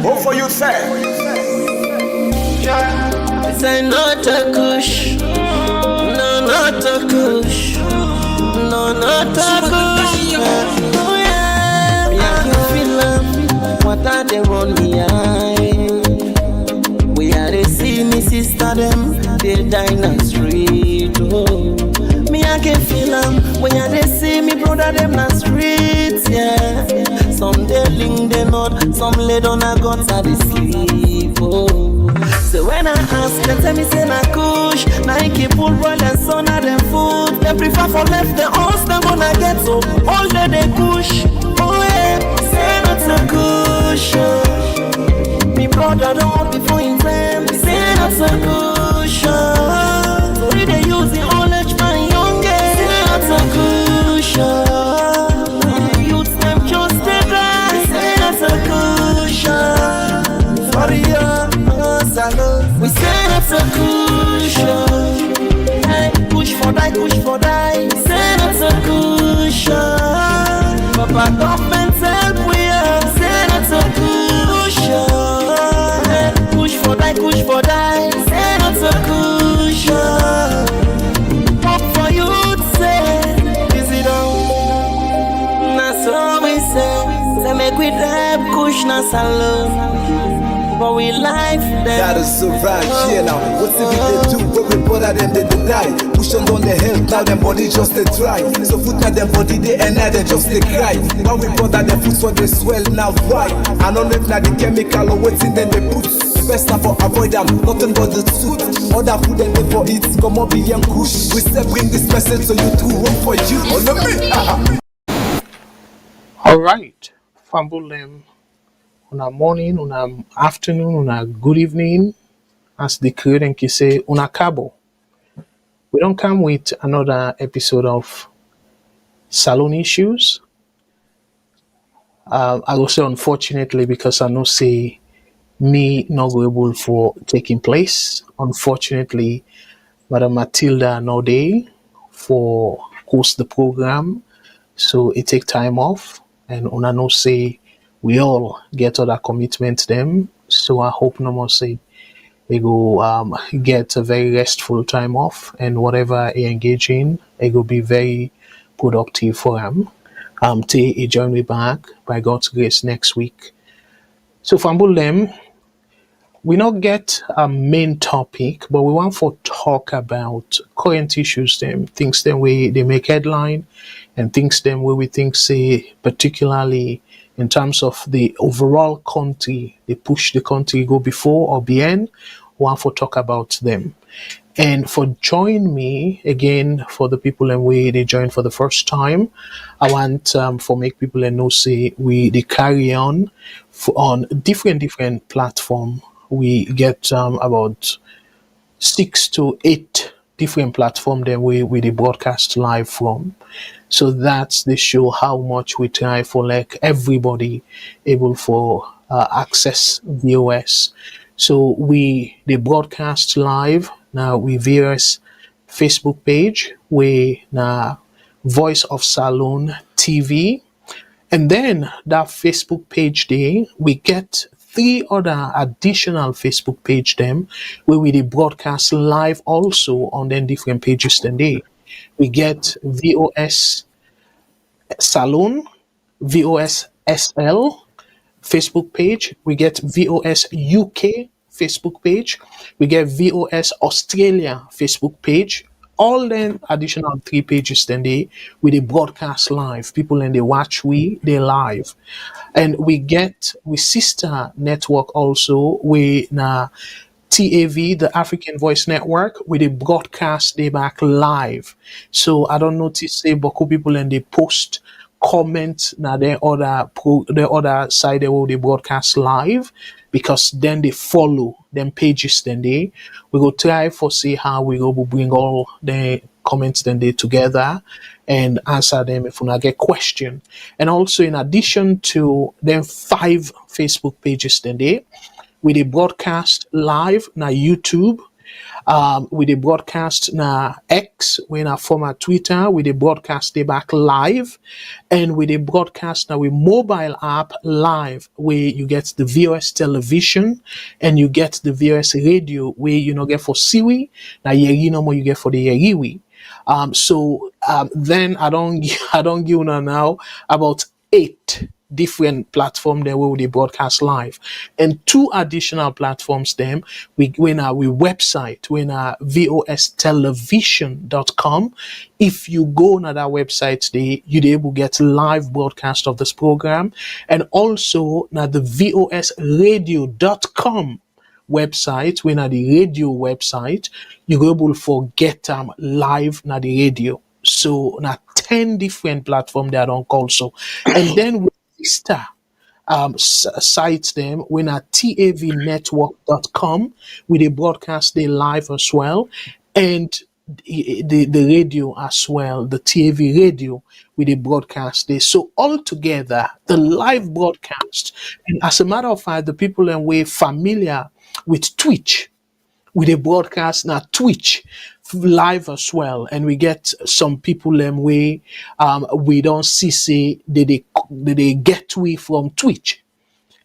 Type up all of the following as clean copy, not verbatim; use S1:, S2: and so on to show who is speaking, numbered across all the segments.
S1: What for you say?
S2: This ain't not a kush. No, not a kush. No, not a kush. Oh yeah, I can feel them. What are they on me eye? We are they see me sister them. They die in the street. Oh, me I can feel them. When they see me brother them in the streets. Yeah, some they link they not. Some lay down a guts at the sleep. Oh. So when I ask them, tell me say na kush. Nike pull roll and son of them food. They prefer for left the house, them gonna get so all day they kush. Oh yeah, say not so kush. Me brother don't want before him friend. Say not so kush. So we they use the old age man youngest. Say not so kush. Youths them just they die. Say not so kush. Sorry we say that's a cushion. Hey, push for die. Say that's a cushion. Papa government help we are. Say that's a cushion. Hey, push for die. Say that's a cushion. What for you to say? Is it all? That's all we say. Say make we drive cushion salon. But we life them.
S1: That is so right, yeah now. What's if they do? But we bother them, they deny. Push on down the hill, now them body just they try. So foot at them body, they and now they just they cry. Now we bother them foot so they swell, now why? I don't know if now the chemical or what's in them they put. Best of all avoid them, nothing but the suit. Other food and they for it, come up billion kush. We still bring this message so you do work for you. On the me.
S3: Alright, fumble them. Una morning, una afternoon, una good evening, as the Korean can say, una Kargbo. We don't come with another episode of Salone Issues. I will say unfortunately because I know say me not go able for taking place. Unfortunately, Madam Matilda no day for host the program, so it take time off, and una no say we all get other commitments them, so I hope no more say they go get a very restful time off, and whatever they engage in, it will be very productive for them. Till he join me back by God's grace next week. So fumble them, we not get a main topic, but we want to talk about current issues them, things them way they make headline, and things them where we think say particularly in terms of the overall country, they push the country go before or behind, want to talk about them. And for join me again, for the people and we they join for the first time, I want for make people and know say we they carry on on different platform. We get about 6 to 8 different platform that we they broadcast live from. So that's the show how much we try for like everybody able for access VOS. So we they broadcast live now we VOS Facebook page, we now Voice of Salone TV, and then that Facebook page day we get 3 other additional Facebook page them where we they broadcast live also on them different pages then day. We get VOS Salone, VOS SL Facebook page, we get VOS UK Facebook page, we get VOS Australia Facebook page. All them additional 3 pages then they with the broadcast live. People and they watch they live. And we get we sister network also we na TAV, the African Voice Network, with the broadcast they back live. So I don't notice say Boko people and they post comment now the other side they will they broadcast live, because then they follow them pages then they we go try for see how we go bring all the comments then they together and answer them if we not get question. And also in addition to them 5 Facebook pages then they with a broadcast live na YouTube, We dey broadcast na X, we na former Twitter, we dey broadcast dey back live, and we dey broadcast na with mobile app live, where you get the VOS television and you get the VOS radio, where you no get for Siwi, na Yeri no more you get for the Yeriwi. Then I don't I don't give una now about 8 different platforms there where we broadcast live, and 2 additional platforms them we website when vostelevision.com. If you go on that website there, you'd able to get live broadcast of this program, and also now the vosradio.com website, when at the radio website, you're able to get live na the radio. So now 10 different platforms that don't call so. And then we sister sites them when at tavnetwork.com, with the broadcast they live as well, and the radio as well, the TV radio with the broadcast day. So altogether, the live broadcast, and as a matter of fact, the people and we familiar with Twitch, with the broadcast now Twitch live as well, and we get some people them way we don't see they get we from Twitch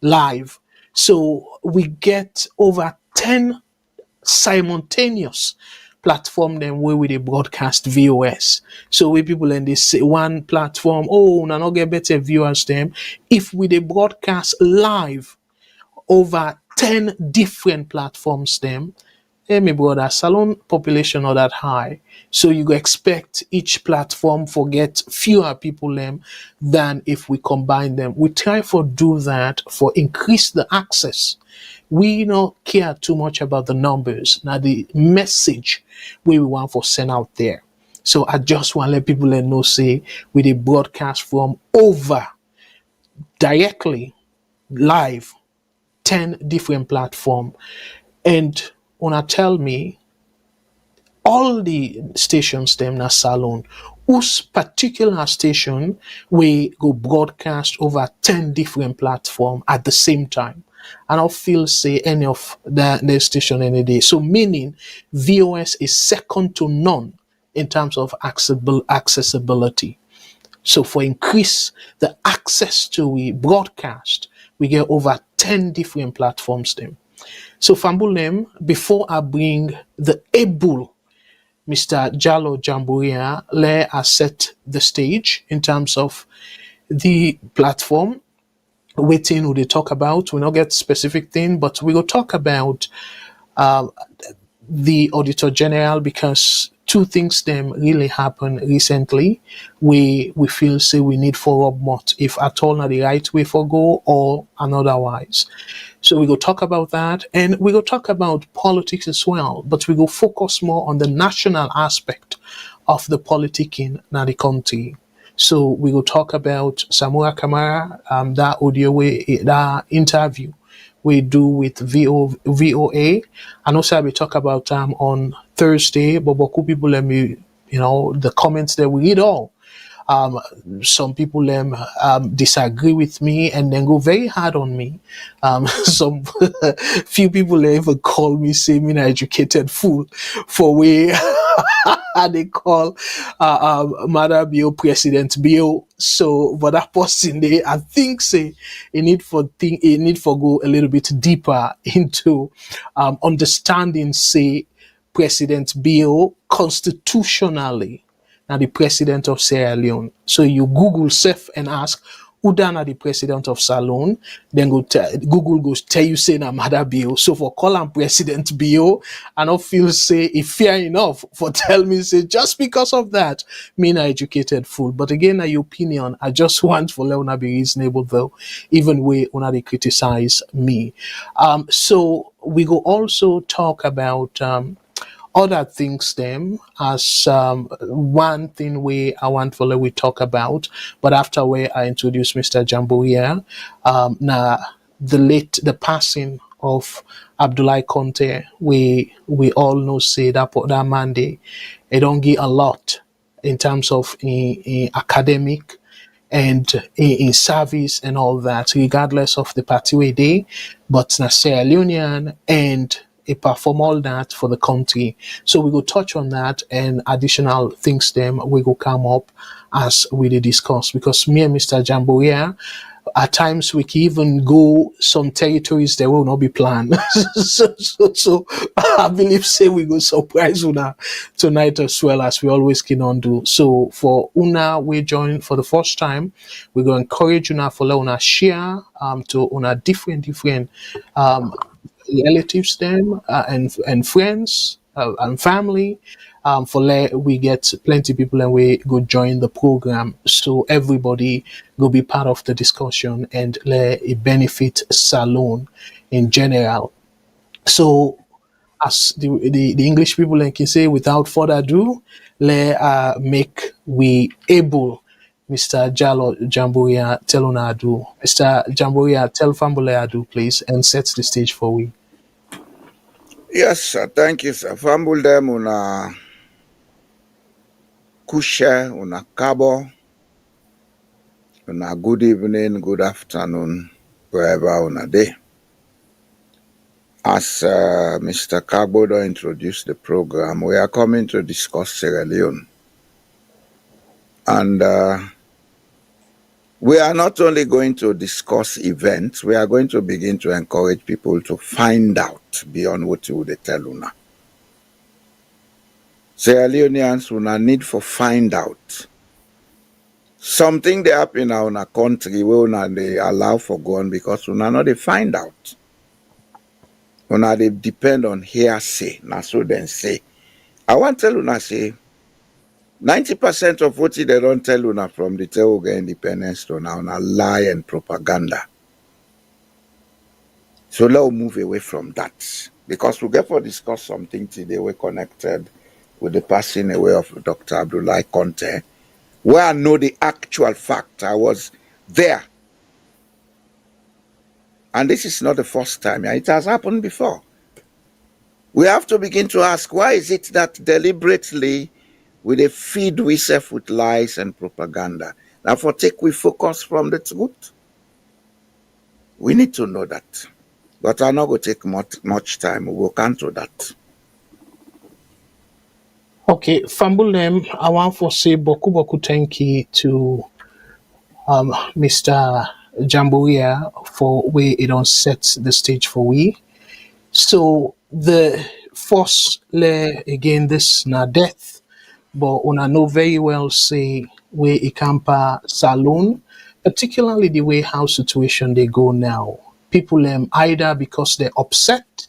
S3: live. So we get over 10 simultaneous platform them where we they broadcast VOS. So we people in this one platform, oh, na not get better viewers them. If we they broadcast live over 10 different platforms them, hey my brother, salon population not that high. So you go expect each platform for get fewer people them than if we combine them. We try for do that for increase the access. We don't care too much about the numbers. Now the message we want for send out there. So I just want to let people know say we the broadcast from over directly live 10 different platforms. And wanna tell me all the stations them na salon, whose particular station we go broadcast over 10 different platforms at the same time. I don't feel say any of the station any day. So meaning VOS is second to none in terms of accessibility. So for increase the access to we broadcast, we get over 10 different platforms them. So Fambulem, before I bring the able Mr. Jallo Jamboria, let us set the stage in terms of the platform. Waiting who they talk about. We not get specific thing, but we will talk about the Auditor General, because 2 things them really happened recently. We feel say we need for up more, if at all not the right way for go or anotherwise. So we go talk about that, and we go talk about politics as well, but we go focus more on the national aspect of the politicking in the country. So we will talk about Samura Kamara, that audio that interview we do with VOA, and also we talk about on Thursday. But people let me, the comments that we read all. Some people disagree with me and then go very hard on me. Some few people even call me say me an educated fool for way they call Mother Bio President Bio. So but that person there, I think say it need for go a little bit deeper into understanding say President Bio constitutionally now the president of Sierra Leone. So you Google self and ask who done the president of Salone, then Google goes tell you say na Mother Bio. So for call him President Bio, I don't feel say if fair enough for tell me say just because of that me na educated fool. But again, na your opinion. I just want for Leona be reasonable though, even way una they criticize me. So we go also talk about other things them as one thing I want for we talk about, but after where I introduce Mr. Jamboria, the passing of Abdulai Conteh, we all know say that Monday it don't give a lot in terms of in academic and in service and all that, regardless of the party we day, but na Sierra Leonean and perform all that for the country. So we go touch on that and additional things them we go come up as we dey discuss, because me and Mr. Jamboria at times we can even go some territories that will not be planned. So I believe say we go surprise Una tonight as well, as we always can on do. So for Una we join for the first time, we go encourage Una for let Una share to Una different um relatives them and friends and family, for we get plenty people and we go join the program, so everybody go be part of the discussion and let it benefit Salone in general. So as the English people like can say, without further ado, let make we able Mr. Jallo Jamboria tell on ado. Mr. Jamboria, tell Fambule ado please and set the stage for we.
S4: Yes, sir. Thank you, sir. Fambulem una kushe, una kabo, una good evening, good afternoon, wherever una day. As Mr. Kargbo introduced the program, we are coming to discuss Sierra Leone. And we are not only going to discuss events, we are going to begin to encourage people to find out beyond what you would tell una. Sierra Leoneans una need for find out. Something they happen in our country where una they allow for going because una not they find out. Una they depend on hearsay. Na so then say. I want to tell una say 90% of what they don't tell una from the Teoga independence to now una lie and propaganda. So let's move away from that. Because we get for discuss something today we connected with the passing away of Dr. Abdulai Conteh, where I know the actual fact. I was there. And this is not the first time. It has happened before. We have to begin to ask, why is it that deliberately we feed ourselves with lies and propaganda? Therefore, we focus from the truth. We need to know that. But I'm not going to take much time. We will come to that.
S3: Okay, Fambulem, I want to say boku thank you to Mr. Jamboria for where it on set the stage for we. So the first again this na death, but una know very well say where it campa Salone, particularly the way how situation they go now. People either because they're upset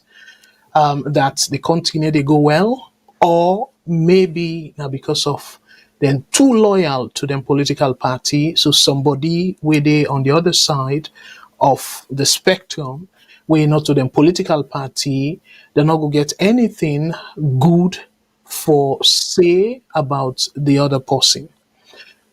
S3: that they continue they go well, or maybe now because of then too loyal to them political party. So somebody where they on the other side of the spectrum, where not to them political party, they're not gonna get anything good for say about the other person.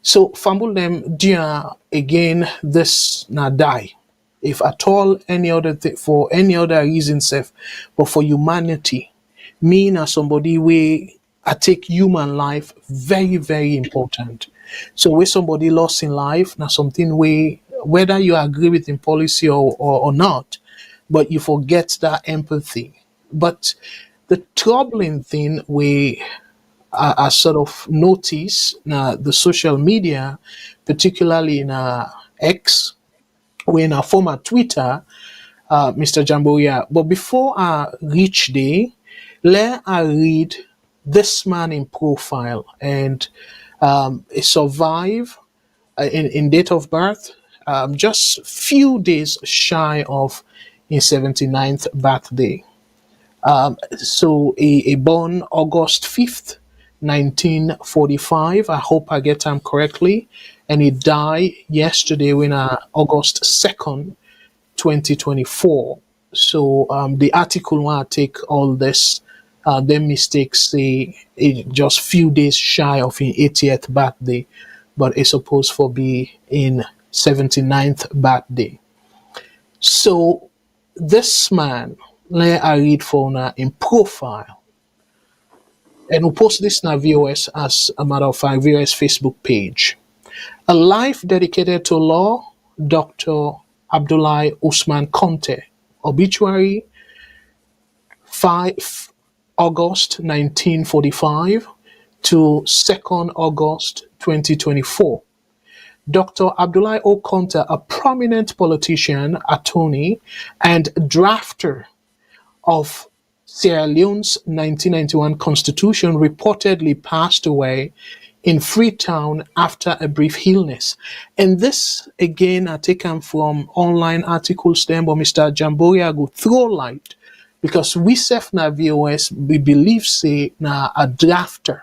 S3: So fumble them dear again this na die. If at all any other for any other reason safe, but for humanity, me as somebody way I take human life very important. So where somebody lost in life, now something way whether you agree with in policy or not, but you forget that empathy. But the troubling thing we I sort of notice now the social media, particularly in X, or in our former Twitter, Mr. Jamboria. But before I reach there, let I read this man in profile, and he survived in date of birth, just few days shy of his 79th birthday. So he born August 5th, 1945. I hope I get time correctly. And he died yesterday when August 2nd, 2024. So the article want to take all this them mistakes say it just few days shy of his 80th birthday, but it's supposed to be in 79th birthday. So this man, let I read for now in profile, and we'll post this in our VOS as a matter of fact, VOS Facebook page. A life dedicated to law, Dr. Abdulai Usman Conteh. Obituary, 5 August 1945 to 2nd August 2024. Dr. Abdulai O. Conteh, a prominent politician, attorney, and drafter of Sierra Leone's 1991 constitution, reportedly passed away in Freetown after a brief illness. And this, again, I taken from online articles then, but Mr. Jamboria go throw light because we self na VOS, we believe say na a drafter.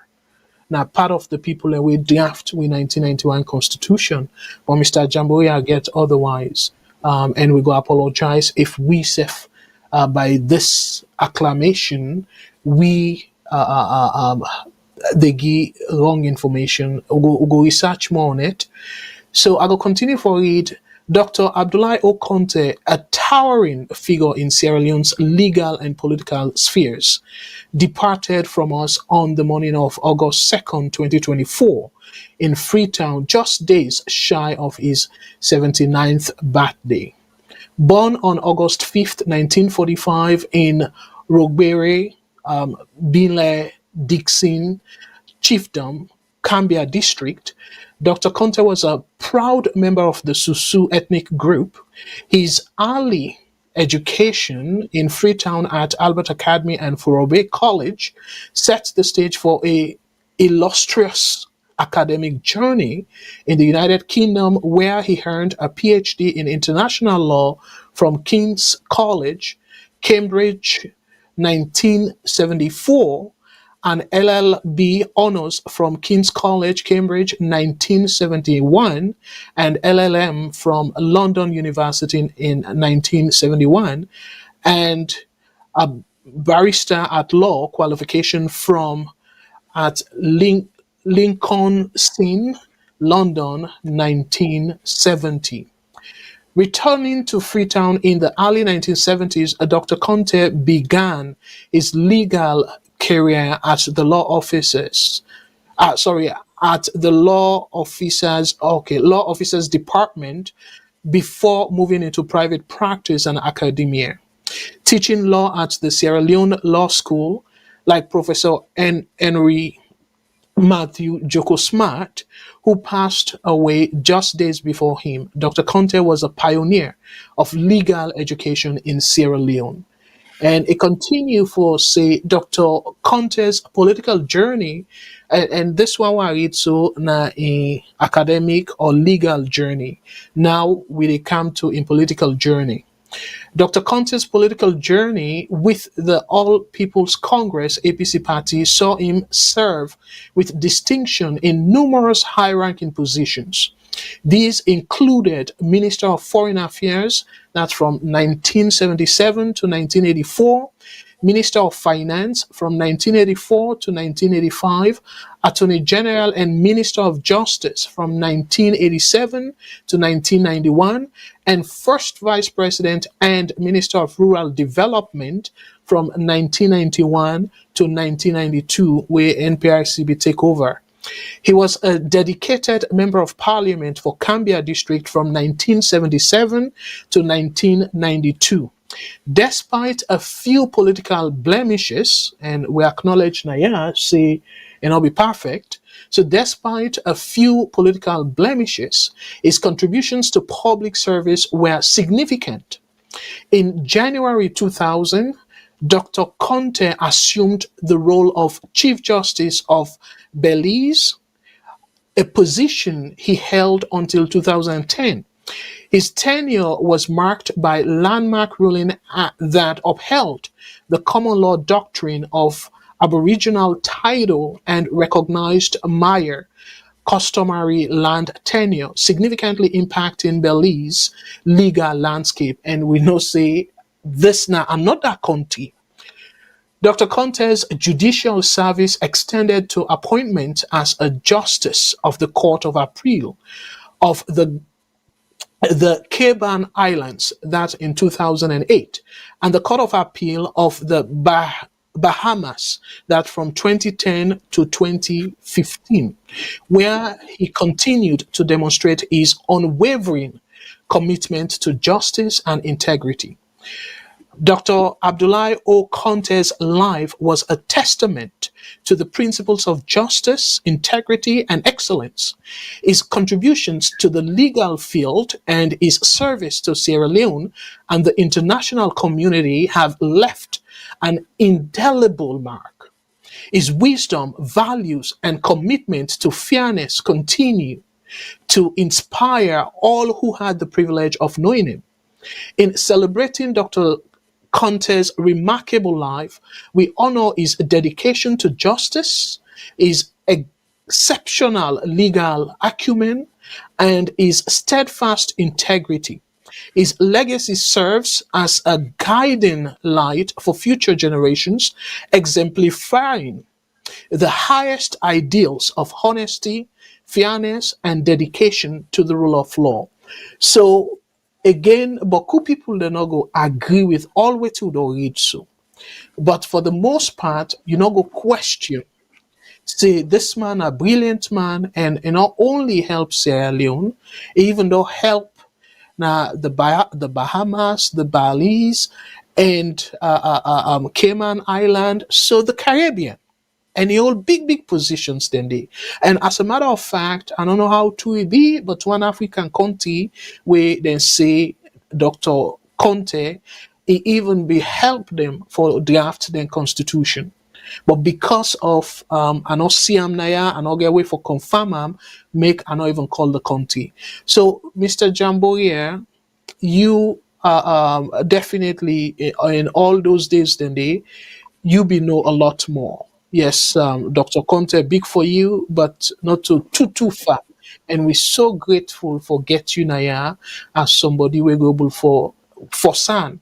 S3: Now, part of the people that we draft with 1991 Constitution, but Mr. Jamboria get otherwise, and we go apologize if we by this acclamation we they give wrong information. We'll go research more on it. So I will continue for it. Dr. Abdulai O. Conteh, a towering figure in Sierra Leone's legal and political spheres, departed from us on the morning of August 2nd, 2024, in Freetown, just days shy of his 79th birthday. Born on August 5th, 1945, in Rogbere, Binle, Dixon, Chiefdom, Cambia District, Dr. Conteh was a proud member of the Susu ethnic group. His early education in Freetown at Albert Academy and Forobe College set the stage for a illustrious academic journey in the United Kingdom, where he earned a PhD in international law from King's College, Cambridge, 1974, an LLB honors from King's College, Cambridge, 1971, and LLM from London University in 1971, and a barrister at law qualification from at Lincoln Inn, London, 1970. Returning to Freetown in the early 1970s, Dr. Conteh began his legal career at the law officers department before moving into private practice and academia, teaching law at the Sierra Leone Law School, like Professor Henry Matthew Joko Smart, who passed away just days before him. Dr. Conteh was a pioneer of legal education in Sierra Leone. And it continued for, say, Dr. Conteh's political journey, and this one I read so na a academic or legal journey. Now we come to a political journey. Dr. Conteh's political journey with the All People's Congress APC party saw him serve with distinction in numerous high-ranking positions. These included Minister of Foreign Affairs, that's from 1977 to 1984, Minister of Finance from 1984 to 1985, Attorney General and Minister of Justice from 1987 to 1991, and First Vice President and Minister of Rural Development from 1991 to 1992, where NPRCB take over. He was a dedicated member of parliament for Cambia district from 1977 to 1992. Despite a few political blemishes, and we acknowledge Naya, say, be perfect. So despite a few political blemishes, his contributions to public service were significant. In January 2000, Dr. Conteh assumed the role of Chief Justice of Belize, a position he held until 2010. His tenure was marked by landmark ruling that upheld the common law doctrine of Aboriginal title and recognized Maya customary land tenure, significantly impacting Belize legal landscape. And we know say this now another county. Dr. Conteh's judicial service extended to appointment as a justice of the Court of Appeal of the Cayman Islands, that in 2008, and the Court of Appeal of the Bahamas, that from 2010 to 2015, where he continued to demonstrate his unwavering commitment to justice and integrity. Dr. Abdulai O. Conteh's life was a testament to the principles of justice, integrity, and excellence. His contributions to the legal field and his service to Sierra Leone and the international community have left an indelible mark. His wisdom, values, and commitment to fairness continue to inspire all who had the privilege of knowing him. In celebrating Dr. Conteh's remarkable life, we honor his dedication to justice, his exceptional legal acumen, and his steadfast integrity. His legacy serves as a guiding light for future generations, exemplifying the highest ideals of honesty, fairness, and dedication to the rule of law. So, again, Boku people they not go agree with all what you don't read so. But for the most part, you not go question. Say this man a brilliant man and not only help Sierra Leone, even though help now the Bahamas, the Bali's, and Cayman Island, so the Caribbean. And he hold big positions then they. And as a matter of fact, I don't know how to it be, but one African country where then say Dr. Conteh, he even be help them for draft their constitution. But because of I not see him naya, I not get away for confirm him, make I not even call the country. So Mr. Jamboria, you definitely in all those days then they you be know a lot more. Yes, Dr. Conteh, big for you, but not too far. And we're so grateful for get you Naya as somebody we're able for San.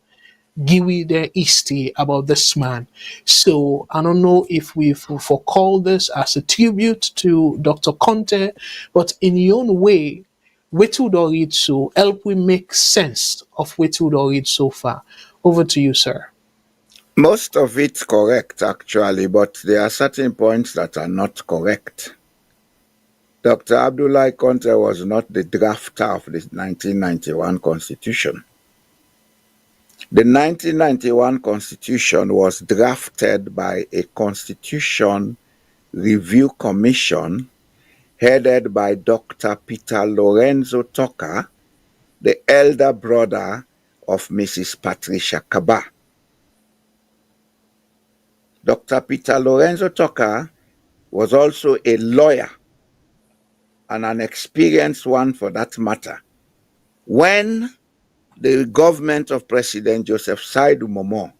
S3: Give me their history about this man. So I don't know if we for call this as a tribute to Dr. Conteh, but in your own way, what would read so help we make sense of what would read so far. Over to you, sir.
S4: Most of it's correct, actually, but there are certain points that are not correct. Dr. Abdulai Conteh was not the drafter of the 1991 Constitution. The 1991 Constitution was drafted by a Constitution Review Commission headed by Dr. Peter Lorenzo Tucker, the elder brother of Mrs. Patricia Kaba. Dr. Peter Lorenzo Tucker was also a lawyer, and an experienced one for that matter. When the government of President Joseph Saidu Momo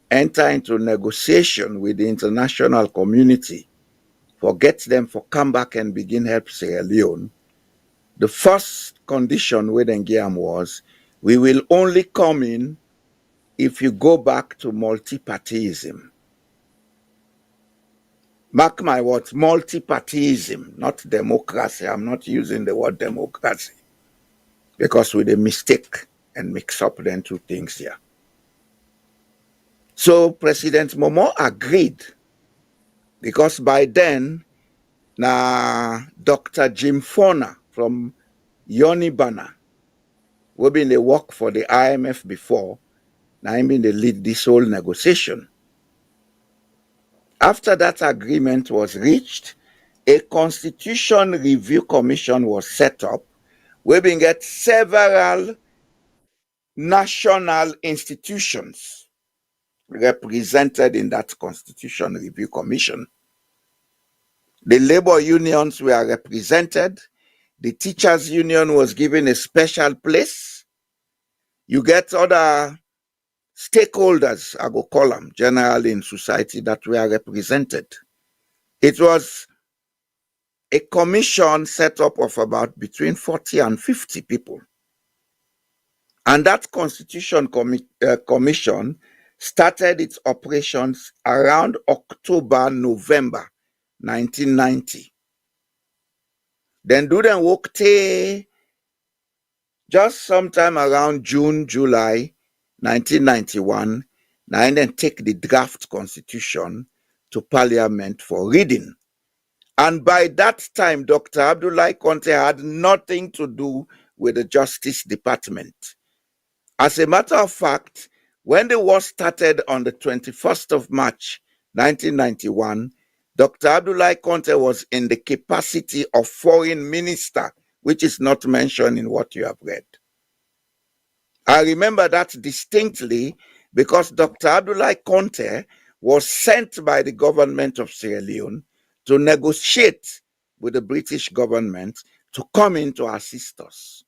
S4: entered into negotiation with the international community for get them for come back and begin help Sierra Leone, the first condition with Ngam was, we will only come in if you go back to multipartyism. Mark my words, multipartyism, not democracy. I'm not using the word democracy because with a mistake and mix up the two things here. So President Momo agreed because by then, Dr. Jim Fona from Yonibana, who been the work for the IMF before, now him been the lead this whole negotiation. After that agreement was reached, a Constitution Review Commission was set up, where we get several national institutions represented in that Constitution Review Commission. The labor unions were represented. The teachers' union was given a special place. You get other stakeholders, I go call them, generally in society that were represented. It was a commission set up of about between 40 and 50 people. And that Constitution Commission started its operations around October, November 1990. Then do them work just sometime around June, July 1991, and then take the draft constitution to Parliament for reading. And by that time, Dr. Abdulai Conteh had nothing to do with the Justice Department. As a matter of fact, When the war started on the 21st of March, 1991, Dr. Abdulai Conteh was in the capacity of foreign minister, which is not mentioned in what you have read. I remember that distinctly because Dr. Abdulai Conteh was sent by the government of Sierra Leone to negotiate with the British government to come in to assist us.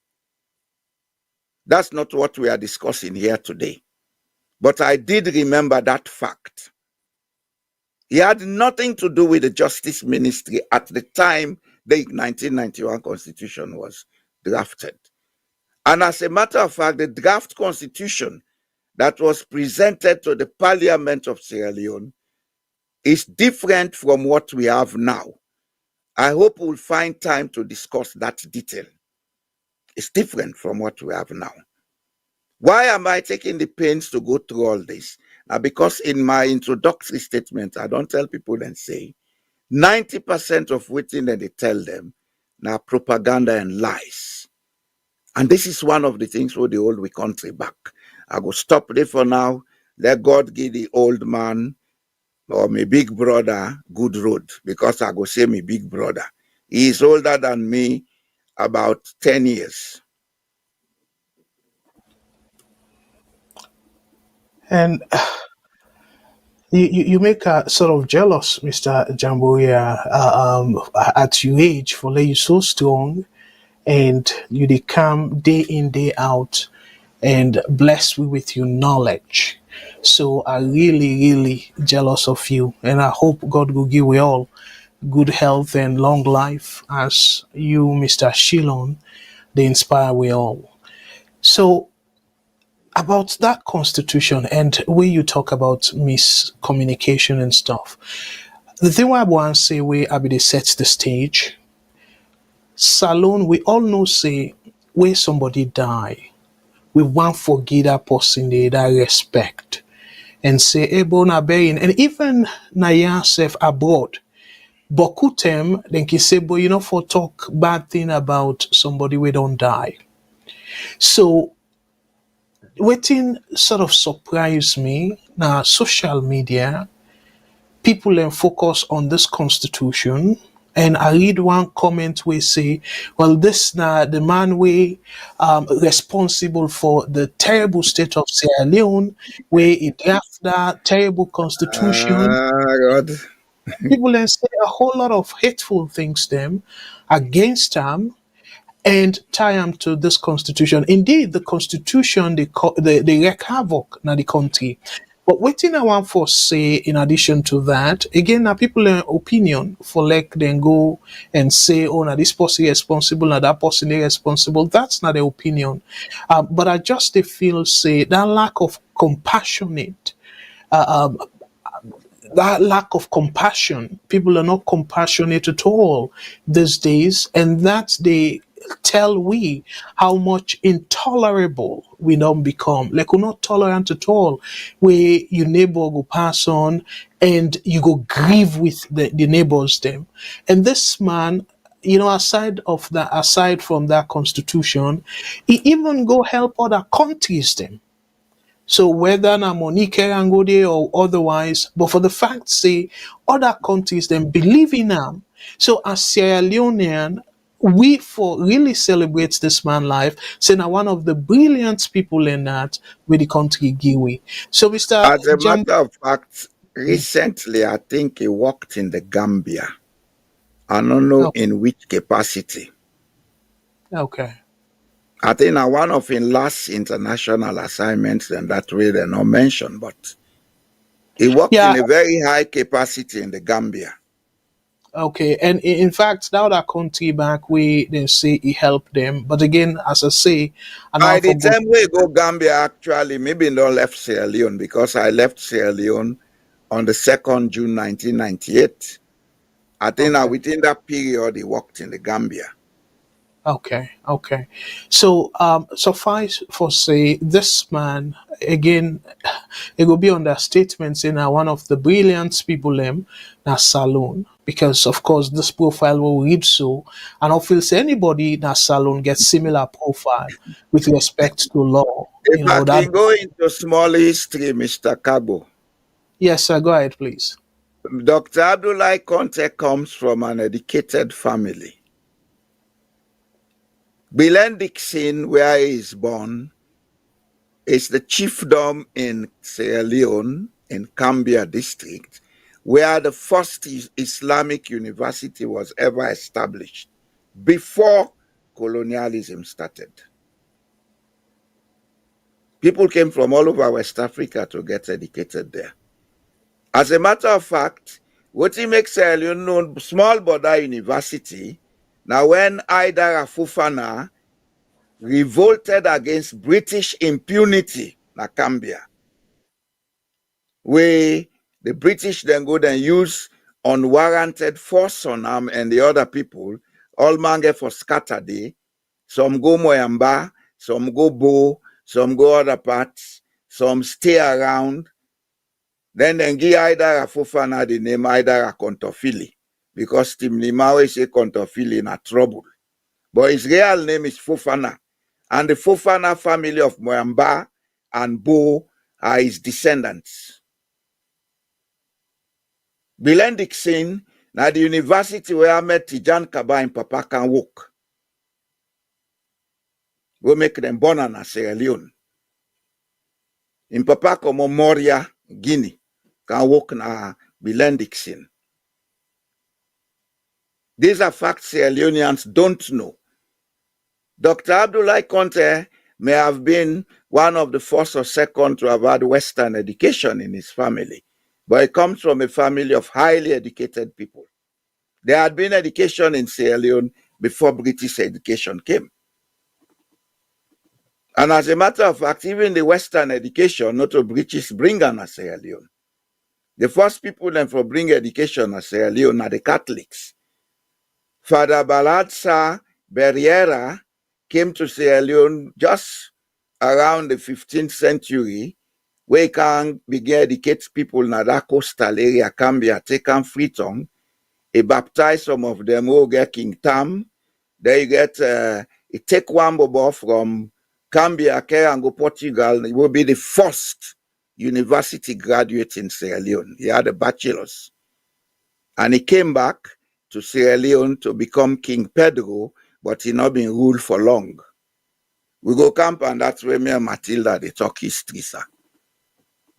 S4: That's not what we are discussing here today. But I did remember that fact. He had nothing to do with the Justice Ministry at the time the 1991 Constitution was drafted. And as a matter of fact, the draft Constitution that was presented to the Parliament of Sierra Leone is different from what we have now. I hope we'll find time to discuss that detail. It's different from what we have now. Why am I taking the pains to go through all this? Now, because in my introductory statement, I don't tell people and say 90% of what they tell them now propaganda and lies. And this is one of the things where they hold we country back. I go stop there for now. Let God give the old man or my big brother good road, because I go say my big brother. He is older than me about 10 years.
S3: And you make a sort of jealous, Mr. Jamboria, at your age, for like you so strong and you dey come day in, day out and bless me with your knowledge. So I really, really jealous of you. And I hope God will give we all good health and long life as you, Mr. Shilon, they inspire we all. So about that constitution and where you talk about miscommunication and stuff. The thing why I want to say where I be they set the stage. Salone, we all know say where somebody die, we want forgive that person they that respect and say, hey, bona being, and even na yourself abroad. Beaucoup them then can say, but you know, for talk bad thing about somebody we don't die. So waiting sort of surprised me now social media people then focus on this constitution and I read one comment where say, well, this now the man we responsible for the terrible state of Sierra Leone, where it draft that terrible constitution.
S4: God.
S3: People then say a whole lot of hateful things them against them and tie them to this constitution. Indeed, the constitution they wreak havoc in the country. But what thing I want for say in addition to that, again, now people opinion for like then go and say, oh, now this person responsible, now that person is responsible. That's not the opinion. But I just they feel say that lack of compassionate that lack of compassion. People are not compassionate at all these days, and that's they tell we how much intolerable we don't become. Like we're not tolerant at all. Where your neighbor go pass on and you go grieve with the neighbors them. And this man, you know, aside from that constitution, he even go help other countries them. So whether na money can go there or otherwise, but for the fact say other countries then believe in them. So as Sierra Leonean, we for really celebrates this man life, say now one of the brilliant people in that with the country Giwi. So Mr.
S4: As a
S3: Jam
S4: matter of fact, recently I think he worked in the Gambia. I don't know
S3: oh,
S4: in which capacity.
S3: okay.
S4: I think one of his last international assignments, and that way they're not mentioned, but he worked
S3: Yeah,
S4: in a very high capacity in the Gambia.
S3: okay. And in fact now that country back we then say he helped them. But again, as I say, and
S4: By
S3: I
S4: the
S3: forgot
S4: time we go Gambia, actually, maybe not left Sierra Leone because I left Sierra Leone on the 2nd June 1998. I think
S3: okay.
S4: within that period, he worked in the Gambia.
S3: Okay. So, suffice for say, this man again, it will be understatement saying now one of the brilliant people na Salone, because of course this profile will read so, and I feel say anybody na Salone gets similar profile with respect to law.
S4: If I
S3: That
S4: can go into small history, Mr. Kargbo,
S3: yes, sir. Go ahead, please.
S4: Dr. Abdulai Conteh comes from an educated family. Bilen Dixon, where he is born, is the chiefdom in Sierra Leone in Cambia district, where the first Islamic university was ever established before colonialism started. People came from all over West Africa to get educated there. As a matter of fact, what makes Sierra Leone known small border university, now when Haidara Fofana revolted against British impunity na Cambia, where the British then go and use unwarranted force on them and the other people, all mange for Saturday. Some go Moyamba, some go Bo, some go other parts, some stay around. Then give Haidara Fofana the name Haidara Contofili, because Tim Limawe say Contofili na trouble. But his real name is Fofana. And the Fofana family of Moyamba and Bo are his descendants. Bilen Dixon, na the university where I met Tijan Kaba in Papa can walk. We make them born in Sierra Leone. In Papa como Moria, Guinea, can walk na Bilen Dixon. These are facts Sierra Leoneans don't know. Dr. Abdulai Conteh may have been one of the first or second to have had Western education in his family, but he comes from a family of highly educated people. There had been education in Sierra Leone before British education came. And as a matter of fact, even the Western education, not a British bring on Sierra Leone. The first people then for bring education at Sierra Leone are the Catholics. Father Baladsa Berriera came to Sierra Leone just around the 15th century, where he can begin educate people in that coastal area, Cambia, take on Freetown. He baptized some of them who get King Tam. Then you get, he take one bobo from Cambia, and go Portugal. He will be the first university graduate in Sierra Leone. He had a bachelor's. And he came back to Sierra Leone to become King Pedro, but he not been ruled for long. We go camp, and that's where me and Matilda, they talk history, sir.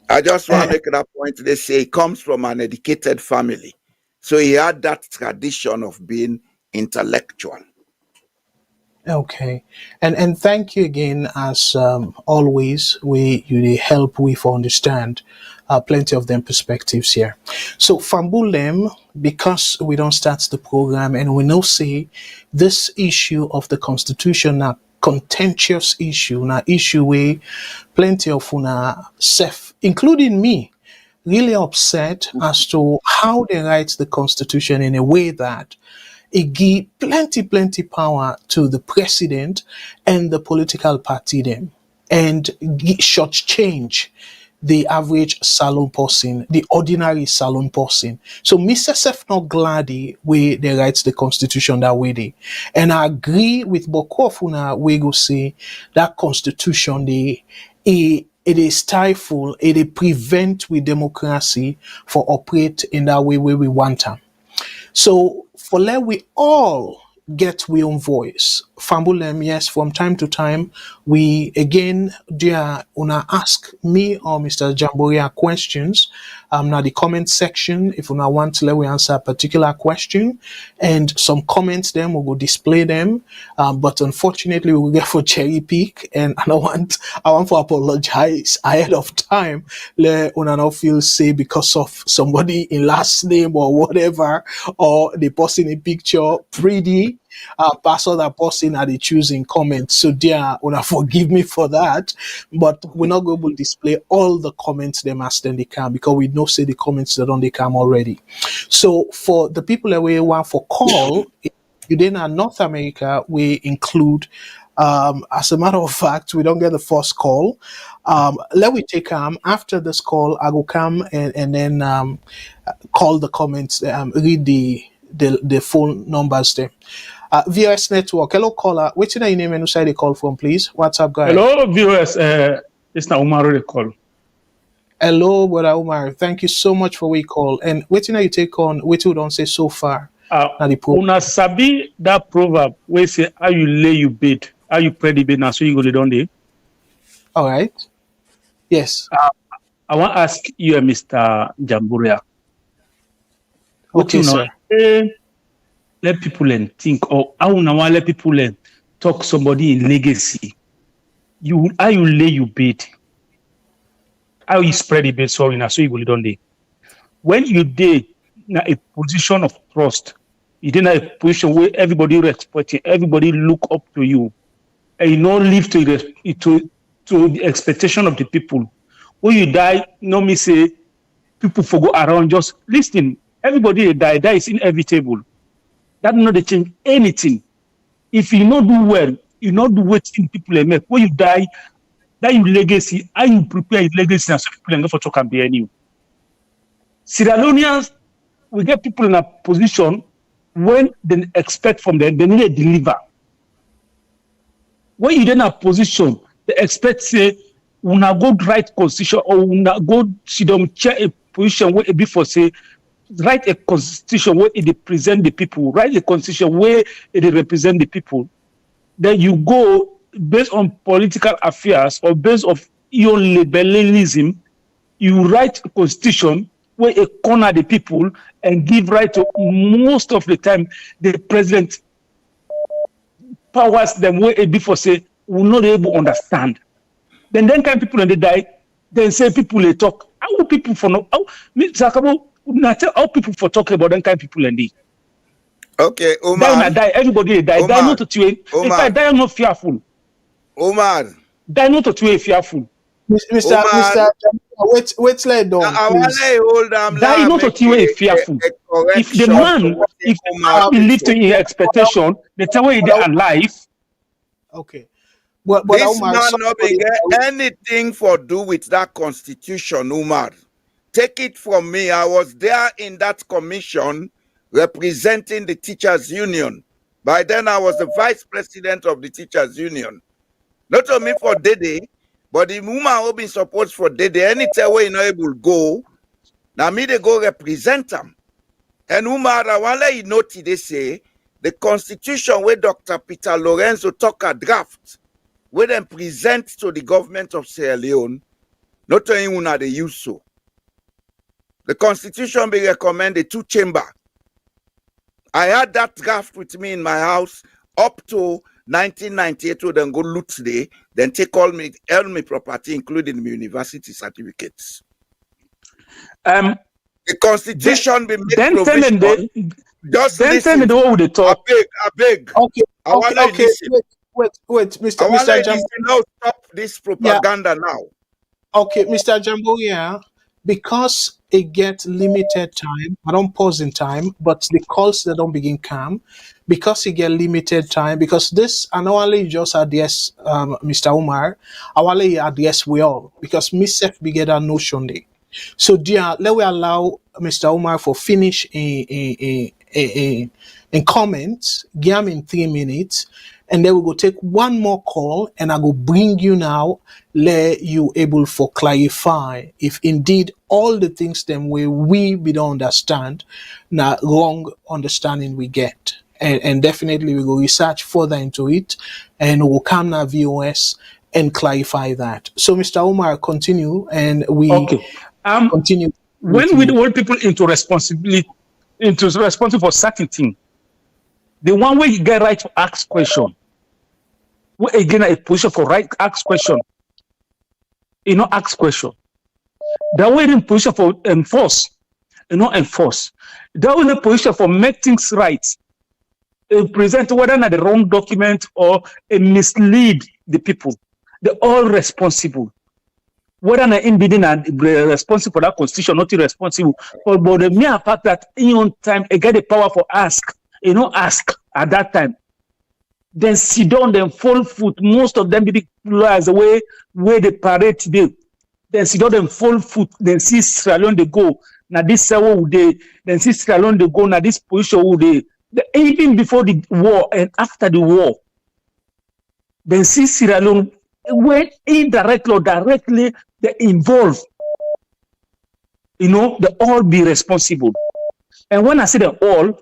S4: I just want to make that point. They say he comes from an educated family. So he had that tradition of being intellectual.
S3: Okay, and thank you again. As always, you help we for understand plenty of them perspectives here. So Fambulem, because we don't start the program and we know say this issue of the constitution now contentious issue, now issue where plenty of una self, including me, really upset as to how they write the constitution in a way that it give plenty power to the president and the political party them, and shortchange the average salon person, the ordinary salon person. So Mr. Sef not glad way they write the constitution that way they. And I agree with Bokofuna we go say that constitution it is stifle, it prevent with democracy for operate in that way where we want them. So for let we all get we own voice. Fambulem, yes, from time to time, we again dear una ask me or Mr. Jamboria questions. Now the comment section, if una want to let we answer a particular question, and some comments them we will display them. But unfortunately we will get for cherry pick, and I want to apologize ahead of time. Let una not feel say because of somebody in last name or whatever, or the person in picture pretty pass other person at the choosing comments. So dear, una forgive me for that. But we're not going to display all the comments them as then they can, because we know say the comments that on they come already. So for the people that we want for call, within our North America, we include, as a matter of fact, we don't get the first call. Let me take after this call, I will come and then call the comments, read the phone numbers there. VOS Network, hello caller. What's your name and who side they call from, please? What's up, guys?
S5: Hello, VOS. It's now Umar the call.
S3: Hello, brother Umar. Thank you so much for we call. And what you take on, what you don't say so far?
S5: Una sabi that proverb where say how you lay you bed, how you pray the bed, now so you go lay down there.
S3: All right. Yes.
S5: I want to ask you, Mr. Jamboria.
S3: Okay, sir.
S5: Let people think, or how now let people talk somebody in legacy. How you lay your bed, how you spread the bed, sorry, now so you go lay down there. When you did in a position of trust, you did in a position where everybody respect you, everybody look up to you, and you don't live to the expectation of the people. When you die, no me say people forgo around, just listen. Everybody die is inevitable. That not change anything. If you not do well, you not do what people make. When you die, that your legacy, how you prepare your legacy, and so people not for talk and bear you. Sierra Leoneans, we get people in a position when they expect from them, they need to deliver. When you then a position, they expect say, una go write constitution or una go sit down chair a position where it before say, write a constitution where it present the people, write a constitution where it represent the people. Then you go based on political affairs or based on your liberalism, you write a constitution where it corner the people and give right to most of the time the president powers them where it before say will not able to understand. Then kind people when they die, then say people they talk. How will people for no how people for talk about them kind people and they
S4: okay, Omar.
S5: Die, everybody die. Omar. Die not to two. If I die, I'm not fearful.
S4: Omar.
S5: Die not to two fearful.
S3: Mr. Wait, let down.
S5: Die not to two fearful. If the man, if we live to his expectation, the time where he is alive.
S3: Okay.
S4: But this man not get anything for do with that constitution, Umar. Take it from me. I was there in that commission representing the teachers union. By then I was the vice president of the teachers union. Not only for Dede, but the woman who been supposed for Dede, anytime where you not able to go, now me they go represent them. And Umar, I want to let you know today say the constitution where Dr. Peter Lorenzo talk a draft, where them present to the government of Sierra Leone, not only una they use so. The constitution be recommended two chamber. I had that draft with me in my house up to 1998, so then go loot today, then take all my property, including my university certificates. The constitution be made provision. Just
S5: then
S4: listen.
S5: tell me the way they talk.
S4: I beg.
S3: Okay.
S4: Okay.
S3: Wait, Mr. Jamboria.
S4: Now stop this propaganda now.
S3: Okay, Mr. Jamboria, because it gets limited time, I don't pause in time, but the calls that don't begin calm, because it get limited time, because this, I know only just address Mr. Umar, I only address we all, because myself be get a notion there. So dear, let we allow Mr. Umar for finish in comments, give him in 3 minutes, and then we go take one more call, and I go bring you now, let you able for clarify if indeed all the things them way we don't understand, now wrong understanding we get. And definitely we go research further into it, and we'll come now VOS and clarify that. So Mr. Umar, continue, and we continue.
S5: When we hold people into responsibility, responsible for certain things, the one way you get right to ask question, we again a position for right to ask question, ask question. That way in position for enforce, enforce. That way in position for make things right, present whether not the wrong document or mislead the people. They're all responsible. Whether not in bidding and responsible for that constitution, not irresponsible, but the mere fact that in on time, they get the power for ask. ask at that time. Then sit down, then fold foot. Most of them be lawyers where they parade today. Then sit down, then fold foot. Then see Sierra Leone they go. Now this would they. Then see Sierra Leone they go. Now this position would they. Even before the war and after the war, then see Sierra Leone when indirectly or directly they involved. They all be responsible. And when I say they all,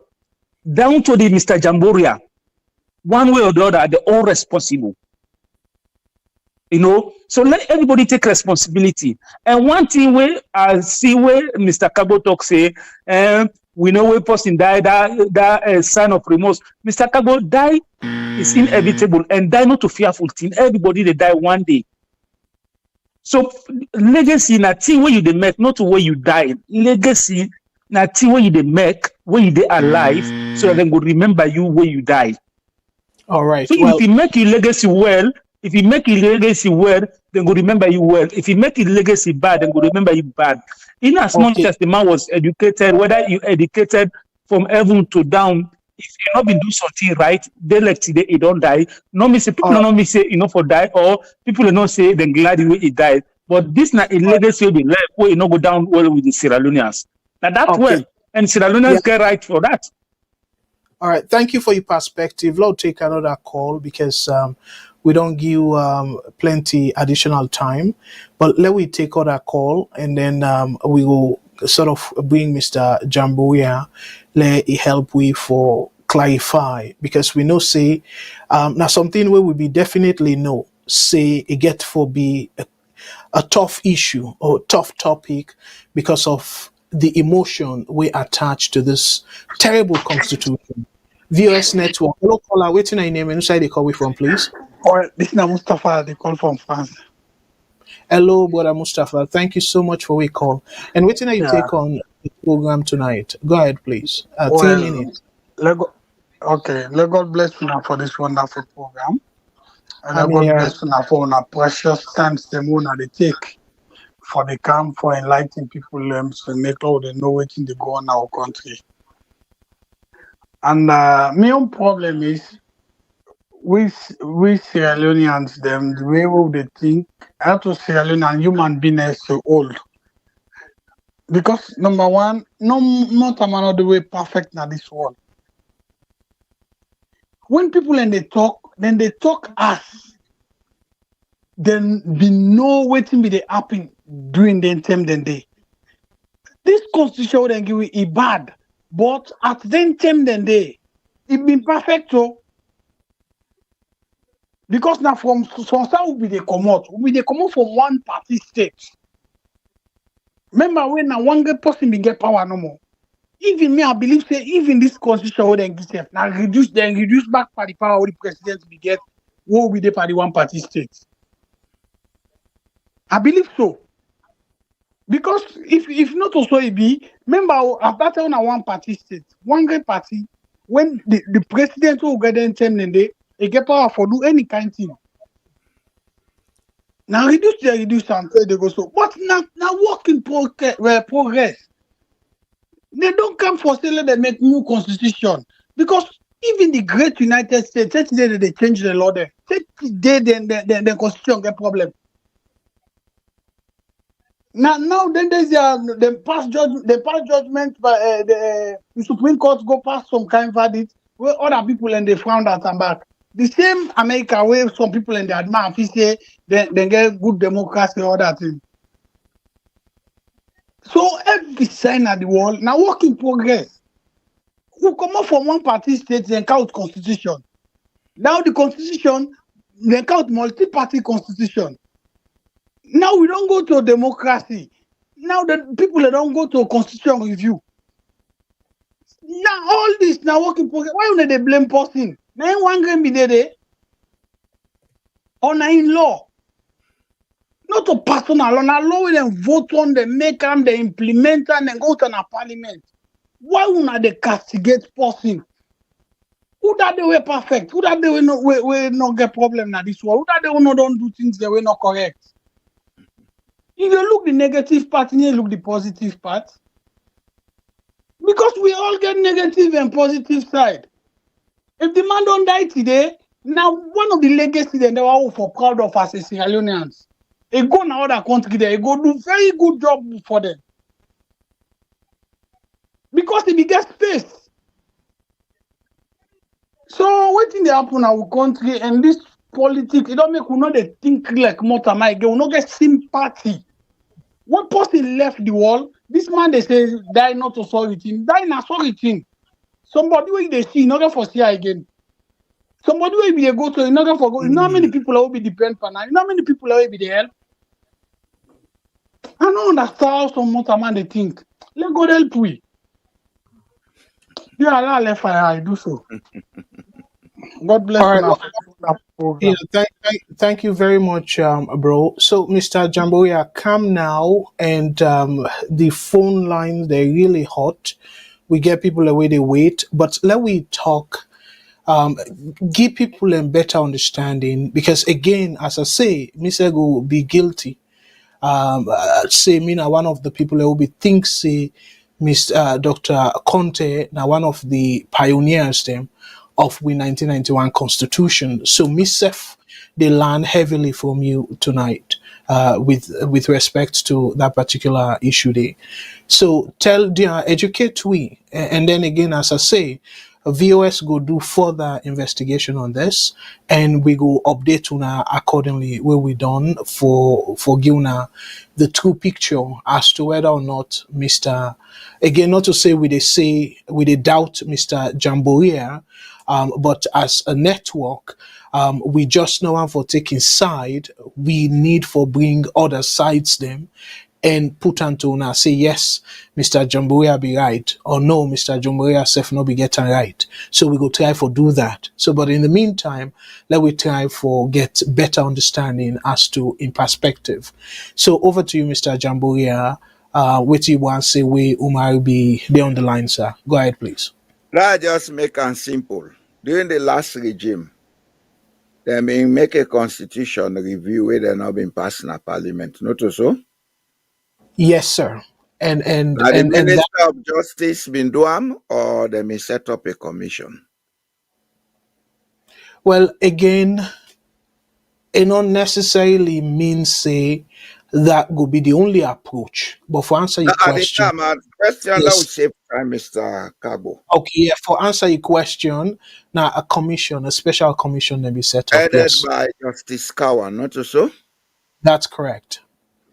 S5: down to the Mr. Jamboria, one way or the other, they're all responsible. So let everybody take responsibility. And one thing where I see where Mr. Kargbo talk say, we know where person die, that sign of remorse. Mr. Kargbo, die is inevitable, and die not a fearful thing. Everybody they die one day. So legacy na thing where you they make, not where you die. Legacy na thing where you they make, where you they alive, so that they will remember you where you die.
S3: All right.
S5: So if you make your legacy well, then go remember you well. If you make your legacy bad, then go remember you bad. In as much as the man was educated, whether you educated from heaven to down, if you not been do something right, they like today he don't die. No me say people not me say for die, or people not say then glad the way he died. But this not a legacy will be left where you not go down well with the Sierra Leoneans. Now that's well, and Sierra Leoneans get right for that.
S3: All right, thank you for your perspective. Let's take another call because we don't give plenty additional time. But let we take other call, and then we will sort of bring Mr. Jamboria, let it help we for clarify, because we know say now something where we be definitely know say it get for be a tough issue or tough topic because of the emotion we attach to this terrible constitution. VOS Network. Hello, caller. Waiting your name and inside they call we from, please.
S6: This is Mustafa. They call from France.
S3: Hello, brother Mustafa. Thank you so much for your call. And waiting you take on the program tonight. Go ahead, please. 3 minutes.
S6: Let God bless you now for this wonderful program. And let God bless you now for our precious times the moon they take for the camp for enlightening people to make sure they know what they go on our country. And my own problem is we Sierra Leoneans, them the way they think, how to Sierra Leone and human beings are so old. Because number one, not another way perfect in this world. When people they talk us, then we know waiting be the happen during the time then day. This constitution then give it bad. But at the time then day, it been perfect too. Because now from some will be they come out from one party state. Remember when now one person be get power no more. Even me, I believe say even this constitution will then give now reduce back for the power of the president be get what will be there for the one party state. I believe so. Because if not also it be, remember after on a one party state, one great party, when the president will get in time and they get power for do any kind of thing. Now reduce and say they go so. But now work in progress. They don't come for saying they make new constitution. Because even the great United States, today they change the law there. Today the constitution get problem. Now then there's the past judgment by the Supreme Court go past some kind of verdict where other people and they found out and back. The same America where some people and they admire say they get good democracy or that thing. So every sign of the world now work in progress. We come up from one party state and count constitution. Now the constitution they count multi-party constitution. Now we don't go to a democracy. Now the people don't go to a constitutional review. Now all this now working progress. Why don't they blame person? Now one game be there. Or now in law. Not a personal law. Now law them vote on, they make them, they implement and then go to a parliament. Why would they castigate person? Who that they were perfect? Who that they were not get problem now this world? Who that they will not don't do things they were not correct? If you look the negative part, you look the positive part. Because we all get negative and positive side. If the man don't die today, now one of the legacy they never for proud of as a Sierra Leoneans. They go now other country there, they go do very good job for them. Because if he get space. So what thing they happen in our country and this politics, it don't make we not they think like Motama again, we not get sympathy. One person left the world, this man they say die not to sorry thing, die na sorry thing. Somebody where they see, not get for see again. Somebody will be a go to, not for go. You know how many people will be depend on now? You know how many people will be the help? I don't understand how some Motama they think. Let God help we. Yeah, Allah left fire, I do so. God bless
S3: All
S6: you
S3: right.
S6: now.
S3: Yeah, thank you very much, bro. So, Mr. Jamboria, come now, and the phone lines they're really hot. We get people away they wait, but let we talk. Give people a better understanding because, again, as I say, Mr. will be guilty. Say me now one of the people who will be think say Mr. Dr. Conteh now one of the pioneers them of the 1991 Constitution. So myself they learn heavily from you tonight with respect to that particular issue there. So educate we, and then again, as I say, VOS go do further investigation on this, and we go update una accordingly where we done for Gilna the true picture as to whether or not Mr. Again, not to say we they doubt Mr. Jamboria, but as a network, we just know how for taking side. We need for bring other sides them and put onto now say yes, Mr. Jamboria be right, or no, Mr. Jamboria self no be getting right. So we go try for do that. So, but in the meantime, let we try for get better understanding as to in perspective. So over to you, Mr. Jamboria. What you want to say? We Umar be on the line, sir. Go ahead, please.
S4: Let's just make it simple. During the last regime, they may make a constitution review where they're not been passed in a parliament. Not so?
S3: Yes, sir. And
S4: The Minister
S3: that,
S4: of Justice been do am, or they may set up a commission.
S3: well, again, it not necessarily means say that would be the only approach. But for answer your
S4: Now, at the
S3: question,
S4: time, question that would
S3: yes.
S4: save time, Mr. Kargbo.
S3: Okay, yeah, for answer your question, now a commission, a special commission may be set up.
S4: Headed
S3: Yes,
S4: by Justice Cowan, not so?
S3: that's correct.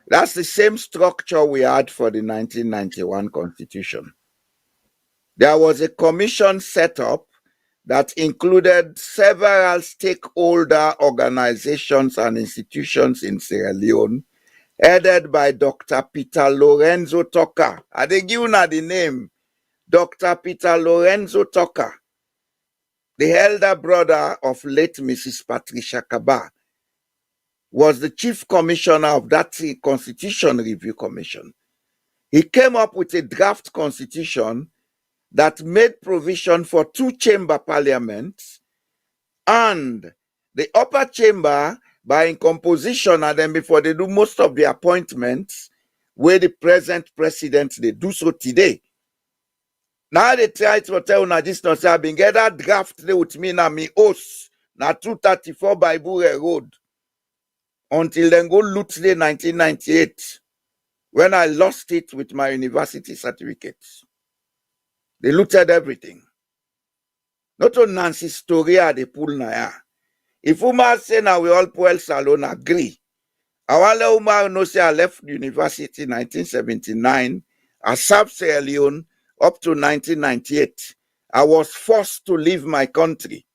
S4: That's the same structure we had for the 1991 Constitution. There was a commission set up that included several stakeholder organizations and institutions in Sierra Leone, headed by Dr. Peter Lorenzo Tucker. I dey give una the name, Dr. Peter Lorenzo Tucker, the elder brother of late Mrs. Patricia Kaba, was the chief commissioner of that Constitution Review Commission. He came up with a draft constitution that made provision for two-chamber parliaments, and the upper chamber, by composition, and then before they do most of the appointments, where the present president, they do so today. Now they try to tell una this not say I been get that draft there with me na me host na 234 Bible Road until then go loot the 1998 when I lost it with my university certificates. They looted everything. Not on Nancy Storia they pull na ya. If Umar say now we all VOS Salone agree. I want let Umar know say I left the university in 1979. I served Sierra Leone up to 1998. I was forced to leave my country.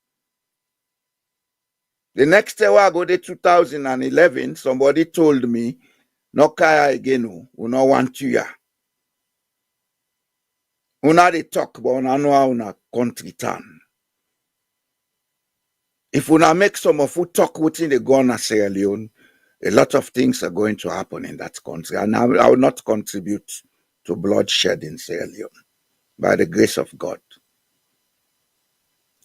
S4: The next year I go to 2011, somebody told me, no kaya again, we no want you ya. Una they talk about una know how una country turn. If una make some of you talk within the Ghana Sierra Leone, a lot of things are going to happen in that country, and I will not contribute to bloodshed in Sierra Leone by the grace of God.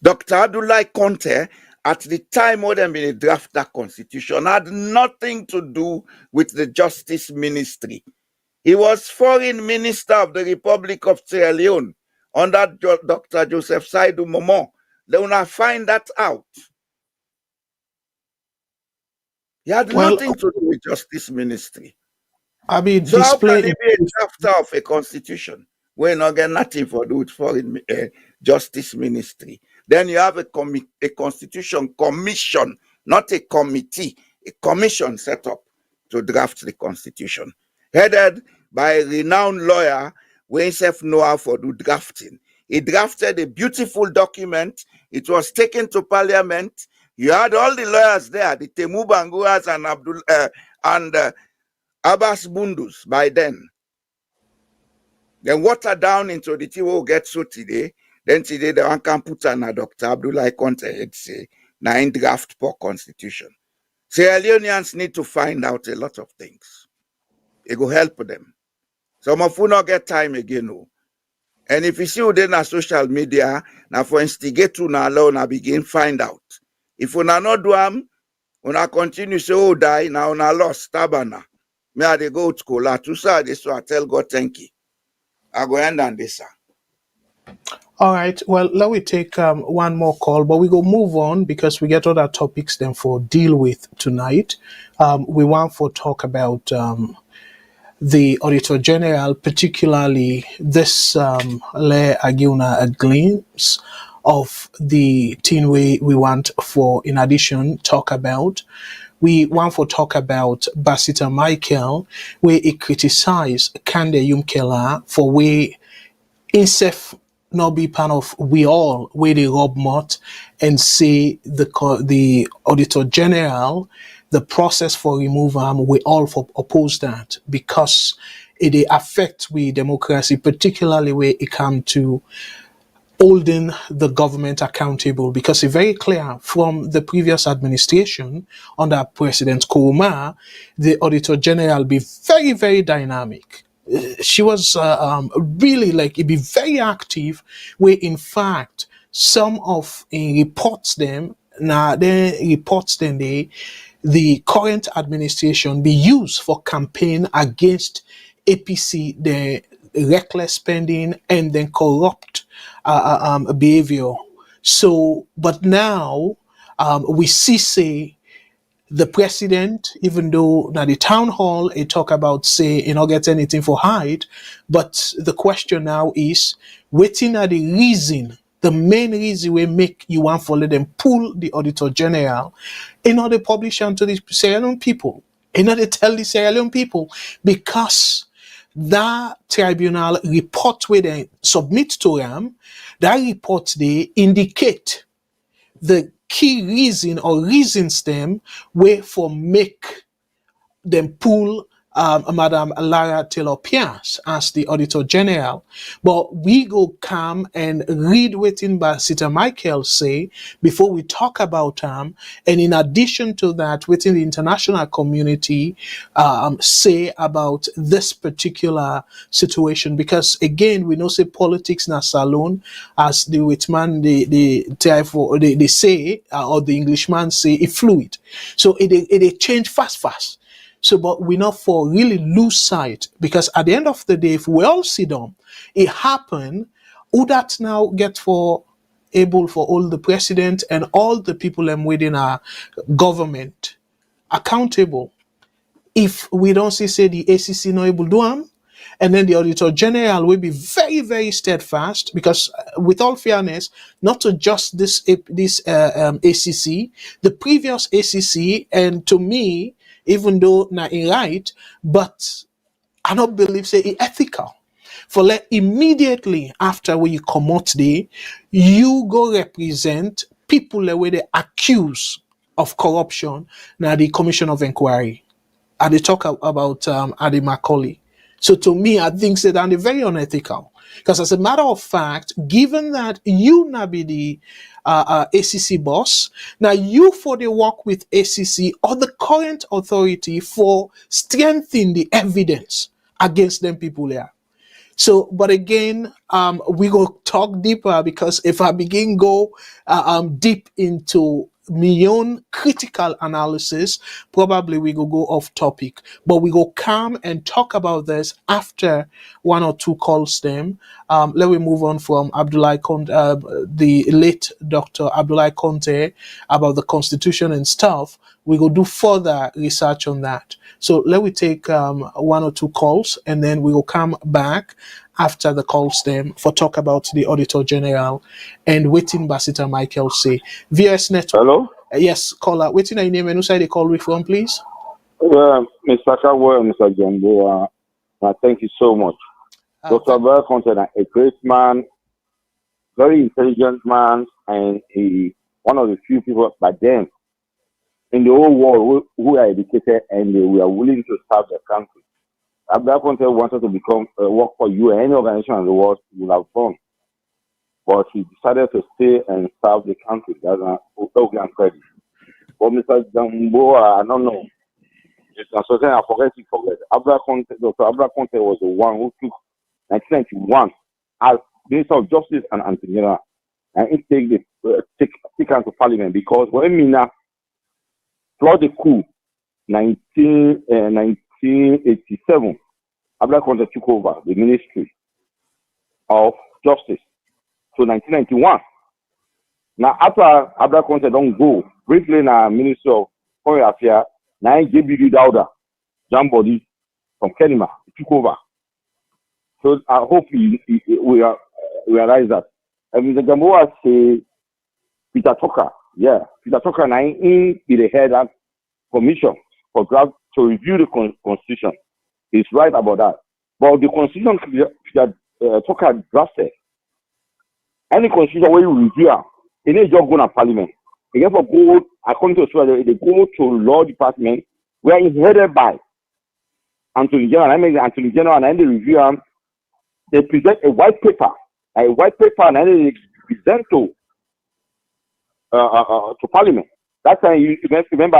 S4: Dr. Abdulai Conteh, at the time when they draft that constitution, had nothing to do with the Justice Ministry. He was Foreign Minister of the Republic of Sierra Leone under Dr. Joseph Saidu Momo. They will not find that out. He had
S3: Well,
S4: nothing to do with justice ministry.
S3: I mean,
S4: So how can
S3: display.
S4: he be a drafter of a constitution when not get nothing for do with foreign justice ministry? Then you have a constitution commission, not a committee, a commission set up to draft the constitution, headed by a renowned lawyer who himself know how for do drafting. He drafted a beautiful document. It was taken to Parliament. You had all the lawyers there, the Temu Banguras and Abdul and Abbas Bundus by then. Then water down into the tea will get so today. Then today the one can put on a Dr. Abdulai Conteh head say, now in draft for constitution. Sierra Leoneans need to find out a lot of things. It will help them. Some of you not get time again. No. And if you see you then on social media, now for instigate to now alone, I begin find out. If you not do them, una continue say, oh, die, now una lost, tabana. Me I dey go to Kola. To say this, so I tell God thank you. I go end on this, sir.
S3: All right. Well, let me take one more call, but we go move on because we get other topics then for deal with tonight. We want to talk about the Auditor General, particularly this Le Agiuna a glimpse of the thing we want for, in addition, talk about. We want to talk about Basita Michael, where he criticized Kande Yumkela for where himself not be part of we all where they rob mot and say the Auditor General, the process for removal, we all for oppose that because it affect we democracy, particularly where it come to holding the government accountable, because it's very clear from the previous administration under President Kuruma, the Auditor General be very, very dynamic. She was really like, it be very active, where in fact, some of reports them, now then reports them, the current administration be used for campaign against APC, the reckless spending and then corrupt behavior. So, but now we see say the president, even though now the town hall, it talk about say you not get anything for hide, but the question now is, waiting at the reason, the main reason we make you want to let them pull the Auditor General in order to publish to the Sierra Leone people, in order to tell the Sierra Leone people, because that tribunal report where they submit to them, that report they indicate the key reason or reasons them where for make them pull Madam Lara Taylor Pierce as the Auditor General. But we go come and read what Ambassador Michael say before we talk about and in addition to that, within the international community say about this particular situation. Because again, we know say politics na salon, as the Whitman they say or the Englishman say, it fluid. So it change fast. So, but we not for really lose sight, because at the end of the day, if we all sit down, it happen, who that now get for able for all the president and all the people within our government accountable. If we don't say the ACC not able to do them, and then the Auditor General will be very, very steadfast, because with all fairness, not to just this ACC, the previous ACC, and to me, even though not right, but I don't believe say it ethical. For like immediately after when you come out there, you go represent people where they accuse of corruption. Now the Commission of Inquiry, and they talk about Adi Macaulay. So to me, I think that they're very unethical. Because as a matter of fact, given that you now be the ACC boss, now you for the work with ACC or the current authority for strengthening the evidence against them people there. So, but again, we go talk deeper, because if I begin go deep into my own critical analysis. Probably we go off topic, but we go come and talk about this after one or two calls them. Let me move on from Abdulai, the late Dr. Abdulai Conteh, about the Constitution and stuff. We go do further research on that. So let me take one or two calls, and then we will come back after the calls them for talk about the Auditor General and waiting Basita Michael say. VOS Network.
S7: Hello?
S3: Yes, caller. Waiting your name and who side they call with from, please?
S7: Mr. Kargbo and Mr. Jamboria, thank you so much. Dr. Boye Jallo, a great man, very intelligent man, and one of the few people by then in the whole world who are educated and we are willing to serve the country. Abdul Conteh wanted to become work for you and any organization in the world you will have done, but he decided to stay and serve the country. That's an credit. But Mr. Jamboria, I don't know. Mr. Sultan, I forget. Dr. Abdul Conteh was the one who took 1991 as Minister of Justice and Anti-General, and he take him to Parliament because when Mina throughout the coup, 1987, Abdul Conteh took over the Ministry of Justice to 1991. Now, after Abdul Conteh don't go, briefly in the Ministry of Foreign Affairs, now JB Jamboria from Kenya took over. So I hope we realize that. And Mr. Jamboria say Peter Tucker, Peter Tucker now in the head of commission for draft to review the constitution. He's right about that. But the constitution Peter Tucker drafted, any constitution where you review, it is just going to Parliament. They therefore go, according to Australia, they go to law department where it's headed by Attorney General. I mean the Attorney General, and then they review. They present a white paper, and then they present to Parliament. That time you remember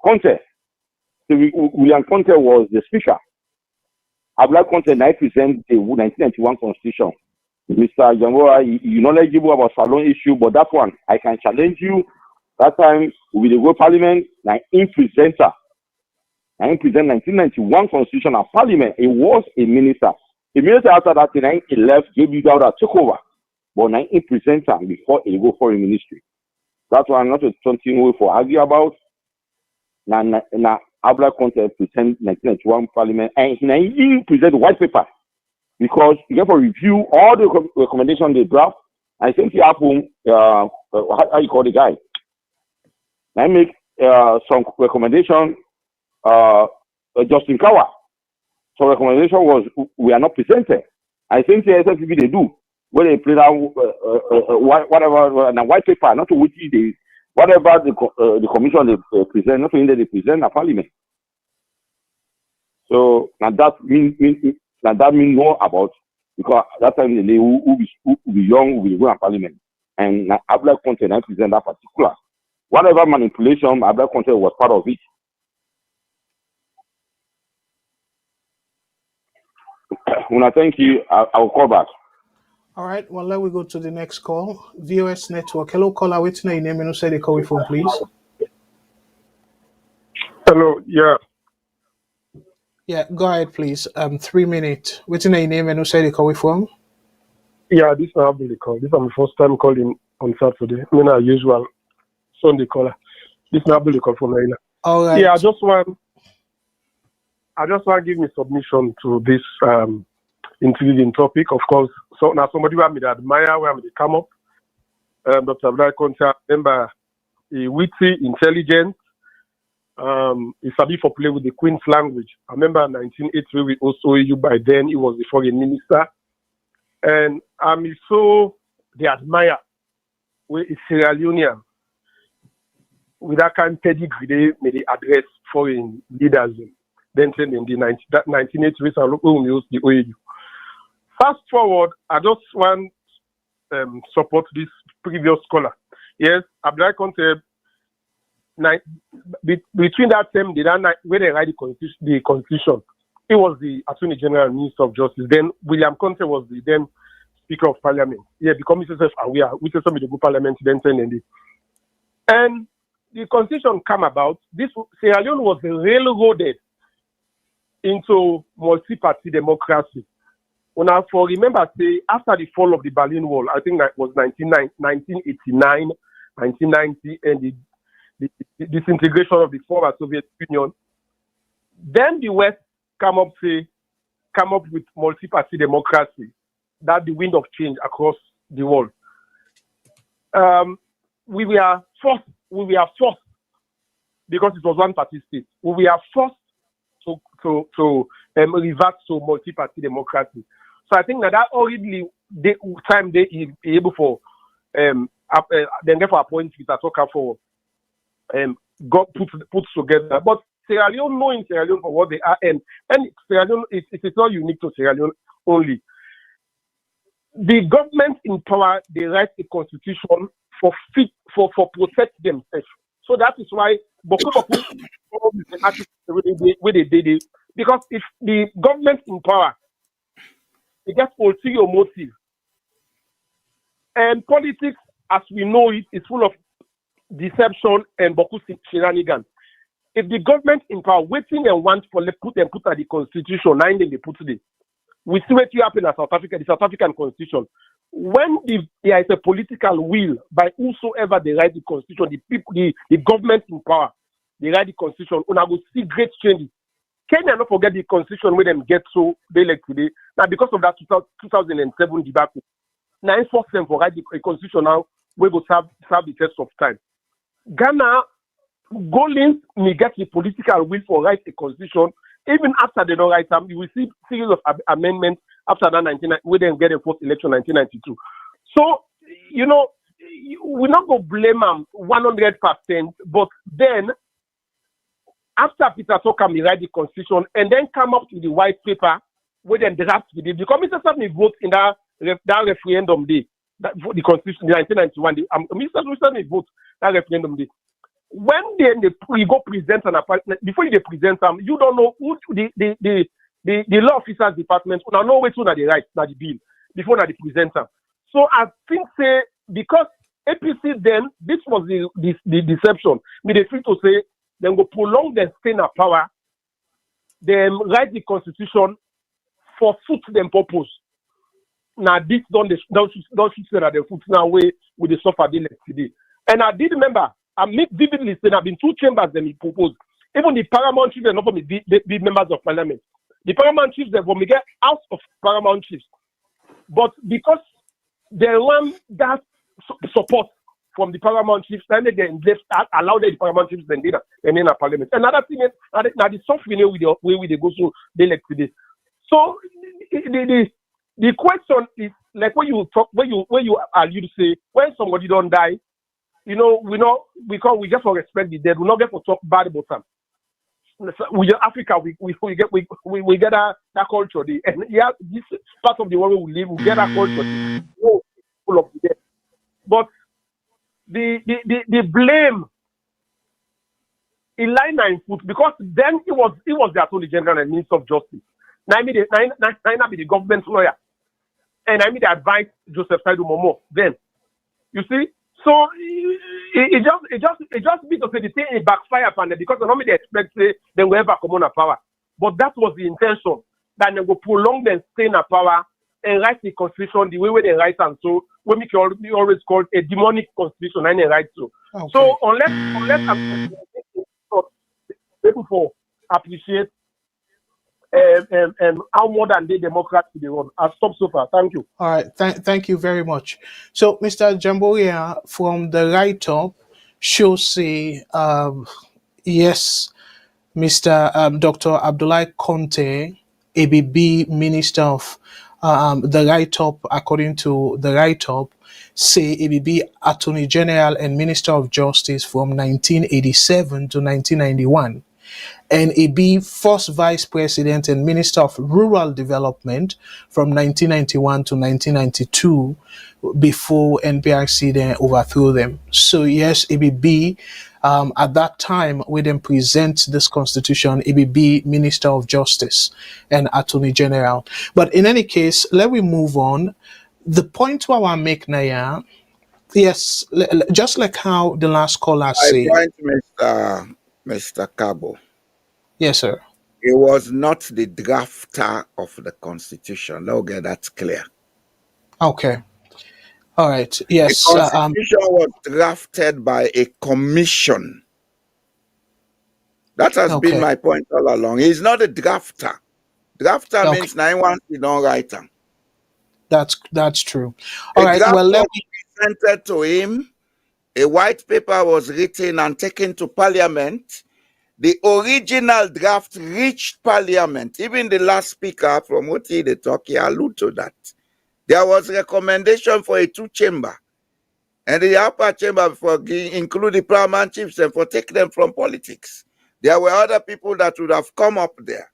S7: Conteh. William Conteh was the speaker. Abdul Conteh now present the 1991 Constitution. Mr. Jamboria, you're knowledgeable about Salone issue, but that one I can challenge you. That time we will go Parliament. Now in presenter. I present 1991 Constitution at Parliament. It was a minister. The minister after that, he left, JB Jamboria took over. But now he presents him before he go for a ministry. That's why I'm not something we for argue about. Now Abdul Conteh present 1991 Parliament, and he present the white paper because you have to review all the recommendations they draft. I think he happened. How you call the guy? Now make some recommendation. Justin Kawa. So recommendation was we are not presented. I think the SFPB they do when they play that whatever and a white paper, not to which they whatever the commission they present, not to they present a Parliament. So now that mean more about because that time they who be young who will go to Parliament, and Abdul Conteh now present that particular whatever manipulation Abdul Conteh was part of it. When I thank you, I'll call back.
S3: All right. Well, let me go to the next call. VOS Network. Hello, caller. What's your name and who say they call you from, please?
S8: Hello. Yeah.
S3: Yeah. Go ahead, please. 3 minutes. What's your name and who say they call you from?
S8: Yeah. This is Abdul. This is my first time calling on Saturday. I mean, as usual, Sunday caller. This is Abdul from Laila.
S3: All right.
S8: Yeah. I just want to give me submission to this intriguing topic. Of course, so now somebody who I admire, where I come up, Dr. Abdul Conteh, remember, witty, intelligent, he sabi for play with the Queen's language. I remember in 1983 with OSOEU, by then he was the foreign minister, and I'm so they admire where is Sierra Leone with that kind of pedigree they address foreign leaders. Then in the 1983, we used the OAU. Fast forward, I just want support this previous scholar. Yes, Abdul Conteh. Between that time, when they write the constitution, he was the Attorney General and Minister of Justice. Then William Conteh was the then Speaker of Parliament. Yeah, because Mr. Self aware, we say some of the good Parliament then send it. And the Constitution come about. This Sierra Leone was railroaded into multi-party democracy. When I for remember, say after the fall of the Berlin Wall, I think that was 1989, 1990, and the disintegration of the former Soviet Union. Then the West come up with multi-party democracy. That the wind of change across the world. We were forced because it was one party state. We were forced to revert to multi-party democracy. So I think that already time they be able for then therefore appoint Peter Tucker for got put together. But Sierra Leone, knowing Sierra Leone for what they are, and Sierra Leone it is not unique to Sierra Leone only. The government in power, they write a constitution for protect themselves. So that is why Boko where they did it. Because if the government in power, they get ulterior motive. And politics, as we know it, is full of deception and Boko shenanigans. If the government in power waiting and want for put at the constitution, 9 they put it. We see what happened in South Africa, the South African constitution. When there is a political will by whosoever they write the constitution, the people, the government in power, they write the constitution, and I will see great changes. Kenya not forget the constitution when them get so they like today. Now because of that 2007 debacle, now it's forced them for write the constitution now, we will serve the test of time. Ghana, Golins may get the political will for write a constitution. Even after they don't write them, you will see series of amendments after that we then get a first election 1992. So, we're not going to blame them 100%, but then after Peter Tucker may write the constitution and then come up with the white paper, we then draft with it. The Commission may vote in that referendum day, for the constitution, 1991. Mr. may vote that referendum day. When we go present an appointment, before they present them, you don't know who the law officers department will know which one are the right, not the bill, before they present them. So I think because APC then, this was the deception. Me they feel to say then go prolong their stay in power, then write the constitution for suit them purpose. Now this don't say that the foot now way with the suffer today. And I did remember. I make vividly saying I've been 2 chambers that he proposed. Even the paramount chiefs are not from the members of parliament. The paramount chiefs are from the House of Paramount Chiefs. But because they want that support from the paramount chiefs, then they allow the paramount chiefs then in a parliament. Another thing is now the software with the way we go so they like today. So the question is like when you allude to say when somebody don't die. Because we just want to respect the dead. We not get to talk bad about them. We Africa, we get that culture. And yeah, this part of the world we live, we get that culture. Full of the dead. But the blame in line 9 foot because then it was the Attorney General and Minister of Justice. Now I be the government lawyer, and I the advice Joseph Saidu Momo. Then you see. So it just be to say the thing it backfire upon them because normally they expect they will ever come on power. But that was the intention that they will prolong them stay in power and write the constitution the way they write and so we make it always called a demonic constitution and they write so. Okay. So unless I'm people appreciate how modern day democracy they run. I'll stop so far. Thank you.
S3: All right. Thank you very much. So, Mr. Jamboria, from the write-up, shows yes, Mr. Dr. Abdulai Conteh, ABB Minister of the write-up, according to the write-up, say ABB Attorney General and Minister of Justice from 1987 to 1991. And AB first Vice President and Minister of Rural Development from 1991 to 1992 before NPRC then overthrew them. So yes, ABB at that time we then present this constitution, ABB Minister of Justice and Attorney General. But in any case, let me move on. The point what I make now, yeah, yes, just like how the last caller
S4: My
S3: say,
S4: point, Mr. Kargbo.
S3: yes, sir.
S4: He was not the drafter of the Constitution. Let's get that clear.
S3: Okay, all right,
S4: The
S3: yes,
S4: Constitution was drafted by a commission. That has been
S3: okay,
S4: my point all along. He's not a drafter. Drafter
S3: okay,
S4: means 91 you don't write them.
S3: that's true. All
S4: A
S3: right,
S4: draft
S3: well, let
S4: was
S3: me,
S4: presented to him. A white paper was written and taken to Parliament. The original draft reached Parliament. Even the last speaker from what he talk, he alluded to that. There was recommendation for a two-chamber. And the upper chamber for include the paramount chiefs and for take them from politics. There were other people that would have come up there.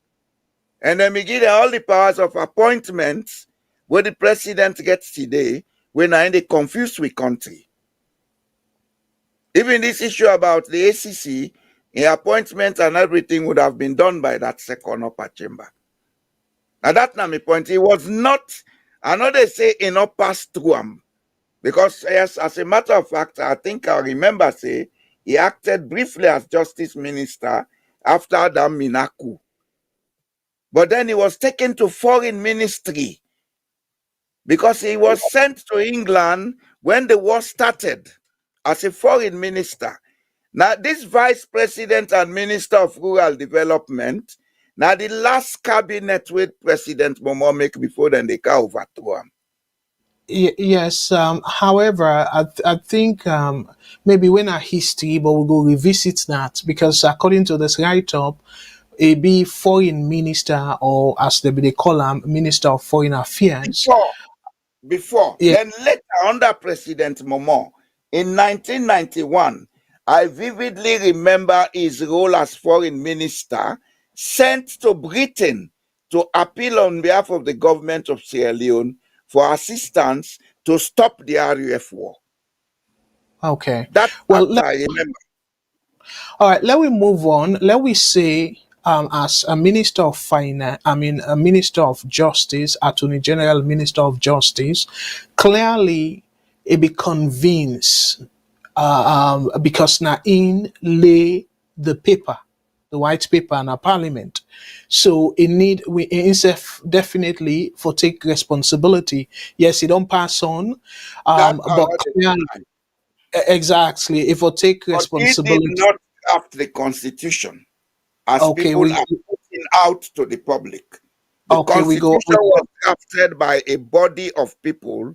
S4: And then we give them all the powers of appointments where the president gets today when I they confused with country. Even this issue about the ACC, the appointment and everything would have been done by that second upper chamber. Now that's not my point. It was not, I know they say it not passed through him. Because yes, as a matter of fact, I think I remember say he acted briefly as justice minister after that Minaku. But then he was taken to foreign ministry because he was sent to England when the war started as a foreign minister. Now, this vice president and minister of rural development, now the last cabinet with President Momo make before then they can overthrow him.
S3: yes. However, I think maybe when our history, but we'll go revisit that because according to this write-up, a be foreign minister or as they call him, minister of foreign affairs.
S4: Before.
S3: Yeah,
S4: Then later, under President Momo, in 1991, I vividly remember his role as foreign minister sent to Britain to appeal on behalf of the government of Sierra Leone for assistance to stop the RUF war.
S3: okay.
S4: That
S3: Well,
S4: I remember.
S3: all right, let we move on. Let we say, as a minister of finance, I mean, a minister of justice, attorney general, minister of justice, clearly, it be convinced, because na in lay the paper, the white paper, in a parliament. So it need we himself definitely for take responsibility. Yes, he don't pass on,
S4: That
S3: but
S4: already
S3: clearly,
S4: denied.
S3: exactly, if we take
S4: But he did
S3: responsibility.
S4: not draft the constitution as
S3: Okay,
S4: people
S3: we
S4: are putting out to the public. The
S3: okay we go.
S4: constitution was drafted by a body of people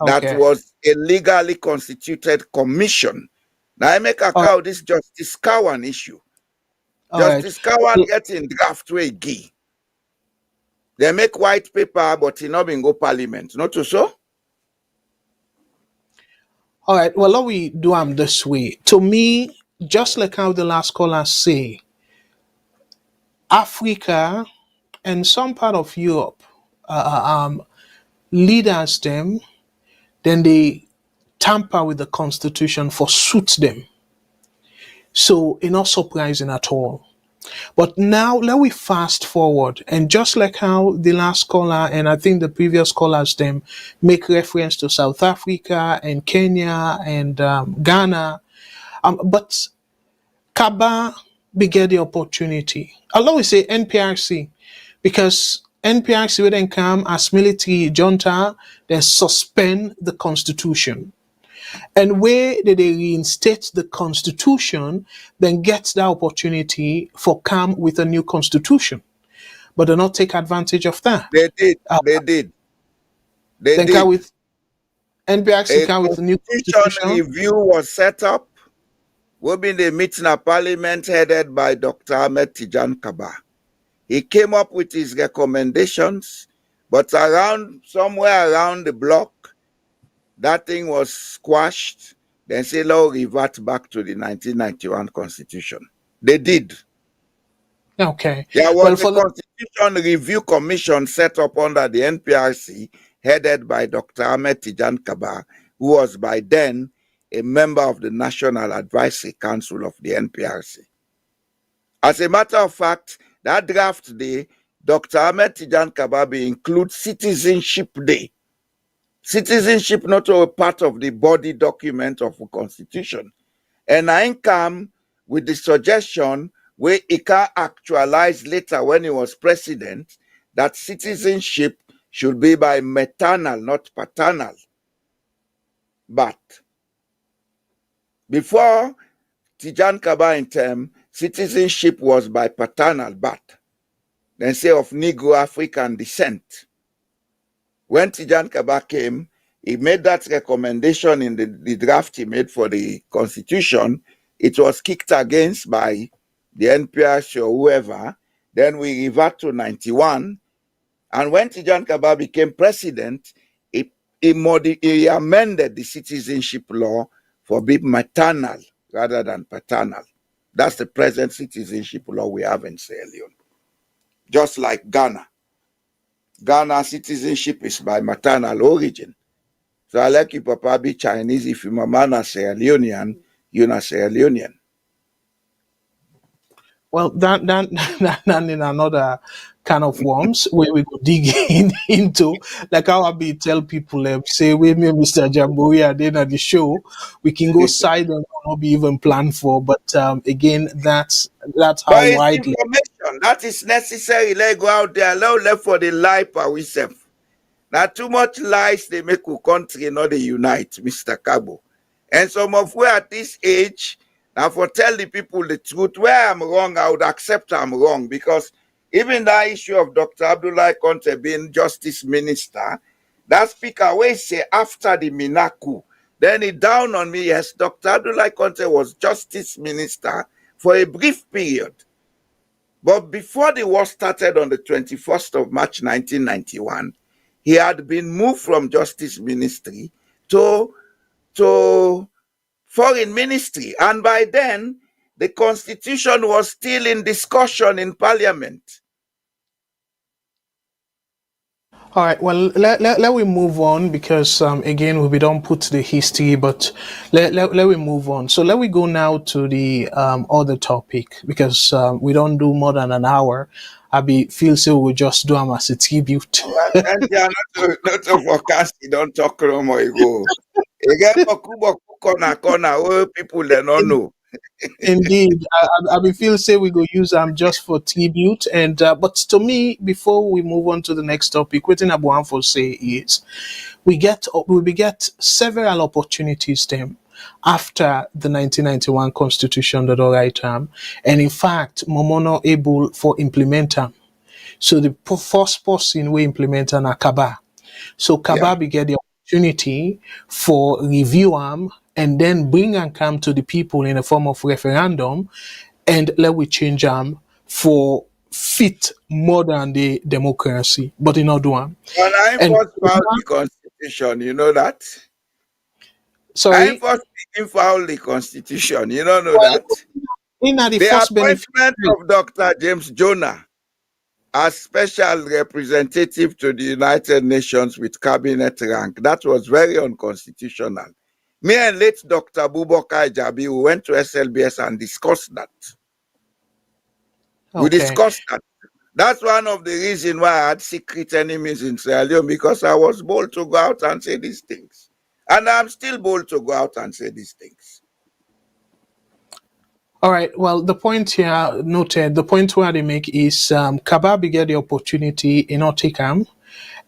S4: that
S3: Okay,
S4: was a legally constituted commission. Now I make a
S3: all right,
S4: cow this Justice Cowan issue.
S3: all right.
S4: Justice Cowan getting draft way gay. They make white paper, but it not been go parliament. Not to so?
S3: All right. Well, let we do this way. To me, just like how the last caller say, Africa and some part of Europe, leaders them, then they tamper with the constitution for suit them. So it's not surprising at all. But now let we fast forward, and just like how the last caller and I think the previous callers them make reference to South Africa and Kenya and Ghana, but Kaba began the opportunity. I'll always say NPRC because NPRC will then come as military junta, then suspend the constitution. And where did they reinstate the constitution, then get the opportunity for come with a new constitution. But they not take advantage of that.
S4: They did.
S3: Uh,
S4: They did. They
S3: then come
S4: did.
S3: with NPRC
S4: A
S3: come with a new
S4: constitution
S3: constitution.
S4: review was set up. We've been the meeting of parliament headed by Dr. Ahmed Tijan Kaba. He came up with his recommendations, but somewhere around the block, that thing was squashed. Then say, "Let's revert back to the 1991 constitution." They did.
S3: Okay.
S4: There
S3: Well,
S4: was a
S3: for the
S4: constitution review commission set up under the NPRC, headed by Dr. Ahmed Tijan Kaba, who was by then a member of the National Advisory Council of the NPRC. As a matter of fact, that draft day, Dr. Ahmed Tijan Kaba includes Citizenship Day Citizenship not a part of the body document of the Constitution. And I come with the suggestion where he can actualize later when he was president that citizenship should be by maternal, not paternal. But before Tijan Kaba in term, citizenship was by paternal birth. Then say of Negro African descent. When Tijan Kaba came, he made that recommendation in the draft he made for the Constitution. It was kicked against by the NPS or whoever. Then we revert to 91. And when Tijan Kaba became president, he amended the citizenship law for being maternal rather than paternal. That's the present citizenship law we have in Sierra Leone. Just like Ghana. Ghana citizenship is by maternal origin. So I like you, Papa, be Chinese. If your mama na Sierra Leonean, you're not Sierra Leonean.
S3: Well, that in another kind of worms where we go dig into, like how I be tell people, say with me, Mr. Jamboria, then at the show, we can go side and not be even planned for. But again, that's how
S4: But it's
S3: widely.
S4: information that is necessary. Let go out there, allow left for the life of ourselves. Now, too much lies they make our country not they unite, Mr. Kargbo. And some of we at this age, now for tell the people the truth, where I'm wrong, I would accept I'm wrong. Because even that issue of Dr. Abdulai Conteh being justice minister, that speaker always say after the Minaku, then he down on me, yes, Dr. Abdulai Conteh was justice minister for a brief period. But before the war started on the 21st of March 1991, he had been moved from justice ministry to foreign ministry. And by then, the constitution was still in discussion in parliament.
S3: All right. Well, let we move on because again we don't put the history, but let we move on. So let we go now to the other topic because we don't do more than an hour. I be feel so we just do them as a tribute.
S4: And they are not to forecast, you don't talk no more ago. Again, corner, people they don't know.
S3: Indeed, I be feel say we go use them just for tribute, and but to me, before we move on to the next topic, what Abu for say is we get several opportunities then after the 1991 Constitution that all right and in fact, Momono able for implement them. So the first person we implement an Kaba. So Kaba be get the opportunity for review them and then bring and come to the people in a form of referendum and let we change them for fit more than the democracy, but in other one.
S4: When I
S3: And
S4: first filed the constitution, you know that? I
S3: sorry,
S4: first filed the constitution, you don't know
S3: well,
S4: that?
S3: in the
S4: The
S3: first benefit,
S4: appointment of Dr. James Jonah as special representative to the United Nations with cabinet rank, that was very unconstitutional. Me and late Dr. Bubakar Jabi, we went to SLBS and discussed that. We
S3: okay.
S4: discussed that. That's one of the reasons why I had secret enemies in Sierra Leone, because I was bold to go out and say these things. And I'm still bold to go out and say these things.
S3: All right. Well, the point here noted. The point where they make is Kababi get the opportunity in Otikam,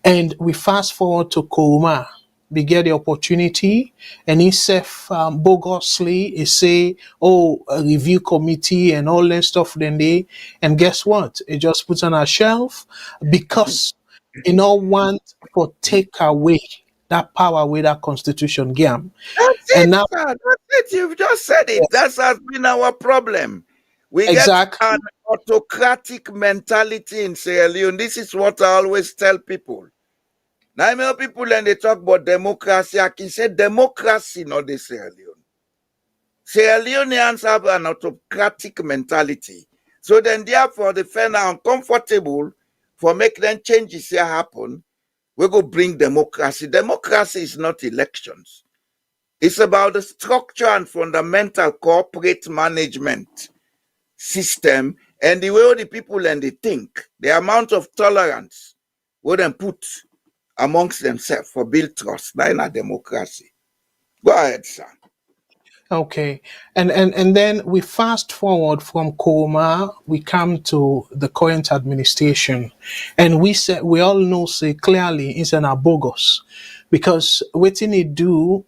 S3: and we fast forward to Kouma. We get the opportunity, and he said bogusly, he say, "Oh, a review committee and all that stuff." Then they, and guess what? It just puts on a shelf because you know want for take away that power with that constitution game,
S4: That's
S3: and
S4: it,
S3: now
S4: sir. That's it. You've just said it. That has been our problem. We
S3: exactly.
S4: get an autocratic mentality in Sierra Leone. This is what I always tell people. Now, I know people and they talk about democracy. I can say democracy, not the Sierra Leone. Sierra Leoneans have an autocratic mentality. So then, therefore, they feel uncomfortable for make them changes here happen. We go bring democracy. Democracy is not elections. It's about the structure and fundamental corporate management system and the way the people and they think, the amount of tolerance we then put amongst themselves for build trust. That's not democracy. Go ahead, sir.
S3: Okay, and then we fast forward from Koma, we come to the current administration, and we all know say clearly it's an bogus, because waiting it do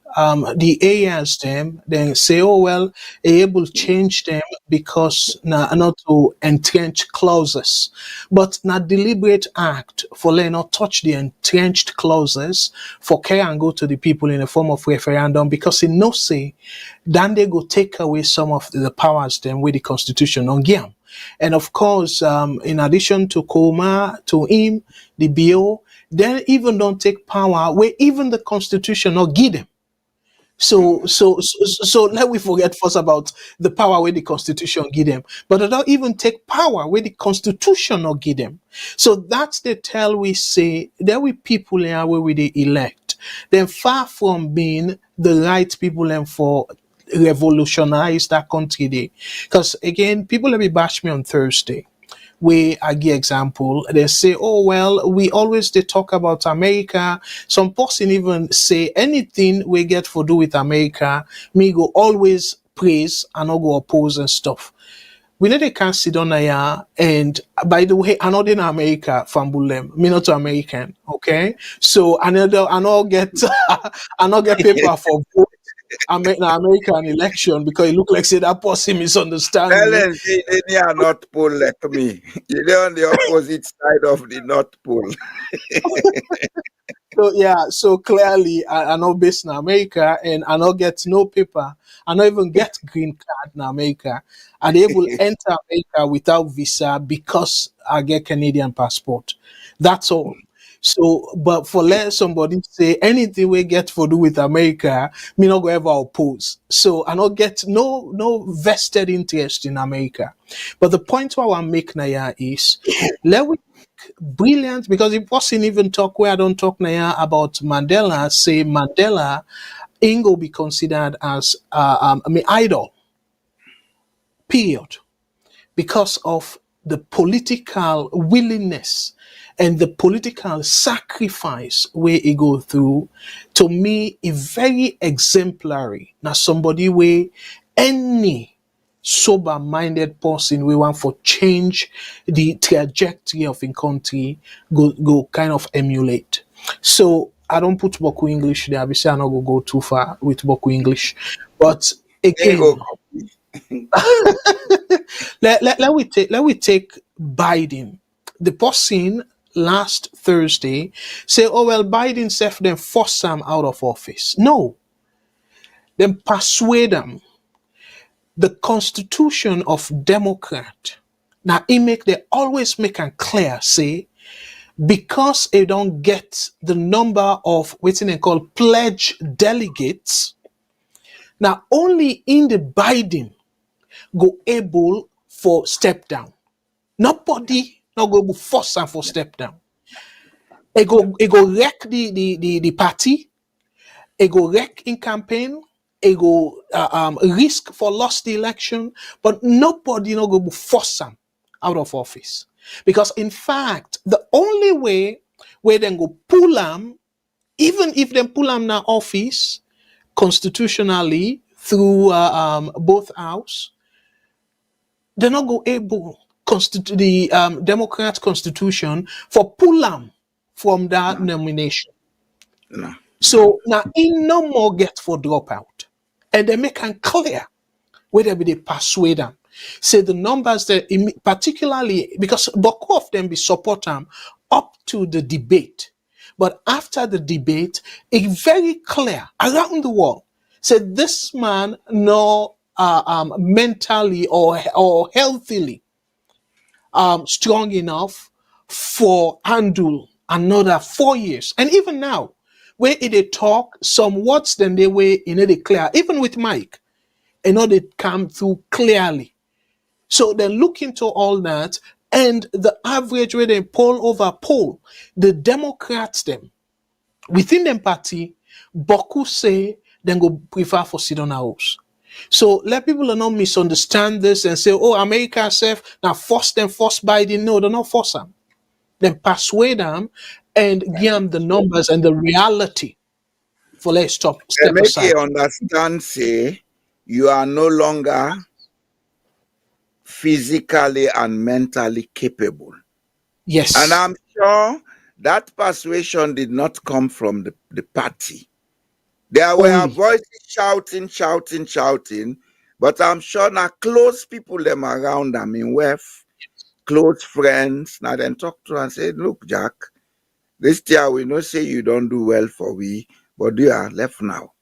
S3: the areas them then say, oh well, able change them because not to entrench clauses, but not deliberate act for let not touch the entrenched clauses for care and go to the people in the form of referendum, because it no say then they go take away some of the powers them with the constitution on game. And of course, in addition to Koma, to him, the BO, they even don't take power where even the constitution not give them. So let we forget first about the power where the constitution give them, but they don't even take power where the constitution not give them. So that's the tell we say there we people here where we they elect. Then far from being the right people and for revolutionize that country day. Because again, people let me bash me on Thursday. Where I give example, they say, oh well, we always they talk about America. Some person even say anything we get for do with America, me go always praise and not go oppose and stuff. We know they can't sit down here, and by the way, I'm not in America from Bulem. Me not American, okay? So I not get I not get paper for vote. American election because it look like say that person misunderstand
S4: Tell
S3: me.
S4: them they are not pole like me. You're on the opposite side of the North Pole.
S3: So yeah, so clearly I not based in America and I not get no paper. I not even get green card in America. And they will enter America without visa because I get Canadian passport. That's all. So, but for let somebody say anything we get for do with America, me not go ever oppose. So I not get no vested interest in America. But the point what I make now is let we brilliant, because it wasn't even talk where I don't talk now about Mandela. Say Mandela ain't go be considered as idol. Period. Because of the political willingness and the political sacrifice where he go through, to me, is very exemplary. Now, somebody where any sober-minded person we want for change the trajectory of a country go kind of emulate. So I don't put Boku English there. I say I not go too far with Boku English, but
S4: There you
S3: again.
S4: go.
S3: let we take Biden. The person last Thursday say, oh well, Biden self then force him out of office. No, then persuade them. The Constitution of Democrat. Now they always make it clear, say, because they don't get the number of what they call pledge delegates. Now only in the Biden go able for step down. Nobody not go force them for step down. It go wreck the party. It go wreck in campaign. It go risk for lost the election. But nobody not go force them out of office, because in fact the only way where they go pull them, even if they pull them now office constitutionally through both house, they're not go able the Democrat constitution for pull them from that nomination.
S4: No.
S3: So now in no more get for dropout, and they make it clear whether they persuade them. Say the numbers that particularly because both of them be support them up to the debate, but after the debate, it's very clear around the world. Say this man no mentally or healthily strong enough for handle another 4 years. And even now, where they talk some words then they way they clear, even with Mike, they come through clearly. So then look into all that, and the average where they poll over poll, the Democrats them within them party, Boku say then go prefer for sit on house. So let people not misunderstand this and say, oh, America self now force Biden. No, they're not force them. Then persuade them, and give them the numbers and the reality for let's step
S4: Make
S3: aside.
S4: you understand, say, you are no longer physically and mentally capable.
S3: Yes.
S4: And I'm sure that persuasion did not come from the party. There were
S3: Only.
S4: voices shouting, but I'm sure now close people them around them in wealth, close friends, now then talk to and say, look, Jack, this year we know say you don't do well for we, but you are left now.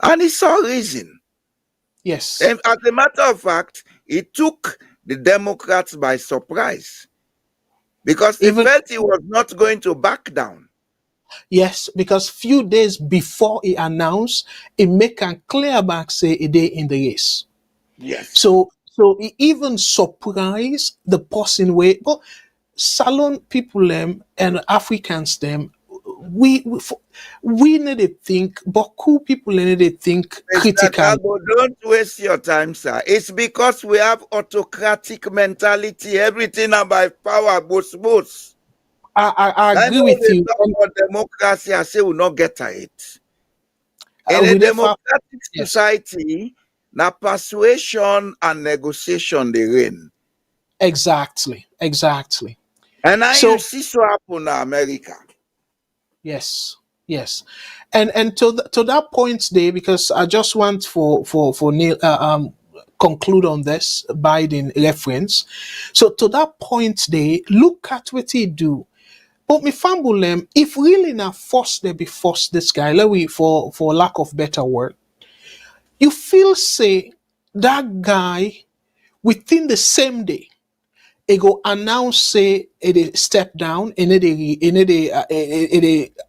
S4: And it's all reason.
S3: Yes.
S4: And as a matter of fact, it took the Democrats by surprise because they felt he was not going to back down.
S3: Yes, because few days before he announced, he make a clear back say a day in the race.
S4: Yes.
S3: So he even surprised the person way. But Salon people them and Africans them, we need to think, but cool people need to think critically.
S4: Kargbo, don't waste your time, sir. It's because we have autocratic mentality. Everything about power, boss.
S3: I agree with you.
S4: About democracy, I say we not get it. In a democratic society, now persuasion and negotiation they reign.
S3: Exactly.
S4: And now you see so happen in America.
S3: Yes. And to that point there, because I just want for Neil conclude on this Biden reference. So to that point there, look at what he do. But me fumble them, if really not force they be forced this guy, let we for lack of better word, you feel say that guy within the same day, he go announce say it step down in a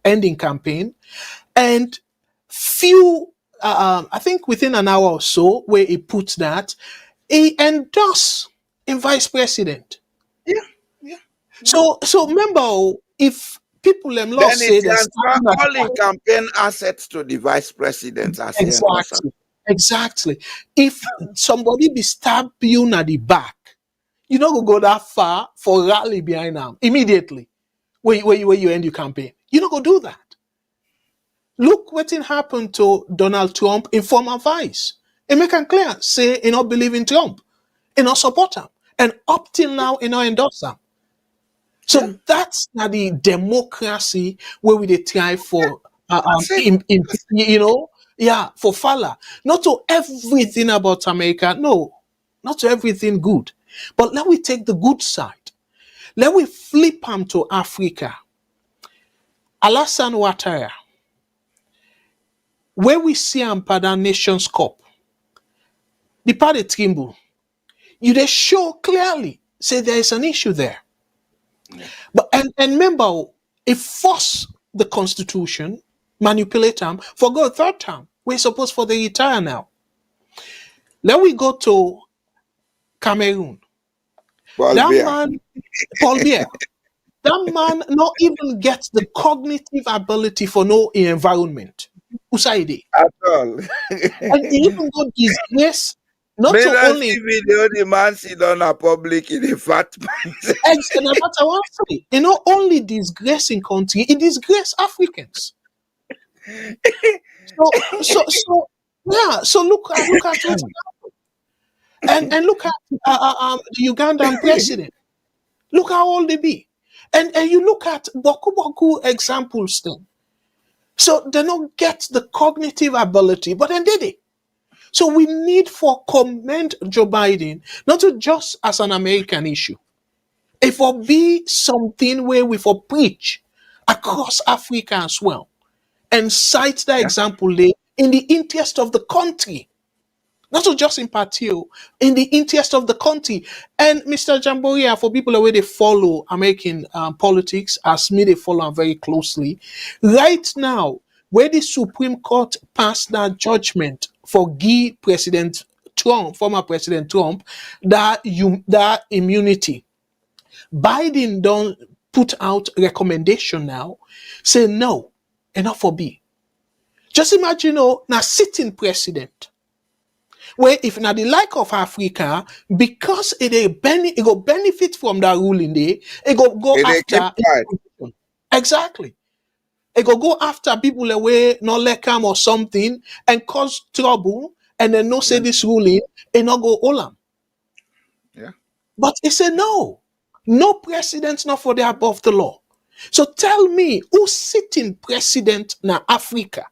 S3: ending campaign, and few I think within an hour or so where he puts that, he endorse in vice president.
S4: Yeah.
S3: So remember, if people them lost say that
S4: all in campaign assets to the vice president as
S3: exactly. If somebody be stab you at the back, you don't go that far for rally behind them immediately where you end your campaign. You don't go do that. Look what happened to Donald Trump in former vice. He make it clear, say he not believe in Trump, he not support him, and up till now he not endorse him. So that's not the democracy where we they try for for Fala. Not to everything about America, no, not to everything good. But let we take the good side. Let we flip them to Africa. Alassane Ouattara, where we see him by the Nations Cup, the party tremble. You they show clearly, say there is an issue there. But and remember, it force the constitution, manipulate them, forgo a third term. We're supposed for the retire now. Let we go to Cameroon. Paul Biya. That man not even gets the cognitive ability for no environment. Usaide.
S4: At all.
S3: And he even go disgrace not
S4: to
S3: only
S4: video the man sit on a public in a fat
S3: you know, only disgracing country, it disgrace Africans. So look at what's happening. And look at the Ugandan president. Look how old they be. And you look at Boku examples then. So they don't get the cognitive ability, but then did it. So we need for commend Joe Biden, not to just as an American issue. It will be something where we for preach across Africa as well. And cite the example there in the interest of the country. Not to just in party, in the interest of the country. And Mr. Jamboria, for people where they follow American politics, as me they follow very closely, right now, where the Supreme Court passed that judgment for give President Trump, former President Trump, that immunity, Biden don't put out recommendation now, say no, enough for be. Just imagine, now sitting president, where if not the like of Africa, because it go benefit from that ruling there, it go after Exactly. It go after people away, not let come or something, and cause trouble, and then no say
S4: Yeah.
S3: this ruling, and not go olam.
S4: Yeah.
S3: But he said no president not for the above the law. So tell me, who sitting president na Africa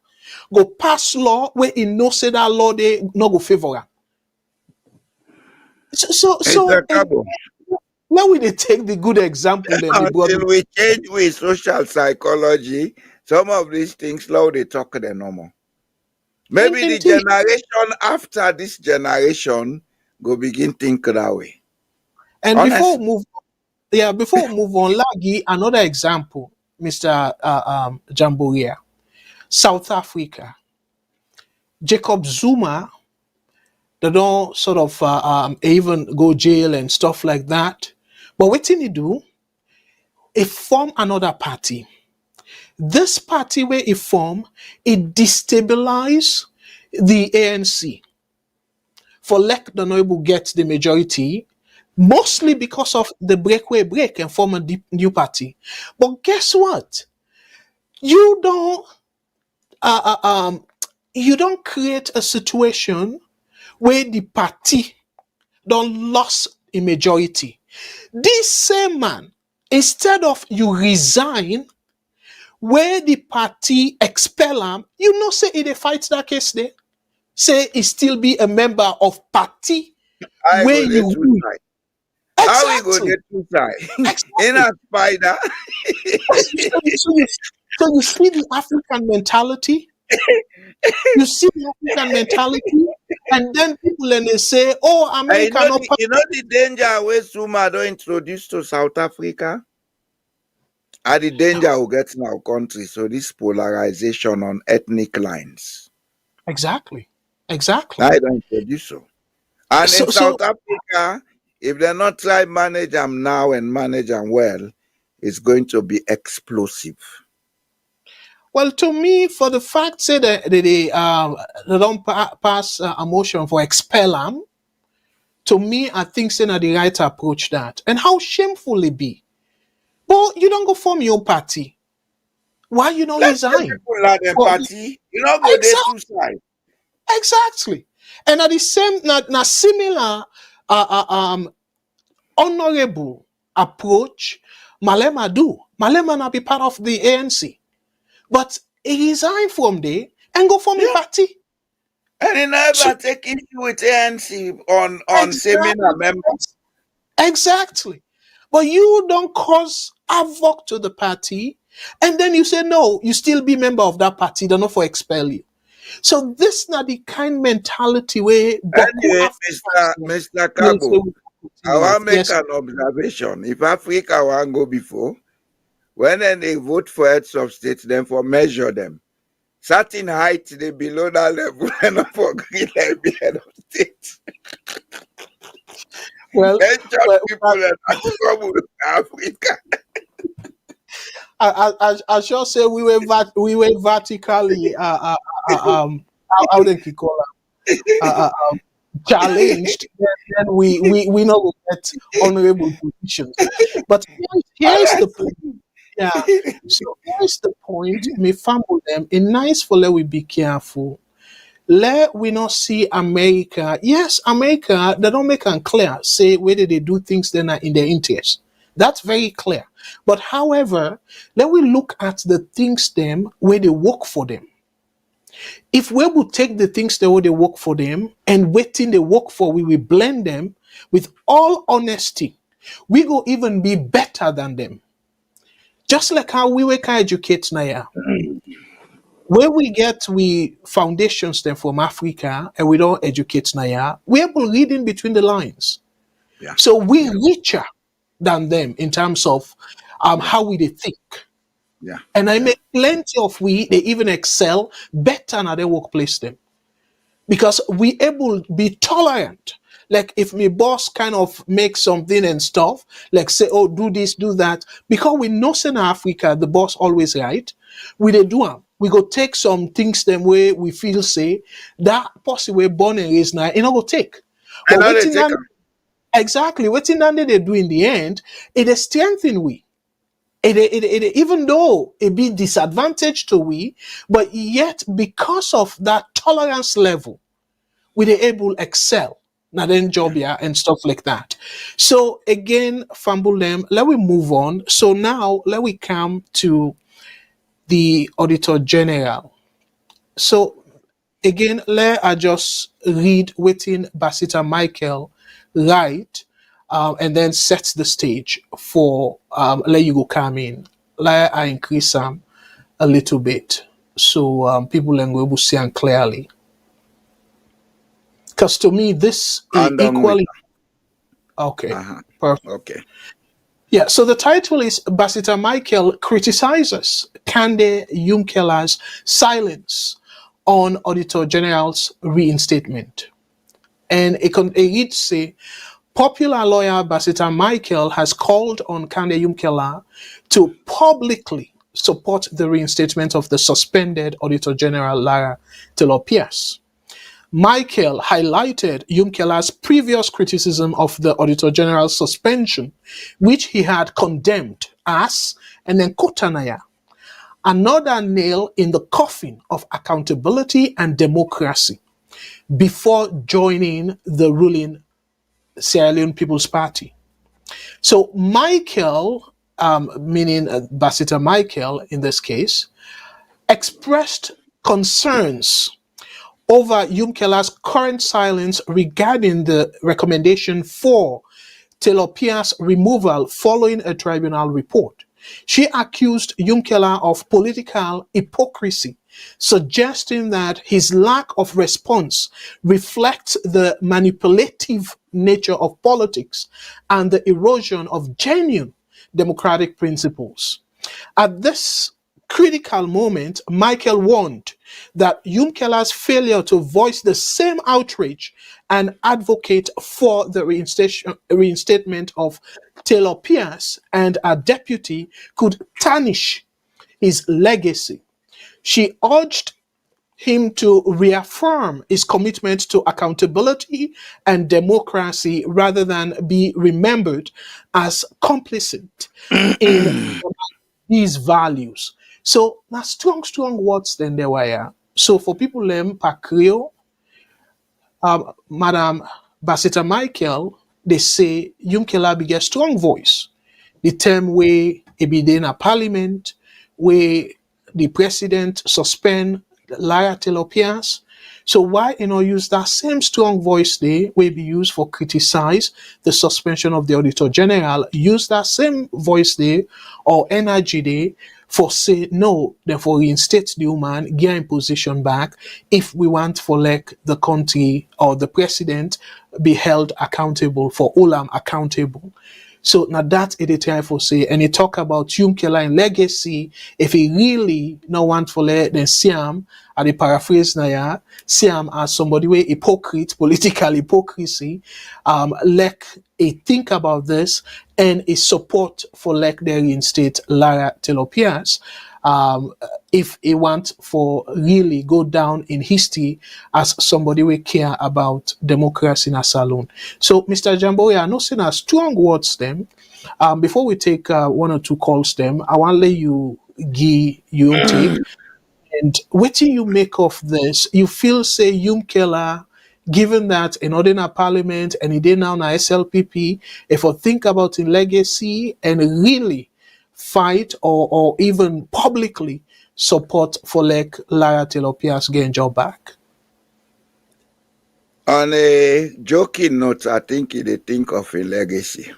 S3: go pass law where he no say that law they no go favor am? So
S4: Mr. Cabo,
S3: now we dey take the good example then the brother.
S4: until we change with social psychology, some of these things now they talk the normal. Maybe the
S3: Indeed.
S4: generation after this generation go begin think that way.
S3: And
S4: Honestly.
S3: before we move on, Lagi, another example, Mr. Jamboria, South Africa. Jacob Zuma, they don't sort of even go jail and stuff like that. But what did he do? He form another party. This party where he form, it destabilize the ANC. For like the Noble gets the majority, mostly because of the break and form a new party. But guess what? You don't uh, uh, um, you don't create a situation where the party don't lost a majority. This same man, instead of you resign, where the party expel him, you know say he fight that case there. Say he still be a member of party
S4: I
S3: where
S4: go there
S3: you
S4: two side. How we go
S3: exactly.
S4: there two side?
S3: Exactly.
S4: In a spider.
S3: So you see the African mentality. You see the African mentality, and then people and they say, "Oh,
S4: I
S3: America
S4: know
S3: no."
S4: the danger where Zuma don't introduce to South Africa. Are the danger we get in our country. So this polarization on ethnic lines.
S3: Exactly. Exactly.
S4: I don't introduce so. And in
S3: So
S4: South Africa, if they're not try manage them now and manage them well, it's going to be explosive.
S3: well, to me, for the fact say that they don't pass a motion for expel them, to me, I think say na the right approach that. And how shameful it be. But you don't go form your party. Why you don't
S4: Let the
S3: resign?
S4: people like them
S3: Well,
S4: party. You know go there two sides.
S3: exactly. And at the same, na similar, honorable approach, Malema do. Malema na be part of the ANC, but he resigned from there and go form a
S4: Yeah.
S3: party.
S4: And he never
S3: So
S4: take issue with ANC on
S3: exactly,
S4: seminar members.
S3: exactly. But you don't cause havoc to the party, and then you say no, you still be member of that party. They're not for expel you. So this not the kind mentality where Boku
S4: Anyway,
S3: Africans
S4: Mr.
S3: will say
S4: Cabo,
S3: we
S4: I
S3: continue
S4: want
S3: with.
S4: to make
S3: Yes,
S4: an observation. If Africa want go before, when then they vote for heads of state, then for measure them. Certain height they below that level and not for green like be head of state.
S3: well,
S4: Mention
S3: well,
S4: people that are trouble with Africa.
S3: I shall say we were vertically how they can call it, challenged. Then we know get honorable positions. But here's the point. Yeah. So here's the point. Me fumble them. It's nice for let we be careful. Let we not see America. Yes, America, they don't make it clear, say whether they do things that are in their interest. That's very clear. But however, let we look at the things them where they work for them. If we will take the things that where they work for them and waiting they work for, we will blend them with all honesty. We go even be better than them. Just like how we can educate Naya. Where we get we foundations then from Africa and we don't educate Naya, we're able reading between the lines.
S4: Yeah.
S3: So we're richer than them in terms of how we they think.
S4: Yeah.
S3: And I make plenty of they even excel better than their workplace them. Because we able be tolerant. Like if my boss kind of make something and stuff, like say, oh, do this, do that. Because we know in Africa, the boss always right. We they do them. We go take some things them way we feel say that possibly born and raised now, go take.
S4: I
S3: But
S4: know they
S3: waiting
S4: take
S3: on exactly waiting on they do in the end, it is strengthen we. Even though it be disadvantage to we, but yet because of that tolerance level, we are able excel. Now then job here and stuff like that. So again, Fambulem, let we move on. So now let we come to the Auditor General. So again, let I just read within Basita Michael right, and then set the stage for let you go come in. Let I increase them a little bit so people can go able to see them clearly. Because to me, this is
S4: And on with
S3: equally okay.
S4: uh-huh.
S3: Perfect.
S4: Okay.
S3: Yeah, so the title is Basita Michael criticizes Kande Yunkela's silence on Auditor General's reinstatement. And it reads say, popular lawyer Basita Michael has called on Kande Yunkela to publicly support the reinstatement of the suspended Auditor General Lara Taylor Pierce. Michael highlighted Yunkela's previous criticism of the Auditor General's suspension, which he had condemned as an enkotanaya, another nail in the coffin of accountability and democracy, before joining the ruling Sierra Leone People's Party. So Michael, meaning Basita Michael in this case, expressed concerns over Yunkela's current silence regarding the recommendation for Taylor Pierce's removal following a tribunal report. She accused Yunkela of political hypocrisy, suggesting that his lack of response reflects the manipulative nature of politics and the erosion of genuine democratic principles. At this critical moment, Michael warned that Yunkela's failure to voice the same outrage and advocate for the reinstatement of Taylor Pierce and a deputy could tarnish his legacy. She urged him to reaffirm his commitment to accountability and democracy rather than be remembered as complicit in these values. So now strong words then there were. So for people Pakrio, Madam Basita Michael, they say Yunkela be a strong voice. The term where it be in a parliament, where the president suspend Lara Taylor Pierce. So why use that same strong voice there will be used for criticize the suspension of the Auditor General, use that same voice there or energy there for say no, therefore reinstate the woman, get in position back if we want for like the country or the president be held accountable for Ulam accountable. So now that it try for say, and he talk about Yunkela and legacy. If he really no want for let then Siam, at the paraphrase na Siam as somebody with hypocrite, political hypocrisy, like a think about this and a support for like the reinstate Lara Taylor Pierce. If he want for really go down in history as somebody we care about democracy in a saloon. So, Mr. Jamboria, I know saying a strong words them. Before we take one or two calls them, I want to let you give your own take. And what do you make of this? You feel say Yunkela, given that in ordinary parliament and he did now na SLPP, if I think about in legacy and really fight or even publicly support for like Lara Taylor Pierce getting job back?
S4: On a joking note, I think they think of a legacy.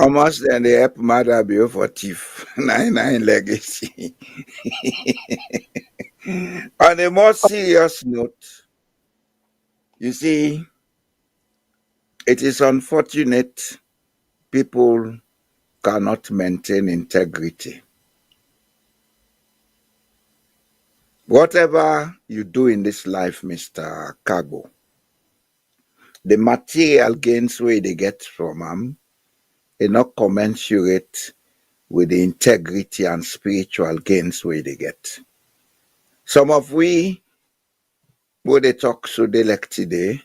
S4: Almost then they help mother be for thief. Nine legacy. On a more serious note, you see, it is unfortunate people cannot maintain integrity. Whatever you do in this life, Mr. Kargbo, the material gains where they get from them are not commensurate with the integrity and spiritual gains where they get. Some of we, who they talk so they like today,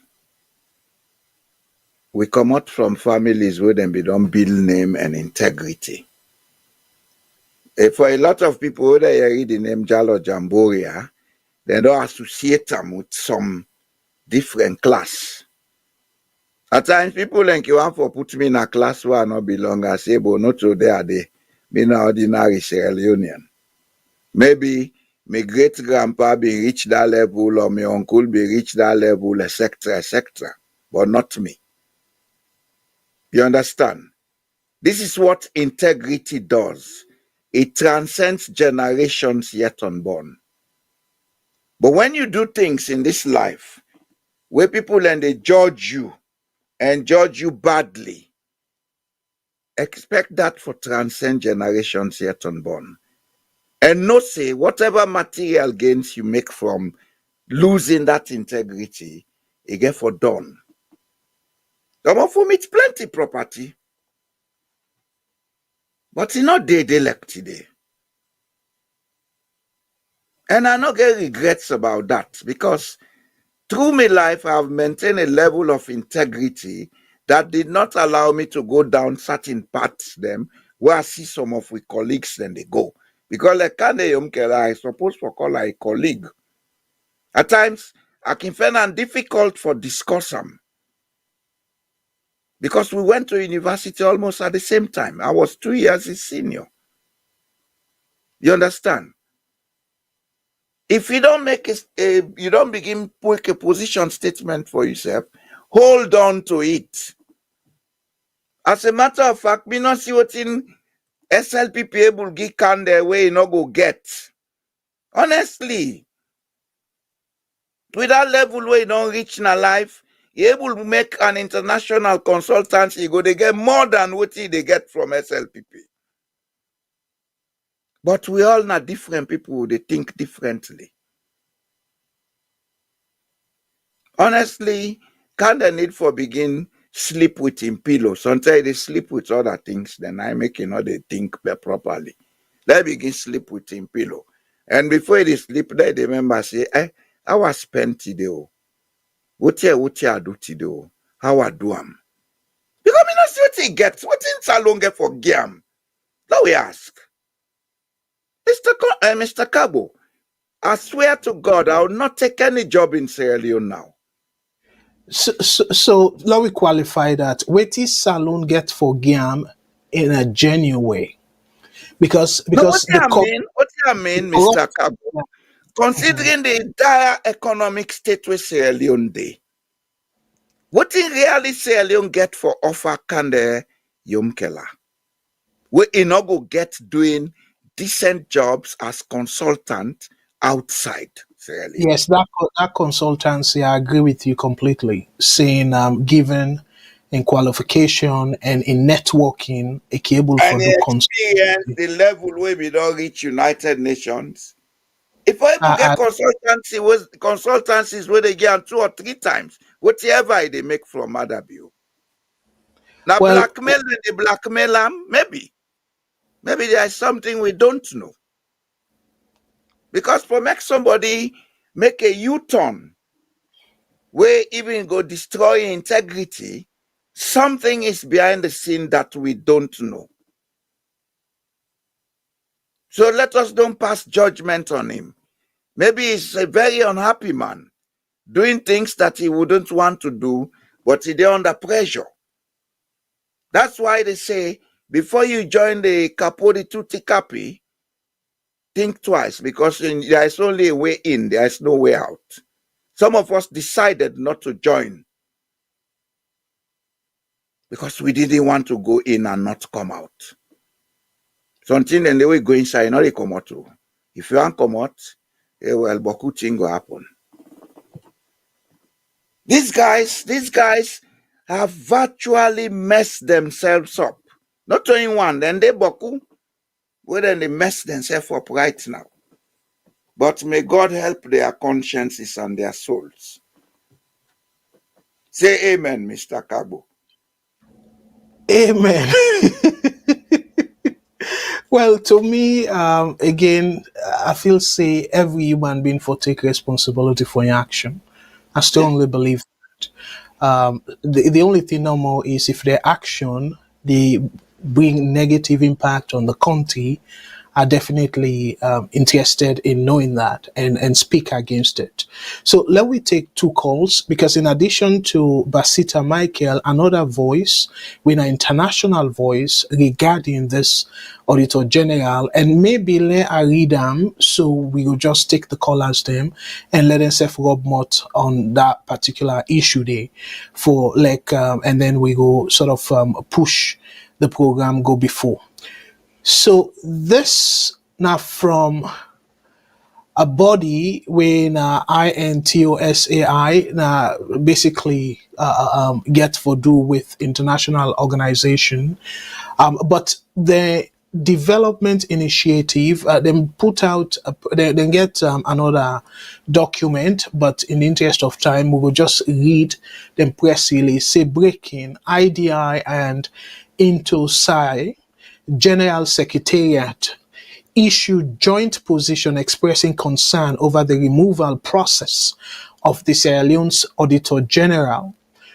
S4: we come out from families where them be don't build name and integrity. For a lot of people, whether you read the name Jallo Jamboria, they don't associate them with some different class. At times, people like you want to put me in a class where I not belong. I say, but not so there, they be no ordinary Sierra Leonean. Maybe my great grandpa be reach that level or my uncle be reach that level, etc., etc., but not me. You understand? This is what integrity does. It transcends generations yet unborn. But when you do things in this life where people and they judge you and judge you badly, expect that for transcend generations yet unborn. And no say whatever material gains you make from losing that integrity, you get for done. Some of whom it's plenty property. But it's not they elect today. And I not get regrets about that because through my life, I have maintained a level of integrity that did not allow me to go down certain paths them where I see some of my colleagues then they go. Because like I suppose for call a colleague. At times, I can find it difficult for discuss them. Because we went to university almost at the same time. I was 2 years his senior. You understand? If you don't make you don't begin make a position statement for yourself, hold on to it. As a matter of fact, me not see what in SLPP able give can their way not go get. Honestly, with that level where you don't reach in a life, you able to make an international consultancy, go they get more than what they get from SLPP. But we all not different people, they think differently. Honestly, can the need for begin sleep with him pillow? Sometimes they sleep with other things, then I make they think properly. They begin sleep with him pillow. And before they sleep, they remember say, I was spent today. What you do today? How I do am? Because me not see what he gets. What in Salone get for game? Now we ask. Mr. Kargbo, I swear to God, I will not take any job in Sierra Leone now.
S3: So let me qualify that. What is Salone get for Giam in a genuine way? Because
S4: what I mean, Mr. Kargbo, considering the entire economic state where Sierra Leone dey, what in really Sierra Leone get for offer Kande Yomkela? We not go get doing decent jobs as consultant outside Sierra Leone.
S3: Yes, that consultancy, I agree with you completely. Saying given in qualification and in networking, a cable for the
S4: experience, the level where we don't reach United Nations. If I get consultancies where they get 2 or 3 times, whatever they make from Adabu. Now blackmail and they blackmail them, maybe there is something we don't know. Because for make somebody make a U-turn where even go destroy integrity, something is behind the scene that we don't know. So let us don't pass judgment on him. Maybe he's a very unhappy man, doing things that he wouldn't want to do, but he's under pressure. That's why they say, before you join the Kapodi Tutti Capi, think twice, because there is only a way in, there is no way out. Some of us decided not to join because we didn't want to go in and not come out. Something and the way go inside, not they come out too. If you want to come out, well, boku thing will happen. These guys have virtually messed themselves up. Not only one, then they boku, well, then they mess themselves up right now. But may God help their consciences and their souls. Say amen, Mr. Kargbo.
S3: Amen. Well, to me, again, I feel say every human being for take responsibility for your action. I strongly believe that. The only thing no more is if their action they bring negative impact on the country, are definitely interested in knowing that and speak against it. So let me take two calls, because in addition to Basita Michael, another voice with an international voice regarding this Auditor General, and maybe let I read them, so we will just take the callers them and let them self rub mouth on that particular issue there for like and then we go sort of push the program go before. So this now from a body when INTOSAI now basically get for do with international organization, but the development initiative then put out then get another document, but in the interest of time we will just read them press release. Say breaking IDI and INTOSAI General Secretariat issued joint position expressing concern over the removal process of the Sierra Leone's Auditor General.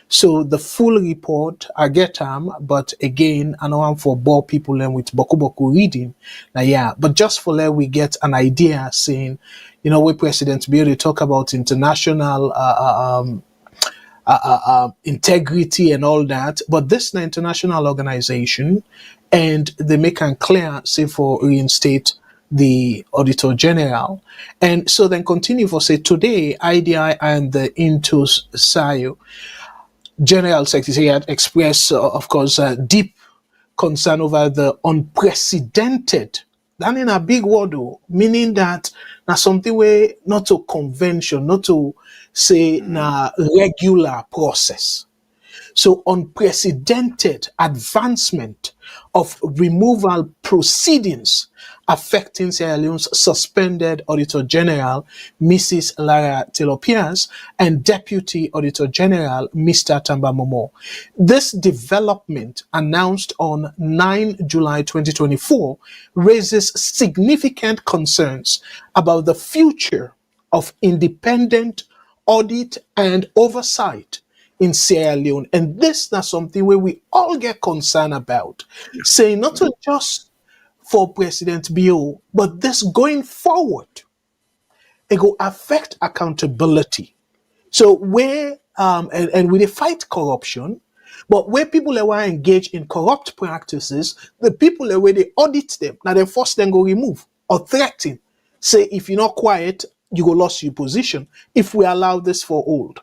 S3: So the full report, I get them, but again, I know I'm for bore people and with boku reading. Now, yeah, but just for let we get an idea saying, you know, we President Bill, they talk about international integrity and all that, but this is an international organization, and they make it clear, say, for reinstate the Auditor General. And so then continue for say today, IDI and the INTOSAI General Secretariat express, of course, deep concern over the unprecedented, that in a big word, though, meaning that now something where not to convention, not to say na regular process. So unprecedented advancement of removal proceedings affecting Sierra Leone's suspended Auditor General, Mrs. Lara Taylor-Pierce, and Deputy Auditor General, Mr. Tamba Momo. This development, announced on 9 July 2024, raises significant concerns about the future of independent audit and oversight in Sierra Leone. And this is not something where we all get concerned about, saying not just for President Bio, but this going forward, it will affect accountability. So where, and we fight corruption, but where people are engaged in corrupt practices, the people are where they audit them, now they force them go remove or threaten. Say, if you're not quiet, you go lose your position if we allow this for old.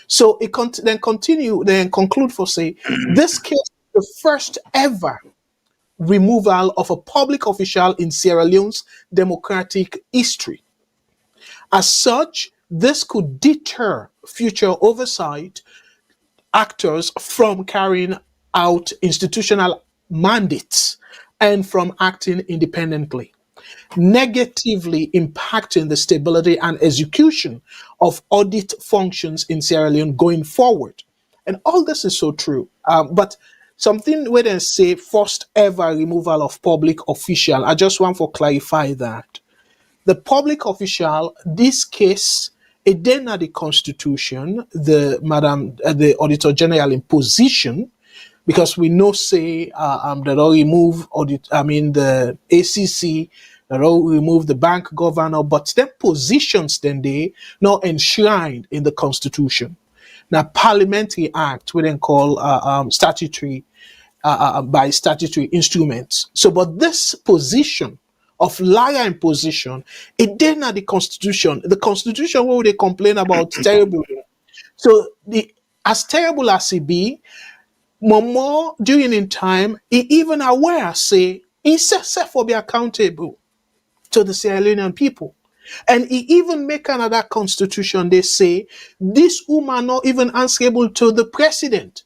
S3: So it then conclude for say, this case is the first ever removal of a public official in Sierra Leone's democratic history. As such, this could deter future oversight actors from carrying out institutional mandates and from acting independently, negatively impacting the stability and execution of audit functions in Sierra Leone going forward. And all this is so true. But something where they say first ever removal of public official, I just want to clarify that. The public official, this case, it then at the Constitution, the Auditor General in position, because we know say that all remove the ACC, that all remove the bank governor, but their positions then they not enshrined in the Constitution. Now, Parliamentary Act, we then call statutory by statutory instruments. So, but this position of liar in position, it did not the Constitution. The Constitution where they complain about terrible. So, as terrible as it be, Momo during in time, he even aware say he says for be accountable to the Sierra Leonean people. And he even make another constitution, they say, this woman not even answerable to the president.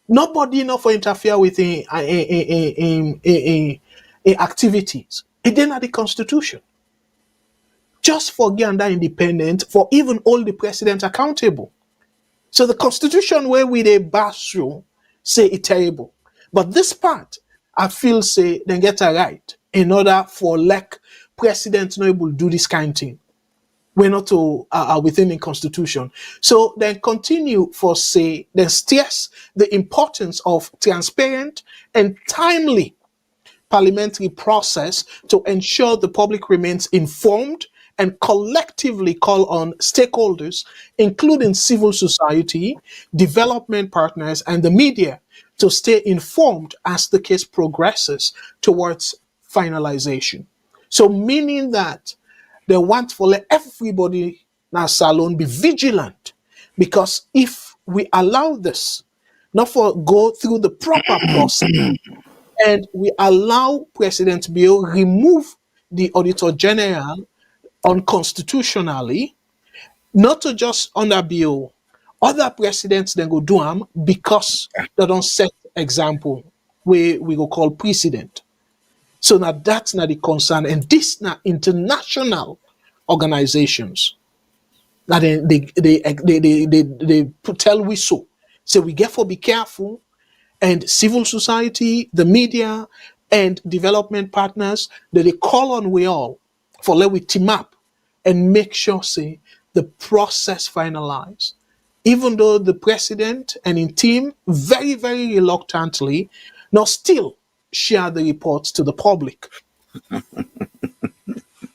S3: Nobody enough for interfere with activities. It didn't have the constitution. Just for Ganda independent, for even hold the president accountable. So the constitution where we they bash through, say it's terrible. But this part, I feel say they get it right in order for like president not able to do this kind of thing. we're not within the constitution. So then continue for say, then stress the importance of transparent and timely parliamentary process to ensure the public remains informed and collectively call on stakeholders, including civil society, development partners, and the media, to stay informed as the case progresses towards finalization. So, meaning that they want for let everybody now salon be vigilant, because if we allow this, not for go through the proper process, and we allow President Bill remove the Auditor General unconstitutionally, not to just under Bill, other presidents then go do them because they don't set example where we go call precedent. So now that's not the concern, and this now international organizations that they tell we so. So we get for be careful, and civil society, the media, and development partners that they call on we all for let we team up and make sure say the process finalized. Even though the president and his team very, very reluctantly now still share the reports to the public.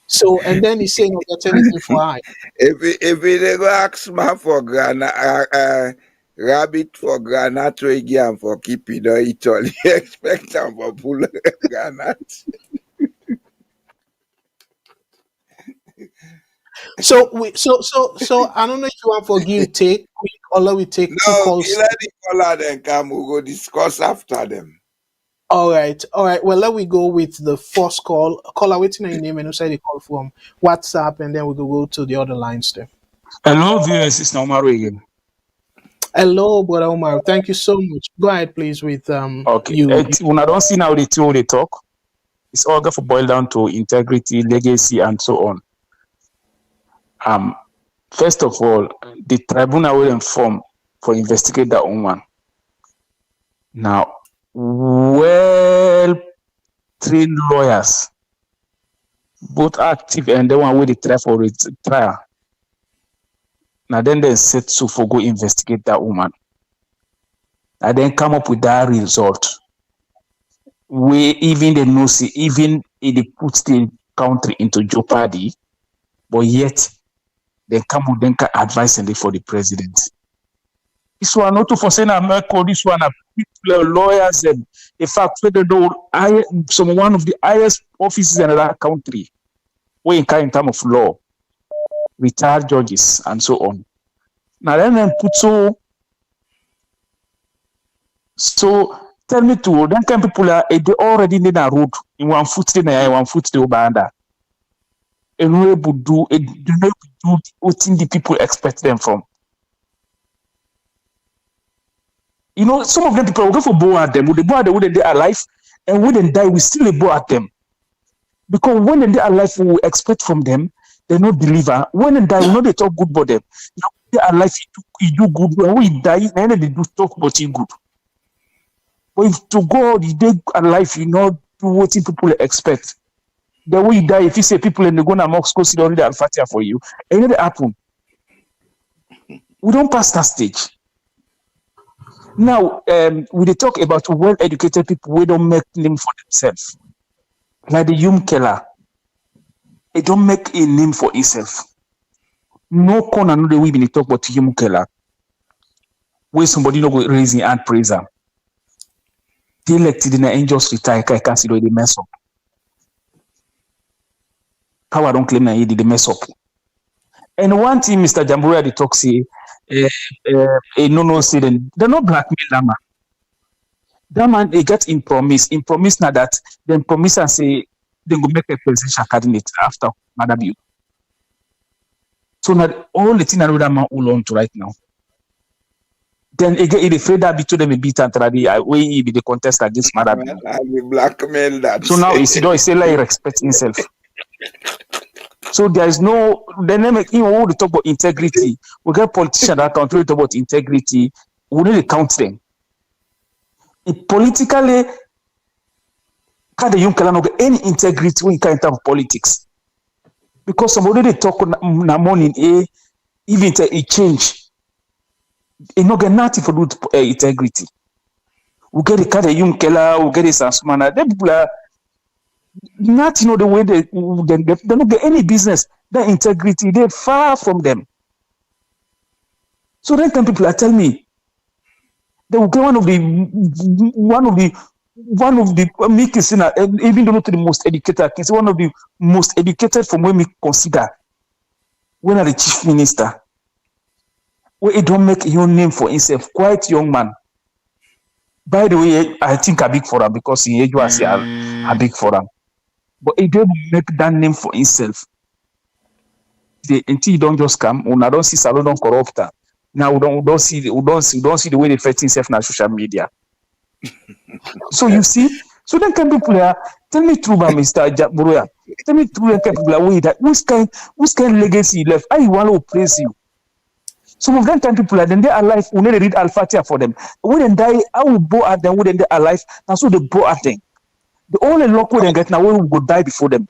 S3: So, and then he's saying, "That's anything for I."
S4: If they go ask man for rabbit for granite again for keeping the Italy, expect them for pull granite.
S3: So I don't know if you want to give take, or let we take two
S4: No,
S3: calls.
S4: let the caller then come. We'll go discuss after them.
S3: All right. Well, let we go with the first call. Caller, waiting on your name and who say they call from WhatsApp, and then we go to the other lines there.
S5: Hello, viewers. It's Naumaru again.
S3: Hello, Brother Omar. Thank you so much. Go ahead, please, with
S5: Okay.
S3: you.
S5: When I don't see now the two they talk, it's all going to boil down to integrity, legacy, and so on. First of all, the tribunal will inform for investigate that own one. Now, well-trained lawyers, both active and the one with the try for it trial. Now then they set to for go investigate that woman. And then come up with that result. Where even they know see, even if they put the country into jeopardy, but yet they come with them advice and for the president. This one not to for saying America, this one are people, lawyers, and in fact, we don't know one of the highest offices in that country, where in terms of law, retired judges and so on. Now then put so tell me too, then can people are they already in a road in 1 foot in one foot the Obanda. And we would do what the people expect them from. You know, some of them people will go for bow at them. Would they bow at them when they are alive, and when they die, we still bow at them. Because when they are alive, we expect from them, they not deliver. When they die, we know they talk good about them. You know, they are alive, you do good. When we die, then they do talk about you good. But if to God, they are alive, you know, do what people expect. The way you die, if you say people in the Gona Mox go see already Al-Fatiha for you, and it happen. We don't pass that stage. Now, we talk about well-educated people, we don't make name for themselves. Like the Yum Keller, they don't make a name for himself. No corner, no the way we talk about Yum Keller, where somebody no go raise his hand praise him. They elected in the angels retire, I can't see the mess up. Power don't claim that he did the mess up. And one thing, Mr. Jamboria, the talk say, no, say they're not blackmail that man. That man, they get in promise now that then promise and say they go make a presidential candidate after Madam you. So now all the thing that man hold on to right now. Then again, if afraid that between them a bit and the way he be the contest against Madam.
S4: Blackmail that.
S5: So now he say like respect himself. So there is no dynamic. You know, we talk about integrity. We get politicians that country talk about integrity. We need to count them. Politically, can the young cannot get any integrity when you can talk politics? Because somebody they talk na money even a change. It not get nothing for do integrity. We get the kind of young killer, we get the sansumana. Them people are not the way they don't get any business. That integrity, they're far from them. So then people are telling me they will get one of the me consider, even though not the most educated, I can say one of the most educated from when we consider when are the chief minister. Where he don't make your name for himself, quite young man. By the way, I think a big for him because in age was a big for him. But he don't make that name for himself. Until he don't just come, when I don't see Salone don't corrupt. Now we don't see the way they fight himself on social media. So you see, so then can people tell me true about Mr. Jamboria. Tell me true can people way that which kind legacy left? I want to praise you. Some of them people are then they are alive. We need to read Al-Fatiha for them. When they die, I will bow at them. When they are alive, that's what they bow at them. The only luck we get now, we will go die before them.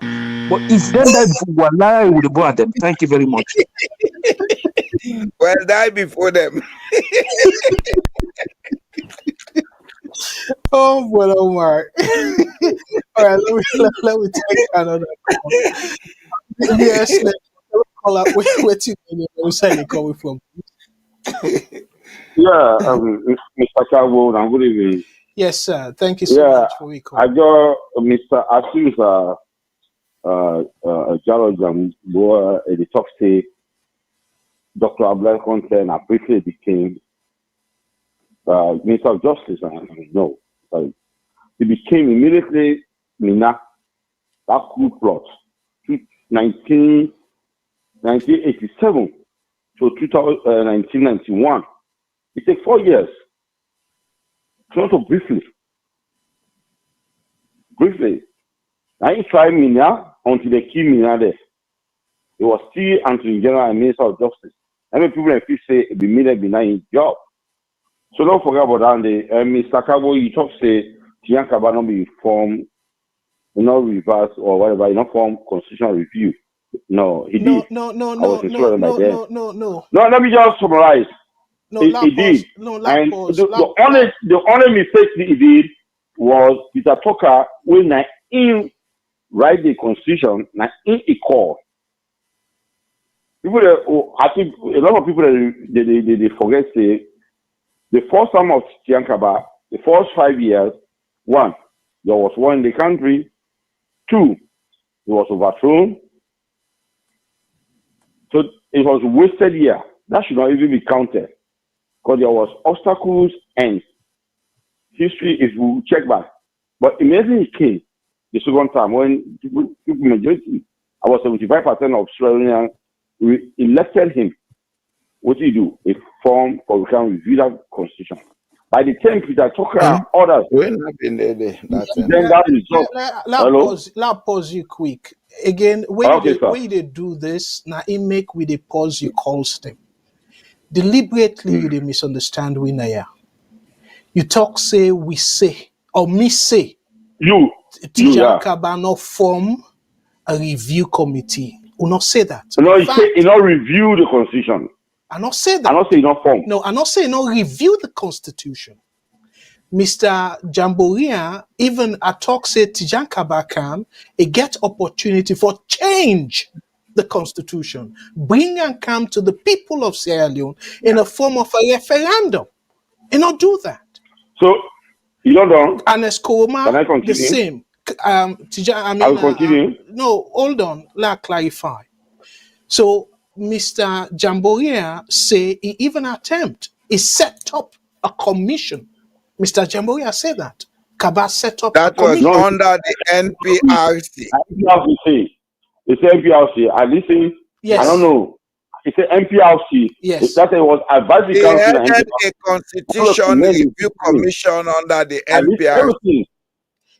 S5: But if they die before we are alive, we will bow at them. Thank you very much.
S4: Well, die before them.
S3: Oh, well, Omar. All right, let me take another call. Yes, let me call out. What's your name? Where are you coming from?
S7: Yeah, Mr. Kargbo, and good evening.
S3: Yes, sir. Thank you so much for your call.
S7: I got Mr. Abdul Jallo Jamboria at the top state. Dr. Abdulai Conteh, and I briefly became Minister of Justice. He became immediately Mina, that coup plot, 1987 to 1991. It takes 4 years. So briefly, I tried Mina until they killed Mina there. It was still Attorney General and Minister of Justice. I mean, people in say it be made his job. So don't forget about that. Mr. Kargbo, you talk say Tiankaba not be formed, reverse or whatever, not form constitutional review. No, he did.
S3: No.
S7: No, let me just summarize.
S3: No,
S7: he did. And the only mistake he did was Peter Tucker when he write the constitution, in a call. People, I think a lot of people they forget say the first time of Tiankaba, the first 5 years, 1, there was war in the country, 2, it was overthrown. So it was a wasted year. That should not even be counted. Because there was obstacles and history if we check back. But immediately it came the second time when people majority, about 75% of Australians elected him. What do you do? A form for we can review that constitution. By the time Peter Tucker and others, then that result.
S3: Let pause you quick. Again, when they do this, now it make with the pause you calls them. Deliberately you they misunderstand we naya. You talk say we say or me say
S7: you
S3: Tijankaba no form a review committee. You not say that.
S7: No, he say he not review the constitution.
S3: I not say that.
S7: I not say he not form.
S3: No, I not say no review the constitution. Mr. Jamboria, even a talk say Tijankaba can get opportunity for change the constitution, bring and come to the people of Sierra Leone in a form of a referendum. And not do that.
S7: So you don't know.
S3: And Escoma, the same.
S7: I will continue.
S3: No, hold on. Let clarify. So Mr. Jamboria say he even he set up a commission. Mr. Jamboria said that. Kaba set up
S4: that
S3: a commission.
S4: was under the NPRC.
S7: It's NPRC. I listen.
S3: Yes.
S7: I don't know. It's an NPRC.
S3: Yes.
S7: That was advisory
S4: They
S7: council.
S4: had a constitution review commission under the NPRC.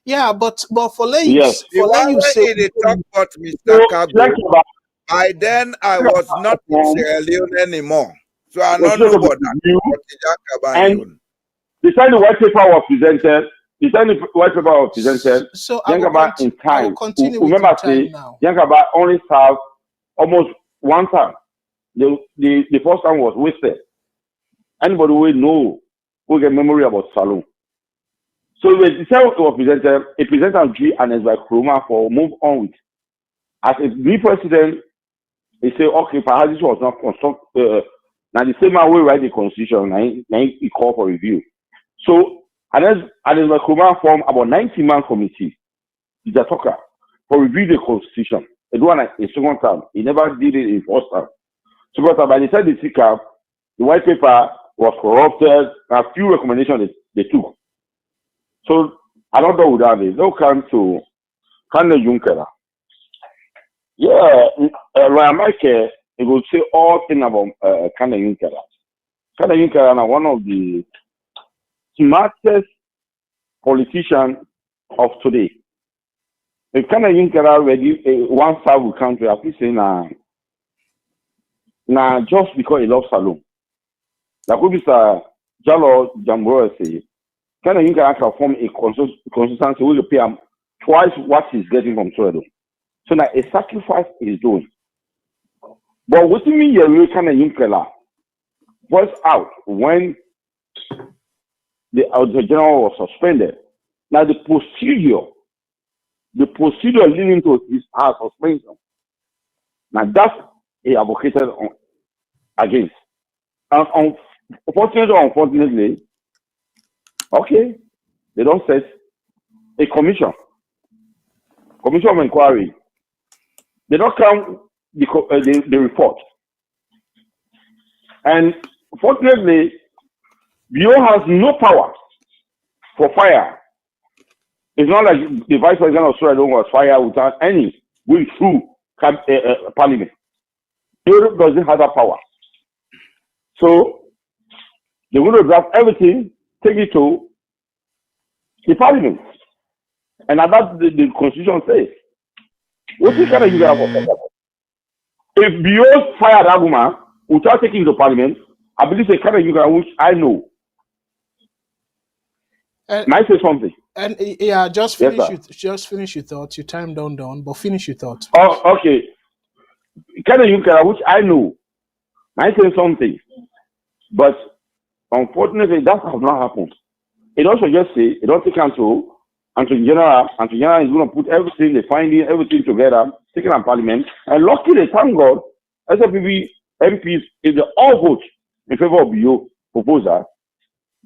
S3: Yeah, but for ladies,
S4: the one you say they talk about Mr. Kargbo. By then I was not in Sierra Leone anymore, so I don't know about that.
S7: And the time the white paper was presented.
S3: So
S7: Yankaba in time.
S3: Continue
S7: Remember, say Yankaba only served almost one time. The first time was wasted. Anybody will know who get memory about Salone. So the decided was presented, a presenter agree and as by Chroma for move on with. As a new president, he say, okay, perhaps this was not constructed. Now the same way we write the constitution, now he call for review. So and as by Chroma form about 90-man committee, is a talker for review the constitution. It was a second time. He never did it in first time. So but by the time they took up, the white paper was corrupted, and a few recommendations they took. So I don't know who that is. They'll come to Conteh Juncker. Yeah, Ryan Michael, he will say all things about Conteh Juncker. Conteh Juncker is one of the smartest politicians of today. If Conteh Juncker already one side will country, I think say now just because he loves Salone. Like what Mr. Jallo Jamboria say, Conteh Juncker can form a consistency will pay him twice what he's getting from Toledo. So now a sacrifice is doing. But what do you mean you Conteh Juncker voice out when the Auditor General was suspended? Now the procedure leading to his suspension. Now that's he advocated against. And unfortunately or unfortunately, okay, they don't set a commission of inquiry. They don't count the report. And fortunately, BO has no power for fire. It's not like the Vice President of Sierra Leone was fired without any way through Parliament. Europe doesn't have that power. So they're going to draft everything, take it to the Parliament. And that's the Constitution says. What is kind of you have? If BO fired that woman without taking it to Parliament, I believe the kind of you which I know. Might say something.
S3: And yeah, just finish your thoughts. Your time done, but finish your thoughts.
S7: Oh, okay. Kind of you which I know. Might say something. But unfortunately, that has not happened. It also just say it don't take into general is going to put everything, the finding, everything together, taken in Parliament, and luckily, thank God, SFPB MPs is the all vote in favor of BO proposal.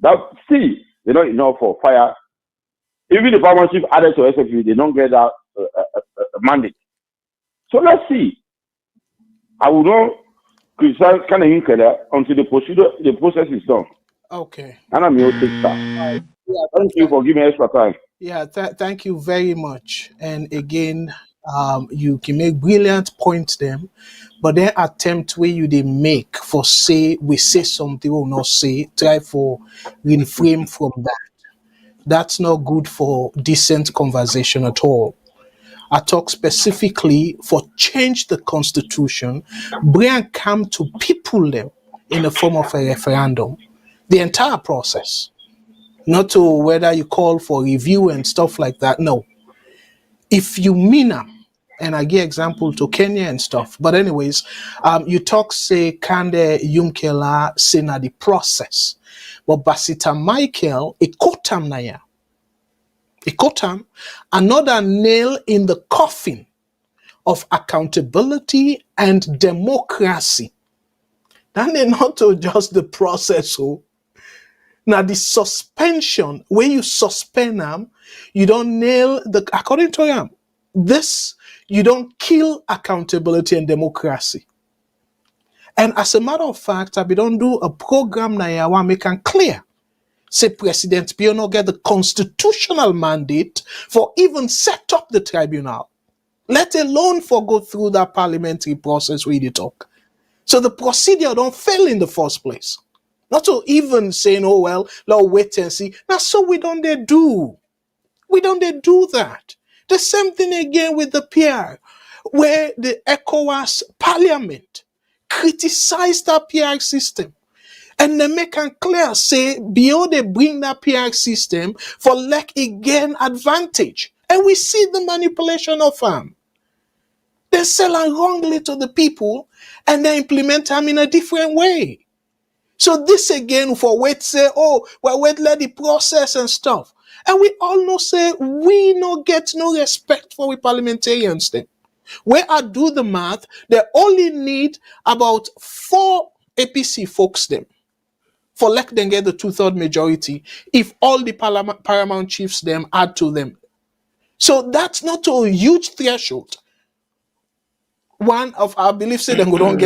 S7: That see, they don't enough for fire. Even the partnership added to SFPB, they don't get that mandate. So let's see. I will not criticize Conteh Juncker until the process is done.
S3: Okay.
S7: And I'm here to take that. Thank you for giving me extra time.
S3: Yeah, thank you very much. And again, you can make brilliant points them, but then attempt where you they make for say we say something or not say, try for refrain from that. That's not good for decent conversation at all. I talk specifically for change the constitution, bring come to people them in the form of a referendum. The entire process. Not to whether you call for review and stuff like that. No. If you mean them, and I give example to Kenya and stuff. But anyways, you talk say Conteh Juncker say na the process. But Basita Michael, ikotam na ya. Ikotam, another nail in the coffin of accountability and democracy. That is not to just the process. Now the suspension, when you suspend them, you don't nail the, according to him, this, you don't kill accountability and democracy. And as a matter of fact, I don't do a program now I want make it clear. Say President Piono get the constitutional mandate for even set up the tribunal, let alone for go through that parliamentary process where they talk. So the procedure don't fail in the first place. Not to even saying, oh, well, let's wait and see. Now, so we don't they do. We don't they do that. The same thing again with the PR, where the ECOWAS Parliament criticized that PR system. And they make it clear, say, beyond they bring that PR system for like again advantage. And we see the manipulation of them. They sell them wrongly to the people and they implement them in a different way. So this again for wait say, oh, well, wait, let the process and stuff. And we all know say we no get no respect for we parliamentarians then. Where I do the math, they only need about 4 APC folks them for let them get the 2/3 majority if all the paramount chiefs them add to them. So that's not a huge threshold. One of our beliefs say they go don't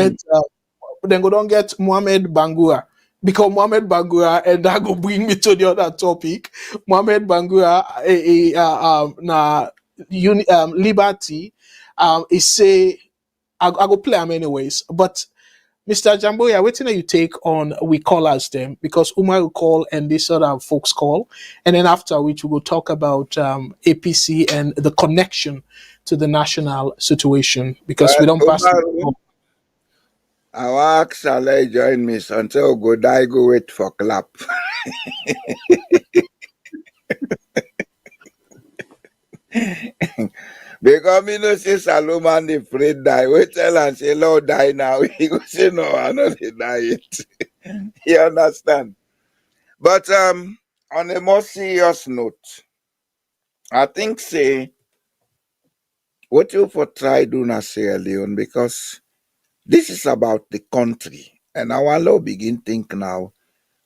S3: get Mohamed Bangura. Because Mohamed Bangura, and that go bring me to the other topic. Mohamed Bangura, Liberty, is say I go play him anyways. But Mr. Jamboria, waiting that you take on we callers them because Umar will call and this other folks call, and then after which we will talk about APC and the connection to the national situation because we don't pass.
S4: Our Saleh join me until go die go wait for clap. Because me no say Salomon the afraid die. We tell and say Lord die now. He go say no, I know they die it. You understand? But on a more serious note, I think say what you for try do na Sierra Leone because this is about the country. And our law begin think now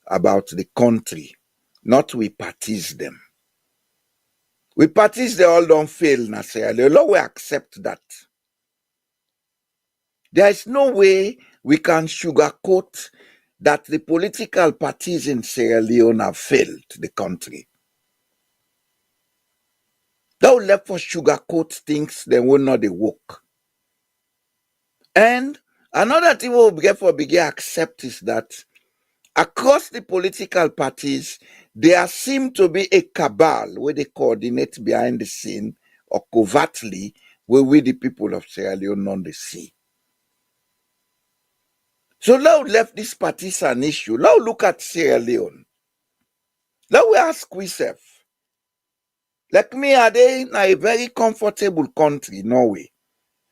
S4: about the country, not we parties them. We parties they all don't fail na Sierra Leone. Law we accept that. There is no way we can sugarcoat that the political parties in Sierra Leone have failed the country. They'll left for sugarcoat things, they will not work. And another thing we'll get for begin accept is that across the political parties, there seem to be a cabal where they coordinate behind the scene or covertly where we the people of Sierra Leone on the sea. So now left this parties an issue. Now look at Sierra Leone. Now we ask ourselves, like me, are they in a very comfortable country, Norway?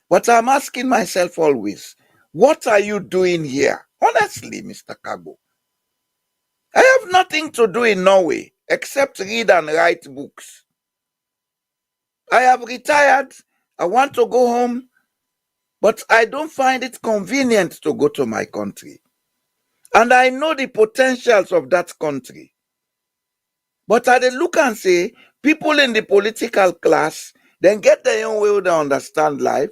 S4: But I'm asking myself always, what are you doing here? Honestly, Mr. Kargbo, I have nothing to do in Norway except read and write books. I have retired. I want to go home, but I don't find it convenient to go to my country. And I know the potentials of that country. But I dey look and say, people in the political class, then get their own way to understand life.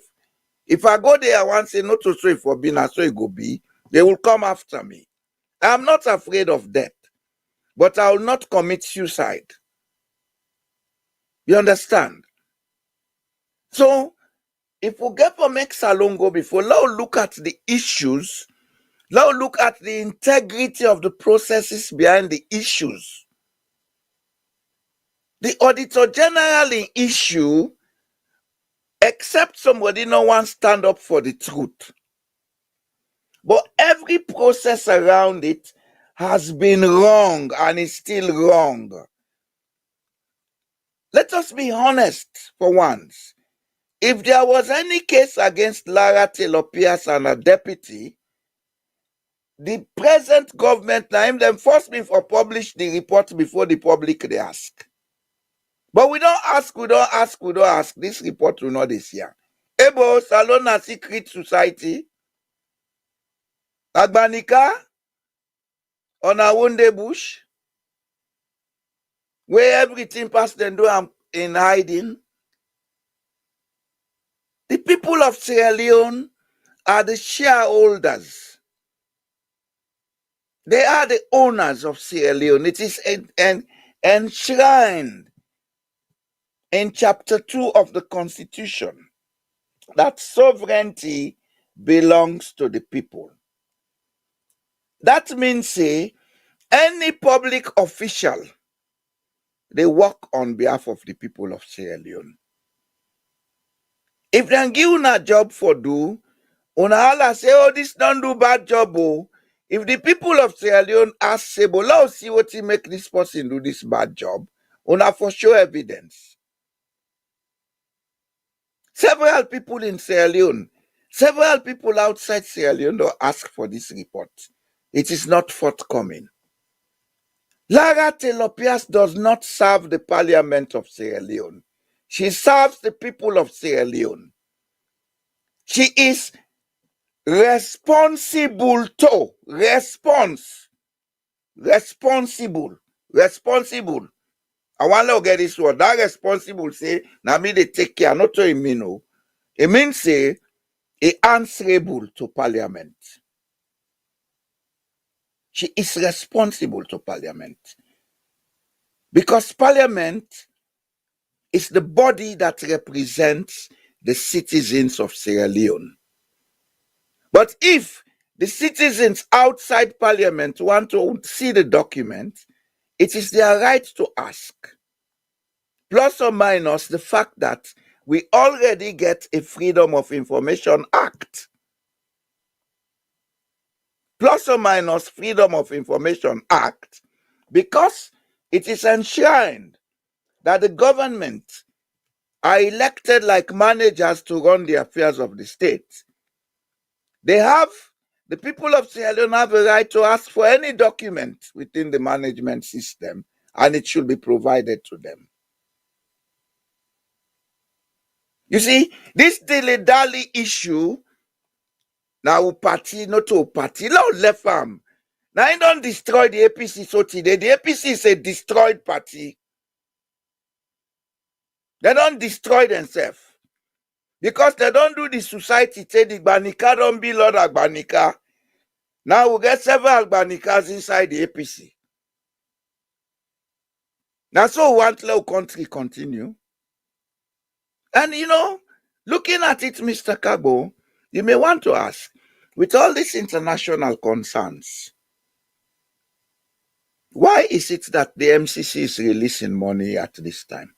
S4: If I go there, I want to say, not to say for being so it go be, they will come after me. I am not afraid of death, but I will not commit suicide. You understand? So, if we get for make Salon go before, let's look at the issues, let's look at the integrity of the processes behind the issues. The Auditor General in issue, except somebody no one stand up for the truth. But every process around it has been wrong and is still wrong. Let us be honest for once. If there was any case against Lara Taylor Pierce and her deputy, the present government now them force me for publish the report before the public they ask. But we don't ask. This report will not this year. Ebo Salone Secret Society, Agbanika, on Awunde Bush, where everything past them do in hiding. The people of Sierra Leone are the shareholders. They are the owners of Sierra Leone. It is enshrined in Chapter 2 of the Constitution that sovereignty belongs to the people. That means, say, any public official, they work on behalf of the people of Sierra Leone. If they give una job for do, una all say, oh, this don't do bad job, oh. If the people of Sierra Leone ask, say, but let's see what he make this person do this bad job, una for sure evidence. Several people in Sierra Leone, several people outside Sierra Leone don't ask for this report. It is not forthcoming. Lara Telopias does not serve the Parliament of Sierra Leone. She serves the people of Sierra Leone. She is responsible. I want to get this word. That responsible say, na me they take care, not to him, no. It means say, he answerable to Parliament. She is responsible to Parliament. Because Parliament is the body that represents the citizens of Sierra Leone. But if the citizens outside Parliament want to see the document, it is their right to ask. Plus or minus the fact that we already get a Freedom of Information Act. Plus or minus Freedom of Information Act, because it is enshrined that the government are elected like managers to run the affairs of the state. The people of Sierra Leone have a right to ask for any document within the management system, and it should be provided to them. You see, this dilly-dally issue, now party, not to party, now left arm. Now I don't destroy the APC so today. The APC is a destroyed party. They don't destroy themselves. Because they don't do the society, say the Banika don't be Lord Agbanika. Now we get several Agbanikas inside the APC. Now so we want little country continue. And looking at it, Mr. Kargbo, you may want to ask, with all these international concerns, why is it that the MCC is releasing money at this time?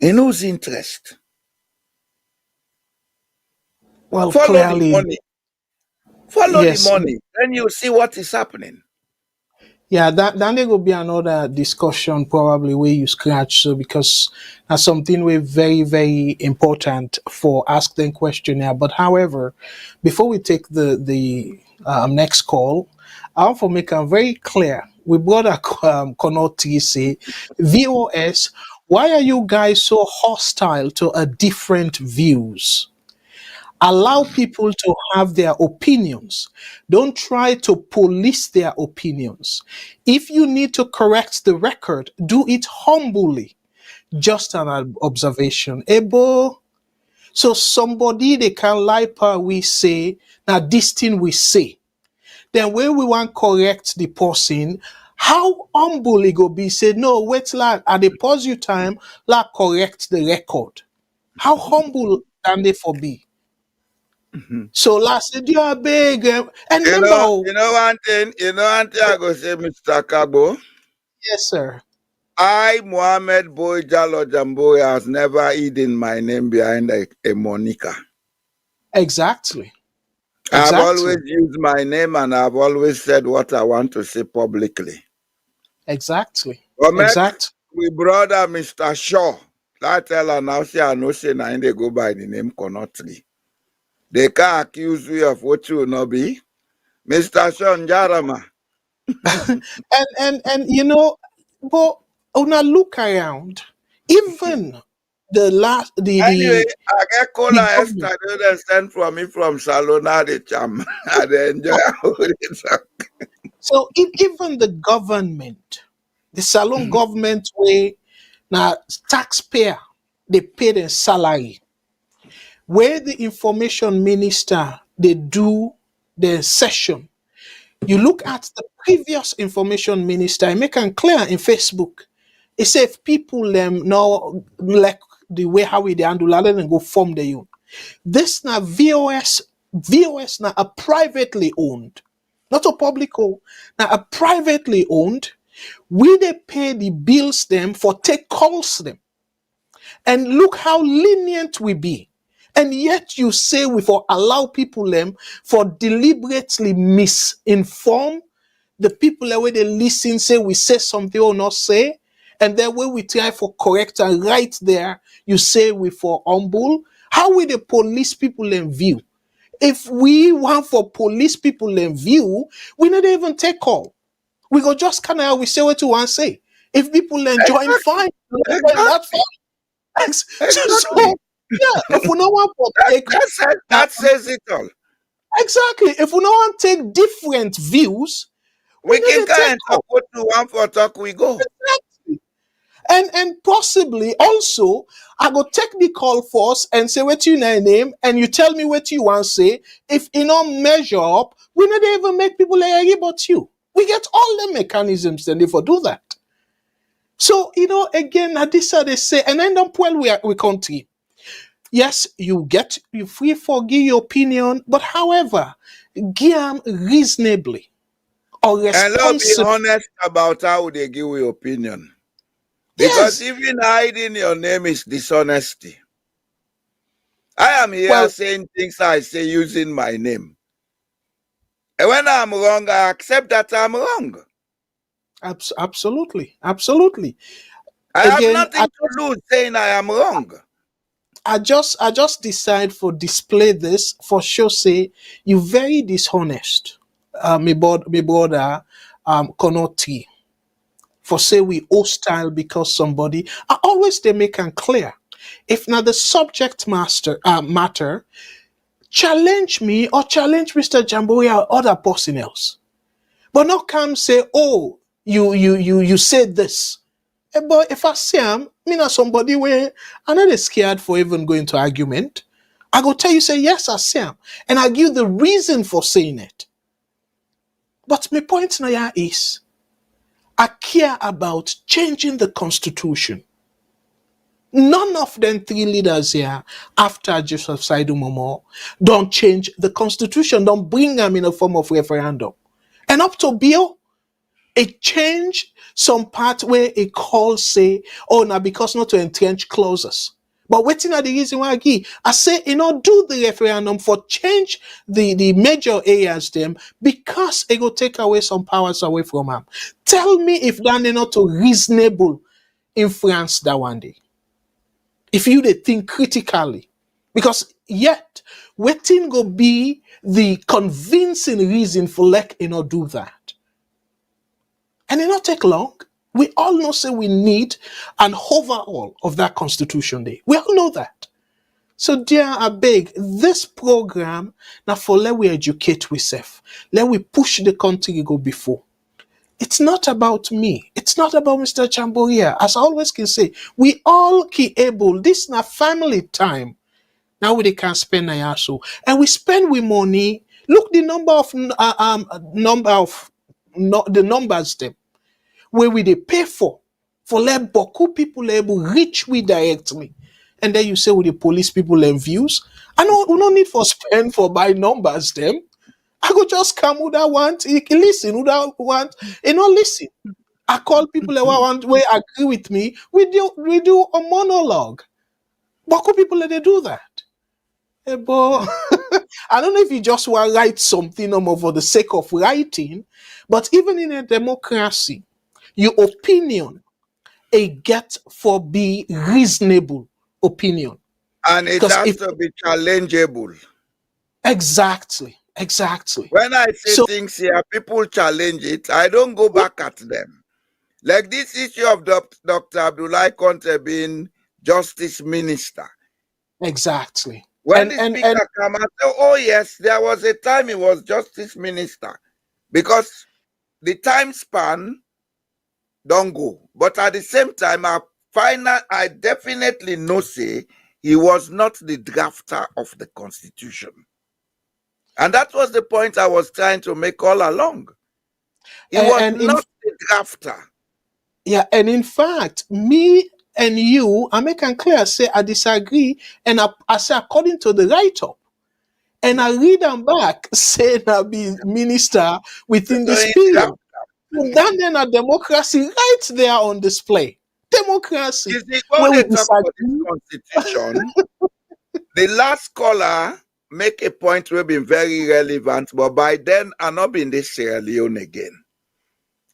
S4: In whose interest?
S3: Well,
S4: Follow
S3: clearly,
S4: the money. Follow
S3: yes.
S4: the money. Then you see what is happening.
S3: Yeah, that there will be another discussion probably where you scratch, so because that's something we're very, very important for asking questionnaire. But however, before we take the next call, I want to make it very clear. We brought a Conteh say, VOS, why are you guys so hostile to a different views? Allow people to have their opinions. Don't try to police their opinions. If you need to correct the record, do it humbly. Just an observation. Ebo, so somebody they can lie per we say, now this thing we say. Then when we want correct the person, how humble it go be? Say, no, wait, like, at the pause you time, like correct the record. How humble can they for be? So last year, you are big. And remember,
S4: You know one thing I go say, Mr. Kargbo.
S3: yes, sir.
S4: I, Mohammed Boye Jallo Jamboria, has never hidden my name behind a moniker.
S3: Exactly.
S4: I've
S3: Exactly.
S4: always used my name and I've always said what I want to say publicly.
S3: Exactly.
S4: But
S3: Exactly.
S4: we brother Mr. Shaw. That tell her now say I know say now they go by the name Conotri. They can't accuse you of what you will not be. Mr. Shaw Njarama.
S3: and but when I look around, even the last
S4: Anyway, I get cola
S3: the
S4: extra
S3: government,
S4: they send from me from Salona the Cham. I dey enjoy it.
S3: so even the government, the Salon government way now taxpayer, they pay their salary. Where the information minister they do the session, you look at the previous information minister, I make it clear in Facebook. It say if people know like the way how we they handle it, let them go form the own. This now VOS now a privately owned, not a public now a privately owned. We they pay the bills them for take calls them. And look how lenient we be. And yet you say we for allow people them for deliberately misinform the people that way they listen, say we say something or not say, and then when we try for correct and right there, you say we for humble. How will the police people in view? If we want for police people in view, we not even take call. We go just kind of we say what you want to say. If people enjoying fine, then that's
S4: Exactly.
S3: fine. So,
S4: Exactly.
S3: yeah, if we no want to take
S4: That says it all.
S3: exactly, if we no want to take different views, we
S4: We can
S3: need to
S4: go
S3: take
S4: and
S3: call.
S4: talk what we want for talk, we go.
S3: Exactly. And possibly also I go take the call first and say what you name and you tell me what you want to say. If you don't measure up, we not even make people like about you. We get all the mechanisms then they for do that. So again, this how they say, and then don't well we country. Yes, you free for give your opinion, but however, give them reasonably or
S4: And let's be
S3: responsibly.
S4: honest about how they give your opinion. Because
S3: Yes.
S4: even hiding your name is dishonesty. I am here
S3: Well,
S4: saying things I say using my name. And when I'm wrong, I accept that I'm wrong.
S3: absolutely. Absolutely.
S4: I have
S3: Again,
S4: nothing to lose saying I am wrong.
S3: I just decide for display this for sure say you very dishonest. Me brother Conteh, for say we hostile because somebody I always they make them clear. If now the subject matter, challenge me or challenge Mr. Jamboria or other person else. But not come say, oh, you said this. But if I see him, me not somebody where I'm not scared for even going to argument. I go tell you, say, yes, I see him. And I give the reason for saying it. But my point now is, I care about changing the constitution. None of them three leaders here, after Joseph Saidu Momo, don't change the constitution, don't bring them in a form of referendum. And up to Bill, it change some part where it calls say, oh, now because not to entrench clauses. But waiting at the reason why I say, do the referendum for change the major areas them because it will take away some powers away from them. Tell me if that not to reasonable influence that one day. If you they think critically. Because yet, waiting go be the convincing reason for do that. And it not take long. We all know say we need an overhaul of that constitution day. We all know that. So dear, I beg, this program, now for let we educate ourselves. Let we push the country go before. It's not about me. It's not about Mr. Jamboria. As I always can say, we all key able. This na family time. Now we can spend a so. And we spend with money. Look the the numbers them. Where we they pay for let beaucoup people able reach we directly. And then you say with the police people and views. I know we no need for spend for buy numbers them. I go just come with that want, you can listen with that want, listen. I call people that want where agree with me. We do a monologue. Beaucoup people they do that. But I don't know if you just want to write something for the sake of writing, but even in a democracy, your opinion get for be reasonable opinion.
S4: And it has to be challengeable.
S3: Exactly.
S4: When I say things here, people challenge it. I don't go back at them. Like this issue of Dr. Abdulai Conteh being justice minister.
S3: Exactly.
S4: When the speaker came and said, oh yes, there was a time he was justice minister. Because the time span don't go. But at the same time, I definitely know say he was not the drafter of the constitution. And that was the point I was trying to make all along. He was not the drafter.
S3: Yeah, and in fact, me and you, I make it clear, say I disagree, and I say according to the write-up. And I read them back, saying I'll be minister within this period. Then a democracy right there on display. Democracy.
S4: You see, when they talk about this constitution, the last caller make a point will be very relevant, but by then I'm not in this Sierra Leone again.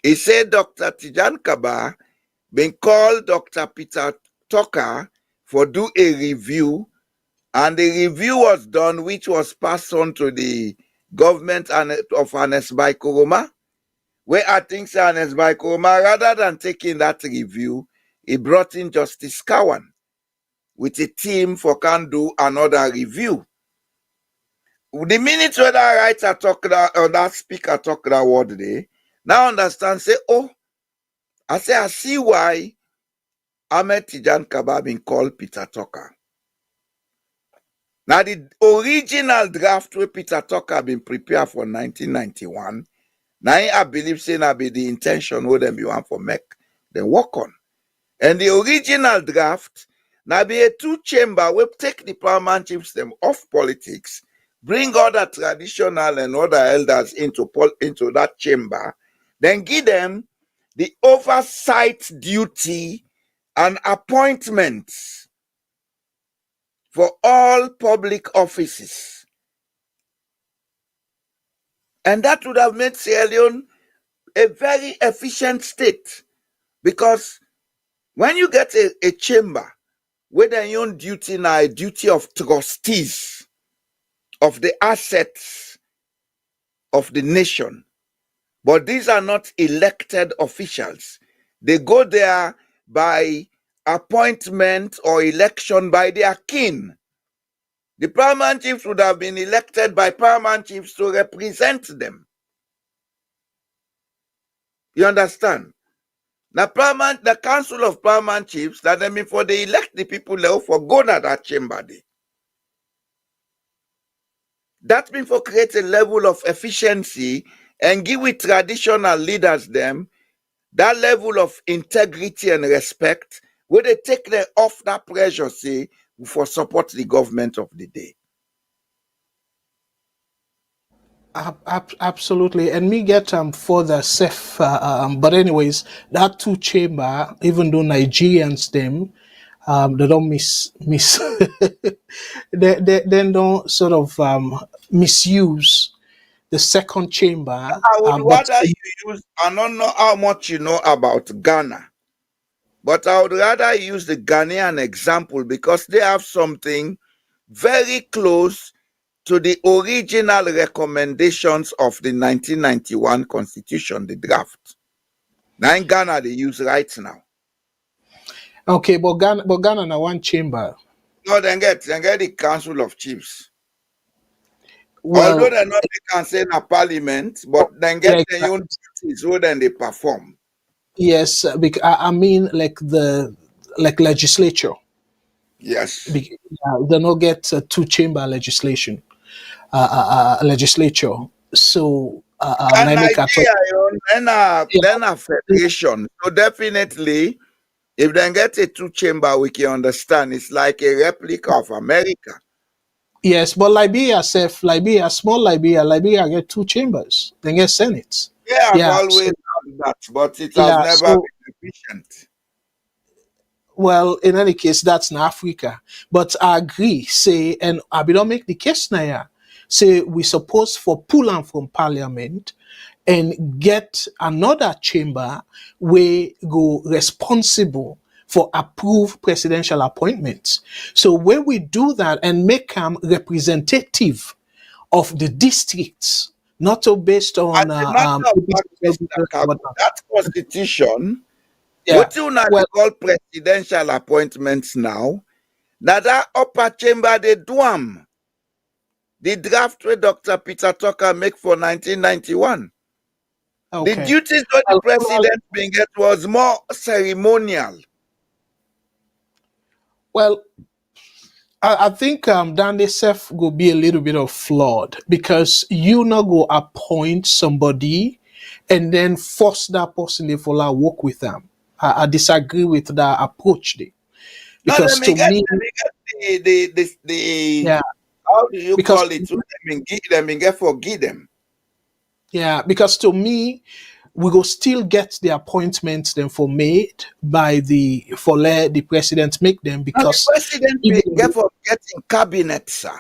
S4: He said Dr. Tijan Kaba been called Dr. Peter Tucker for do a review, and the review was done, which was passed on to the government of Ernest Bai Koroma, where I think Ernest Bai Koroma, rather than taking that review, he brought in Justice Cowan with a team for can do another review. The minute where that writer talk that, or that speaker talk that word there, now understand, say, oh, I see why Ahmed Tijan Kaba been called Peter Tucker. Now, the original draft where Peter Tucker been prepared for 1991, now I believe say na be the intention where them be want for make them work on. And the original draft now be a two-chamber where take the paramount chiefs them off politics, bring other traditional and other elders into that chamber, then give them the oversight duty and appointments for all public offices. And that would have made Sierra Leone a very efficient state, because when you get a chamber where their own duty now a duty of trustees of the assets of the nation, but these are not elected officials. They go there by appointment or election by their kin. The paramount chiefs would have been elected by paramount chiefs to represent them. You understand? The Council of Paramount Chiefs, that I mean for they elect the people there for go to that chamber day. That means for create a level of efficiency and give with traditional leaders them that level of integrity and respect where they take them off that pressure, say, for support the government of the day.
S3: Absolutely, and me get further safe. But anyways, that two chamber, even though Nigerians them, they don't they don't sort of misuse the second chamber.
S4: I would rather you use, I don't know how much you know about Ghana, but I would rather use the Ghanaian example because they have something very close to the original recommendations of the 1991 Constitution, the draft. Now in Ghana, they use right now.
S3: Okay, but Ghana na one chamber.
S4: No, then get the Council of Chiefs.
S3: Well,
S4: although they're not the council in Parliament, but then get their own duties, so then they perform.
S3: Yes, I mean like the legislature.
S4: Yes.
S3: They don't get two chamber legislation. Legislature. So
S4: and Nigeria, then a federation. So definitely, if they get a two chamber, we can understand it's like a replica of America.
S3: Yes, but small Liberia get two chambers. They get Senate.
S4: Yeah, I've always done that, but it has never been efficient.
S3: Well, in any case, that's in Africa. But I agree, say, and I don't make the case now. Say we suppose for pull on from Parliament and get another chamber where go responsible for approve presidential appointments. So when we do that and make them representative of the districts, not so based on
S4: that constitution. What you now call presidential appointments now? Now that upper chamber they do them. The draft where Dr. Peter Tucker make for 1991. Okay. The duties of the president being get was more ceremonial.
S3: Well, I think Dan Sef will be a little bit of flawed because you not go appoint somebody and then force that person to follow work with them. I disagree with that approach there. Because
S4: no, to me, the how do you call it? Forgive them.
S3: Yeah, because to me, we will still get the appointments then for made by the president make them because
S4: the president for getting cabinet, sir.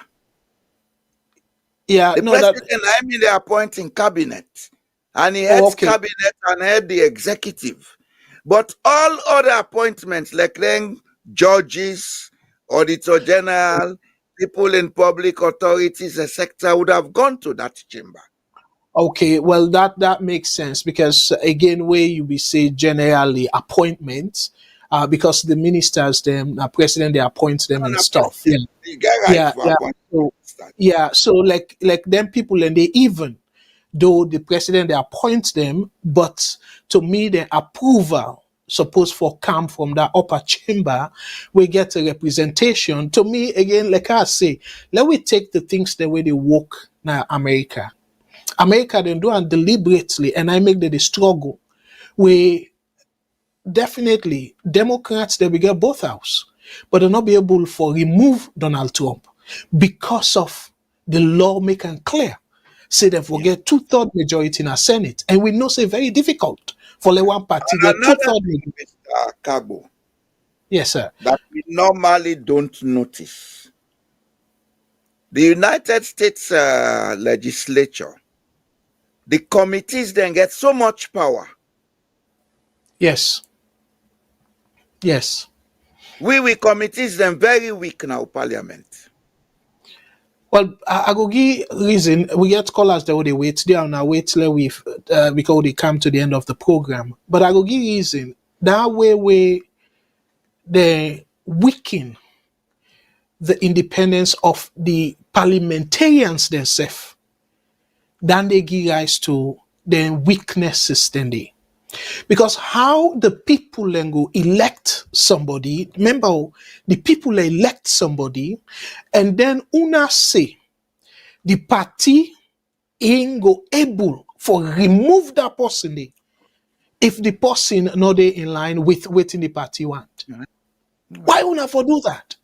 S3: Yeah,
S4: the president, I mean, they appointing cabinet, and he heads cabinet and head the executive. But all other appointments, like then judges, auditor general, people in public authorities, etc., would have gone to that chamber.
S3: Okay, well that makes sense because again, where you be say generally appointments, because the ministers, them, president, they appoint them and stuff. Yeah,
S4: You get right
S3: yeah,
S4: for
S3: yeah.
S4: appointment.
S3: So like them people, and they even though the president they appoint them, but to me the approval supposed for come from that upper chamber, we get a representation. To me again, like I say, let we take the things the way they work now America. America they do it deliberately, and I make the struggle. We definitely Democrats they will get both house, but they'll not be able for remove Donald Trump because of the law making clear. Say they forget 2/3 majority in a Senate, and we know say very difficult for the one party get
S4: Another
S3: 2/3
S4: thing, Mr. Kargbo,
S3: Yes, sir.
S4: that we normally don't notice. The United States legislature, the committees then get so much power.
S3: Yes. Yes.
S4: We committees them very weak now, Parliament.
S3: Well, I go give reason. We get callers that they wait. They are on our wait let we because they come to the end of the program. But I go give reason that way they weaken the independence of the parliamentarians themselves. Then they give rise to the weaknesses then they. Because how the people then go elect somebody, remember the people elect somebody, and then una say the party ain't go able for remove that person dey, if the person not dey in line with waiting the party want. Why una for do that?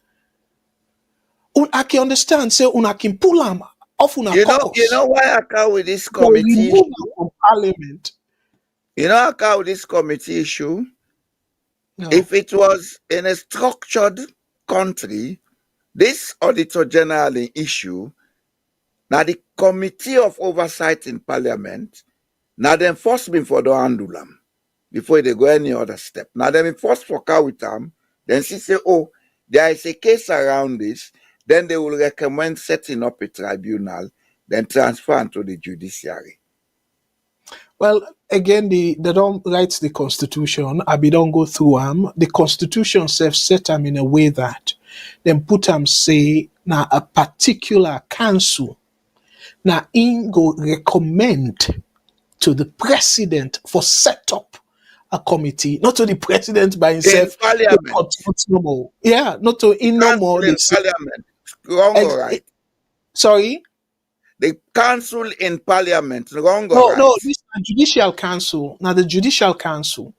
S3: I can understand, say una can pull them off una
S4: You
S3: caucus
S4: know why I come with this
S3: for
S4: committee
S3: remove
S4: issue?
S3: am from parliament.
S4: You know I come with this committee issue?
S3: No.
S4: If it was in a structured country, this Auditor General issue, now the Committee of Oversight in Parliament, now the enforcement for the handle them before they go any other step. Now them enforce for car with them, then she say, oh, there is a case around this, then they will recommend setting up a tribunal, then transfer to the judiciary.
S3: Well, again, they don't write the constitution. Abi don't go through them. The constitution self set them in a way that then put them say now a particular council now in go recommend to the president for set up a committee, not to the president by
S4: In
S3: himself.
S4: Parliament,
S3: No more. Yeah, not to in no more.
S4: in
S3: They say,
S4: Parliament, wrong or right?
S3: sorry.
S4: The council in Parliament, wrong or
S3: No,
S4: right?
S3: no, this is the judicial council. Now the judicial council.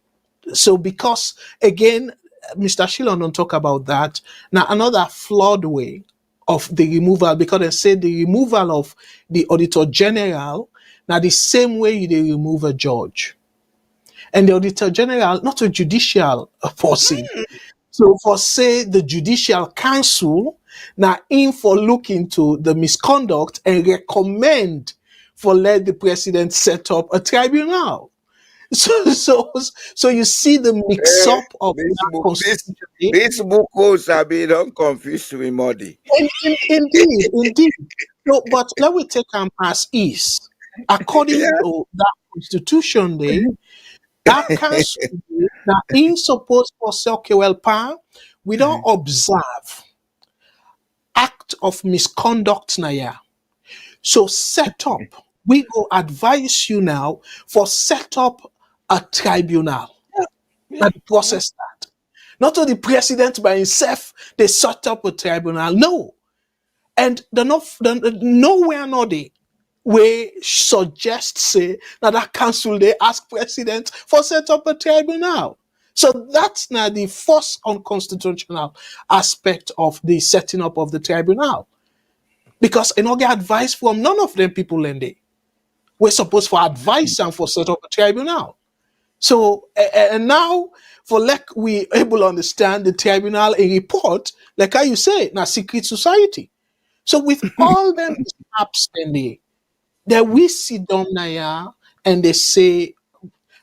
S3: So because again, Mr. Shillon don't talk about that. Now another flawed way of the removal, because they say the removal of the Auditor General, now the same way they remove a judge. And the Auditor General, not a judicial person. So for say the Judicial Council, now in for look into the misconduct and recommend for let the president set up a tribunal. So you see the mix up of that constitution.
S4: This book goes a bit confused with Modi.
S3: Indeed. No, but let me take them as is. According to that constitution, that council that in supposed for say, okay, well, pa, we don't observe act of misconduct na ya. So set up, we go advise you now for set up a tribunal and process that. Not only the president by himself, they set up a tribunal. No. And nowhere nor they we suggest say that council they ask president for set up a tribunal. So that's now the first unconstitutional aspect of the setting up of the tribunal. Because I don't get advice from none of them people in there. We're supposed for advice and for set up a tribunal. So and now for like we able to understand the tribunal a report, like how you say, now secret society. So with all them apps in there, that we sit down now and they say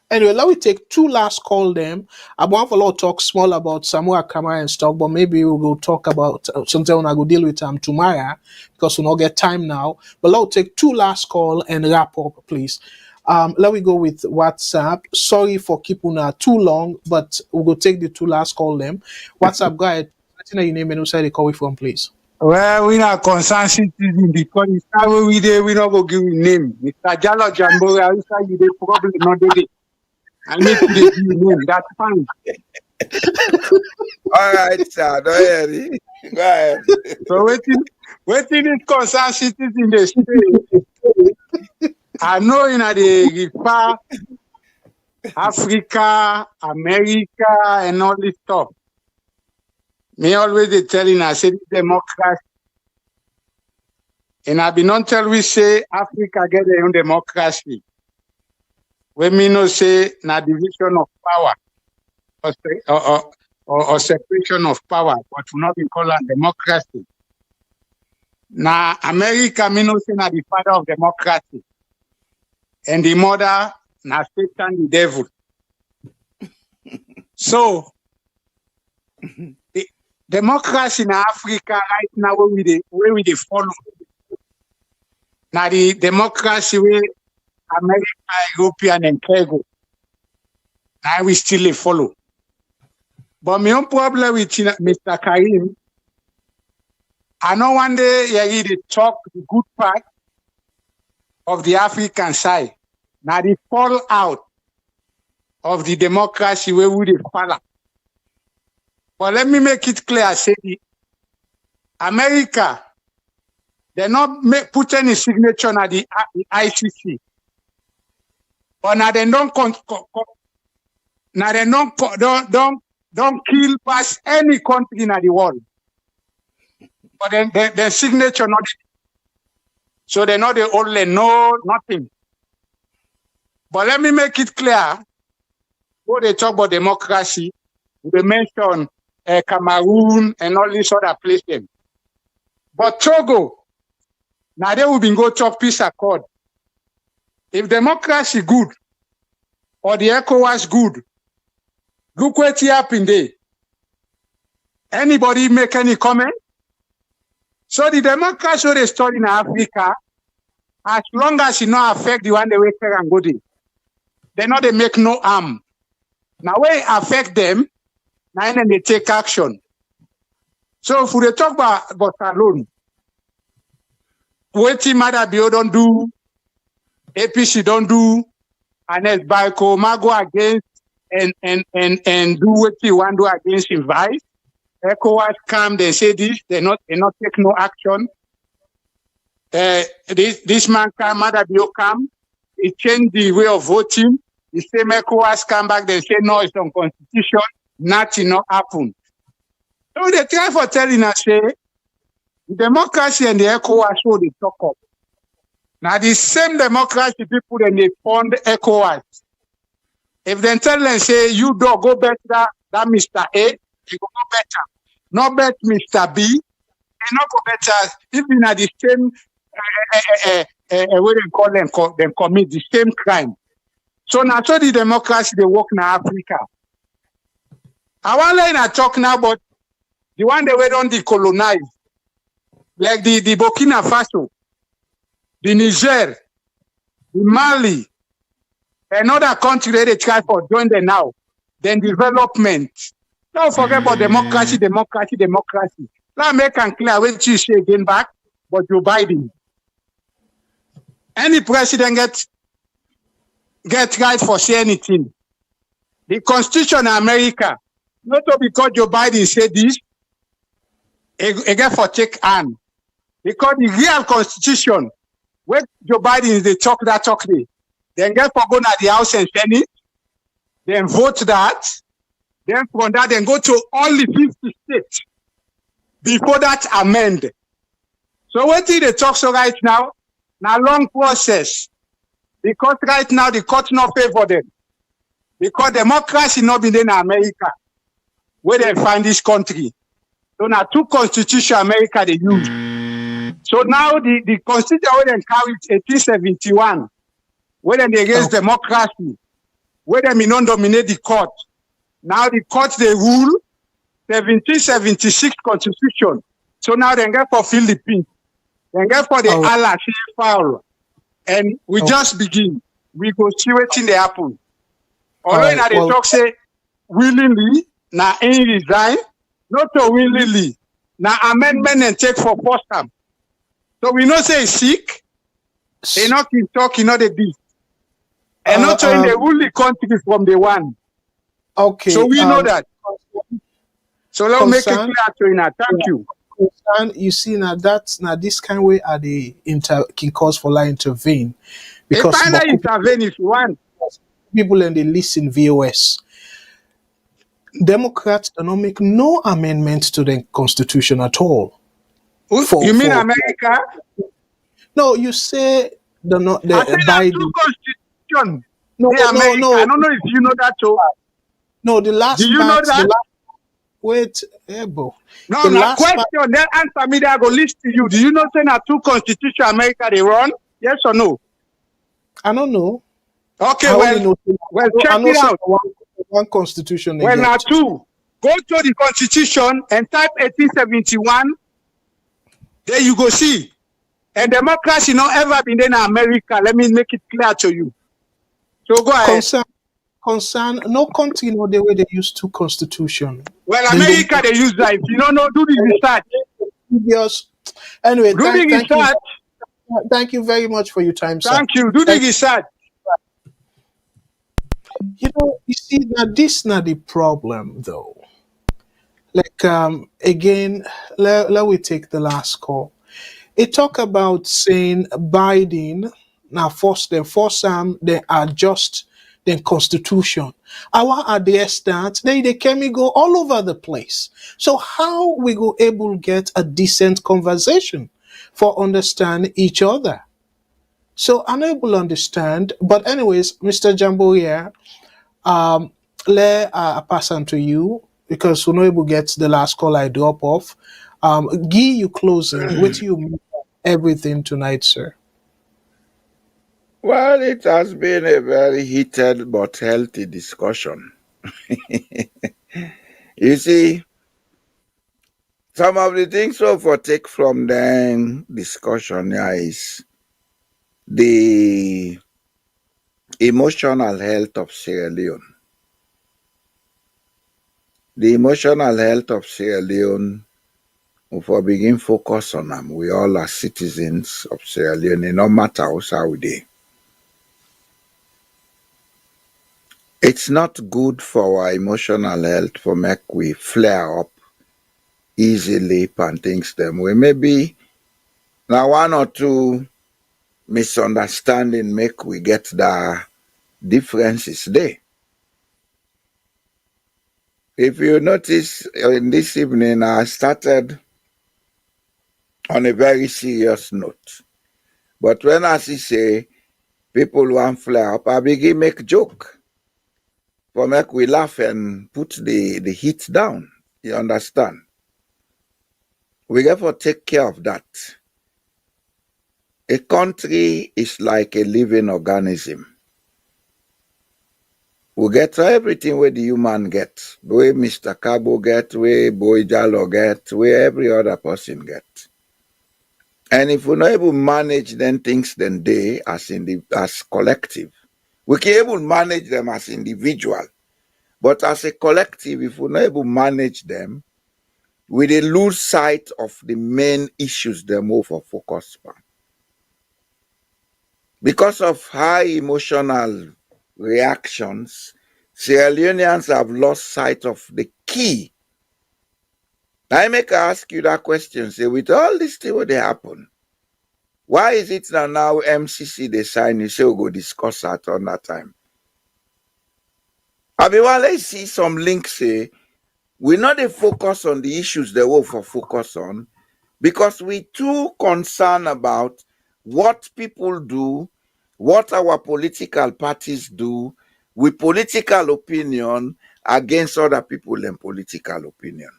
S3: Anyway, let me take two last call them. I want for talk small about Samuel Kamara and stuff, but maybe we will talk about something when I go deal with tomorrow because we don't get time now. But let me take two last call and wrap up, please. Let me go with WhatsApp. Sorry for keeping too long, but we'll go take the two last call them. WhatsApp, go ahead. I think your name and who said they call it from, please.
S9: Well, we are concerned citizen because it's how we not go give you name. Mr. Jallo Jamboria, you say you the problem not the I need to give you name. That's fine.
S4: All right, sir. Go ahead. Go ahead.
S9: So waiting is concerned citizen they say. I know in the far Africa, America, and all this stuff. Me always they telling us say democracy. And I been not tell we say Africa get their own democracy. When me no say na division of power or separation of power, but we not be called democracy. Na America me no say na the father of democracy. And the mother na Satan the devil. So the democracy in Africa right now where we follow. Now the democracy where America, European and Kargbo. Now we still follow. But my own problem with Mr. Karim, I know one day you really talk the good part of the African side. Now the fallout of the democracy where would it fall? But let me make it clear, say America, they're not put any signature on the ICC. But now they don't kill past any country in the world. But then their signature not. So they're not the only no nothing. But let me make it clear. When they talk about democracy, they mention Cameroon and all these other places. But Togo, now they will be go talk peace accord. If democracy good or the ECOWAS good, look what happened there. Anybody make any comment? So the democracy they study in Africa, as long as it not affect the one they wake and go there, they know they make no harm. Now when it affect them, now then they take action. So if we talk about alone, what Mother Bio don't do, APC don't do, and as Baiko go against and do what you want to do against invite. ECOWAS come, they say this, they not take no action. This man come, Mother Bio come, he changed the way of voting. The same ECOWAS come back, they say no, it's on constitution, nothing not happen. So they try for telling us, say, the democracy and the ECOWAS show they talk up. Now the same democracy people and they fund ECOWAS. If they tell them, say, you don't go better that Mr. A, you go better. Not bet Mr. B, and not go better, even at the same, what they call them commit the same crime. So now so the democracy, they work in Africa. I want to talk now about the one they were on decolonize, like the Burkina Faso, the Niger, the Mali, and other countries they try for join them now. Then development. Don't forget about democracy. Now make and clear what you say again back, but Joe Biden. Any president get right for say anything. The Constitution of America, not because Joe Biden said this, again for take hand. Because the real Constitution, when Joe Biden they talk there, then get for go to the House and Senate, then vote that, then from that, then go to only 50 states before that amend. So what did they talk so right now? Now long process. Because right now the court not favor them. Because democracy not been in America. Where they find this country. So now two constitution America they use. So now the constitution where they carry 1871, where they against democracy. where them not dominate the court. Now the court they rule 1776 constitution. So now they get for Philippines. They get for the Allah foul. And we just begin. We go see what in the happen. Although now they talk say willingly, now in resign, not so willingly. Now amendment and take for first time. So we know say sick. They not keep talking, not the deed. And not so in the only country from the one.
S3: Okay.
S9: So we know that. So let's make it clear to you now. Thank you.
S3: You see now that's now this kind of way are the can cause for lie intervene because
S9: if I intervene if you want
S3: people and they listen VOS. Democrats do not make no amendments to the constitution at all.
S9: You mean America?
S3: No, you say the not the
S9: Biden constitution.
S3: No.
S9: I don't know if you know that too.
S3: No, the last.
S9: Do you know that?
S3: Wait, Ebo.
S9: No, question. Then answer me. I go list to you. Do you know say na two constitution America they run? Yes or no?
S3: I don't know.
S9: Okay, well, check it out.
S3: One constitution.
S9: Well, now two. Go to the constitution and type 1871. There you go see. And democracy not ever been in America. Let me make it clear to you. So go ahead.
S3: Concern no country know the way they use two constitution.
S9: Well, America they use that. If you don't know, do the research.
S3: Anyway,
S9: do the research.
S3: Thank you very much for your time, sir.
S9: Thank you. Do the research.
S3: You know, you see that this not the problem though. Like again, let we take the last call. It talk about saying Biden now force them they adjust the constitution. Our idea start they can go all over the place. So how we go able get a decent conversation for understand each other? So unable to understand. But anyways, Mr. Jamboria, let pass on to you because we're not able to get the last call I drop off. Guy, you closing. With you everything tonight, sir.
S4: Well, it has been a very heated but healthy discussion. You see, some of the things for take from the discussion is the emotional health of Sierra Leone. The emotional health of Sierra Leone, if we begin focus on them, we all are citizens of Sierra Leone, no matter how we do. It's not good for our emotional health for make we flare up easily and things them way. Maybe now one or two misunderstanding make we get the differences there. If you notice in this evening, I started on a very serious note. But when I say people want flare up, I begin make joke. For make we laugh and put the heat down. You understand? We therefore take care of that. A country is like a living organism. We get everything where the human get, where Mr. Kargbo get, where Boye Jallo get, where every other person get. And if we're not able to manage them things then they as collective, we can able to manage them as individual. But as a collective, if we're not able to manage them, we dey lose sight of the main issues they move for focus on. Because of high emotional reactions, Sierra Leoneans have lost sight of the key. I make ask you that question, say, with all this thing what they happen, why is it that now MCC they sign, you say we'll go discuss that on that time? I mean, while I see some links say, we not dey focus on the issues they will for focus on, because we too concerned about what people do, what our political parties do, with political opinion against other people and political opinion.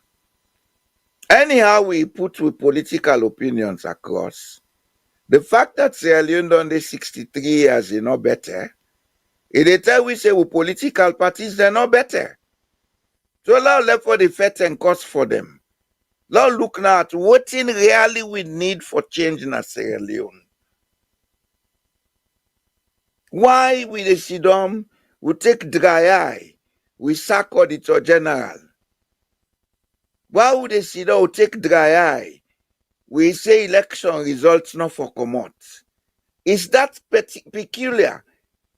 S4: Anyhow, we put with political opinions across. The fact that Sierra Leone done this 63 years is not better. If they tell we say we political parties, they're not better. So now left for the fete and cost for them. Now look now at what in really we need for change in Sierra Leone. Why we the Sidom, we take dry eye, we sack Auditor General. Why would they Sidom we take dry eye? We say election results not for commot. Is that peculiar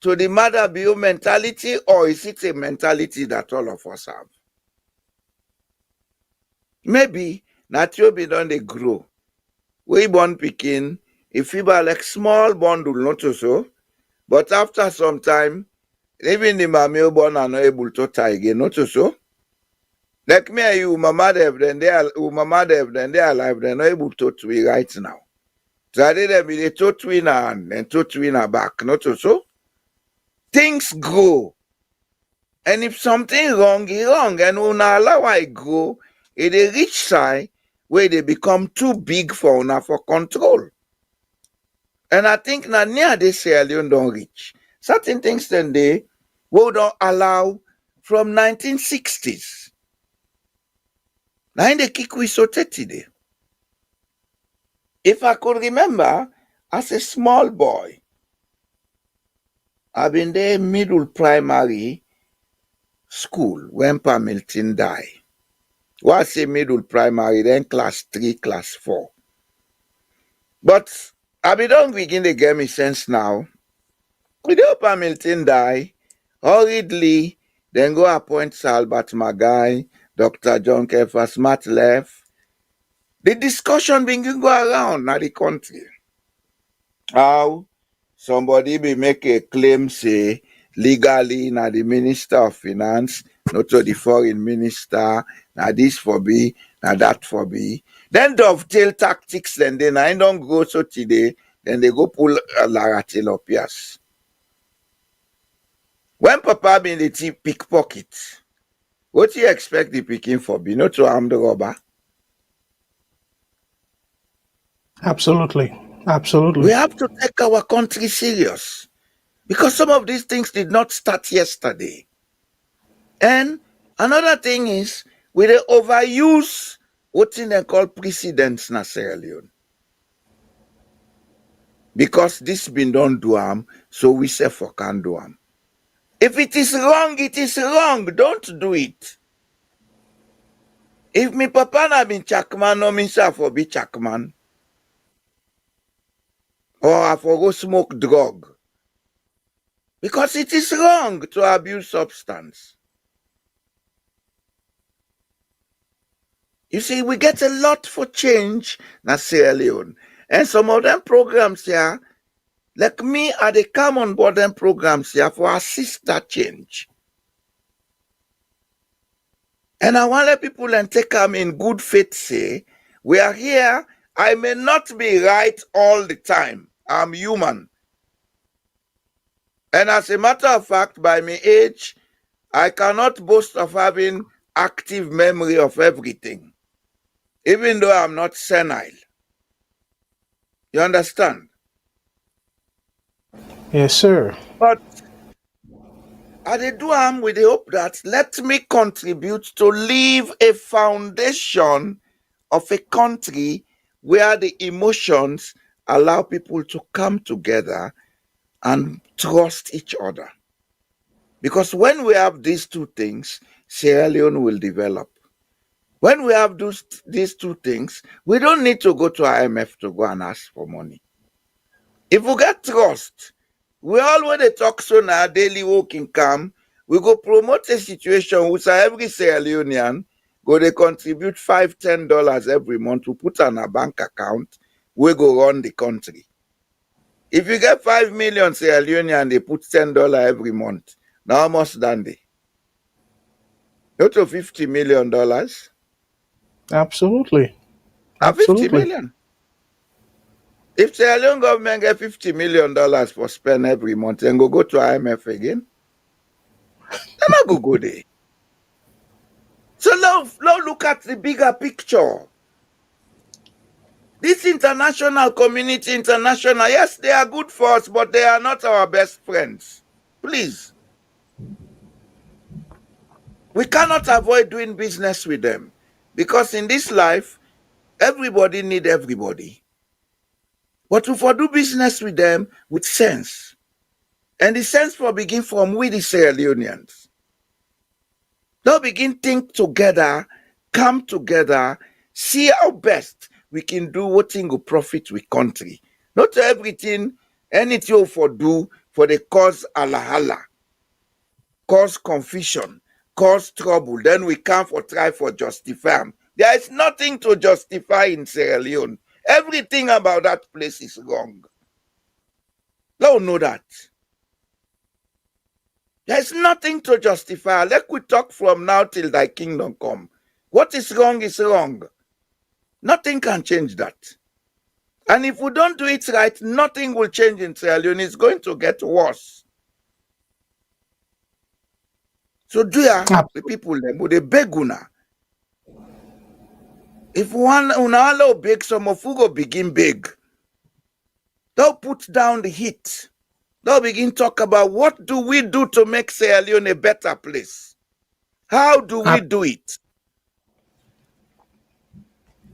S4: to the mother bio mentality, or is it a mentality that all of us have? Maybe Natiobi don dey grow. We born pikin, if you buy like small bundle, not so, but after some time, even the mammy born are not able to tie again, not so. Like me and you, mama dev, then they are alive, they're not able to tweet right now. So I did them with a toe twin and toe twin back, not so. Things grow. And if something wrong, it's wrong. And una allow I grow, it a reach side where they become too big for una for control. And I think na near this Sierra Leone don't reach. Certain things then they will don't allow from 1960s. Now in the kick we so today. If I could remember, as a small boy, I've been there middle primary school when Parliamentary died. Well, I say middle primary, then class 3, class 4. But I be don't begin to get me sense now. We do Parliamentary die, hurriedly, then go appoint Sir Albert Magai, Dr. John Kefa Smart left. The discussion begin go around na the country. How somebody be make a claim, say, legally na the Minister of Finance, not to the Foreign Minister, na this for be, na that for be. Then dovetail tactics, then I don't go so today, then they go pull a Laratil up, yes. When Papa be in the pickpocket, what do you expect the picking for be? Not to arm the robber?
S3: Absolutely. Absolutely.
S4: We have to take our country serious because some of these things did not start yesterday. And another thing is, we dey overuse what they call precedents na Sierra Leone. Because this been done do am, so we say for can do am. If it is wrong, it is wrong. Don't do it. If me papa na been Chakman, no mean say for be Chakman. Or I for go smoke drug. Because it is wrong to abuse substance. You see, we get a lot for change na Sierra Leone. And some of them programs here, like me, are the come on board them programs here for assist that change. And I want to let people and take them in good faith say, we are here, I may not be right all the time. I'm human. And as a matter of fact, by my age, I cannot boast of having active memory of everything, even though I'm not senile. You understand?
S3: Yes, sir.
S4: But I do am with the hope that let me contribute to leave a foundation of a country where the emotions allow people to come together and trust each other. Because when we have these two things, Sierra Leone will develop. When we have these two things, we don't need to go to IMF to go and ask for money. If we get trust, we always talk so now, daily working come, we go promote a situation which every Sierra Leonean go they contribute $5-10 every month to put on a bank account, we go run the country. If you get 5 million Sierra Leonean, they put $10 every month. Now how much than they? Not to $50 million.
S3: Absolutely.
S4: 50 million. If Sierra Leone government get $50 million for spend every month and go to IMF again, then I go there. So now look at the bigger picture. This international community, yes, they are good for us, but they are not our best friends. Please. We cannot avoid doing business with them because in this life, everybody need everybody. But we for do business with them with sense. And the sense for begin from we the Sierra Leoneans. They'll begin think together, come together, see how best we can do what thing will profit with country. Not everything, anything for do for the cause alahala, cause confusion, cause trouble. Then we come for try for justify 'em. There is nothing to justify in Sierra Leone. Everything about that place is wrong. Let know that. There's nothing to justify. Let we talk from now till thy kingdom come. What is wrong is wrong. Nothing can change that. And if we don't do it right, nothing will change in Sierra Leone. It's going to get worse. So do ya, the people them, would they beg una? If one allow beg, some of you go begin beg. They'll put down the heat. They'll begin talk about what do we do to make Sierra Leone a better place? How do we do it?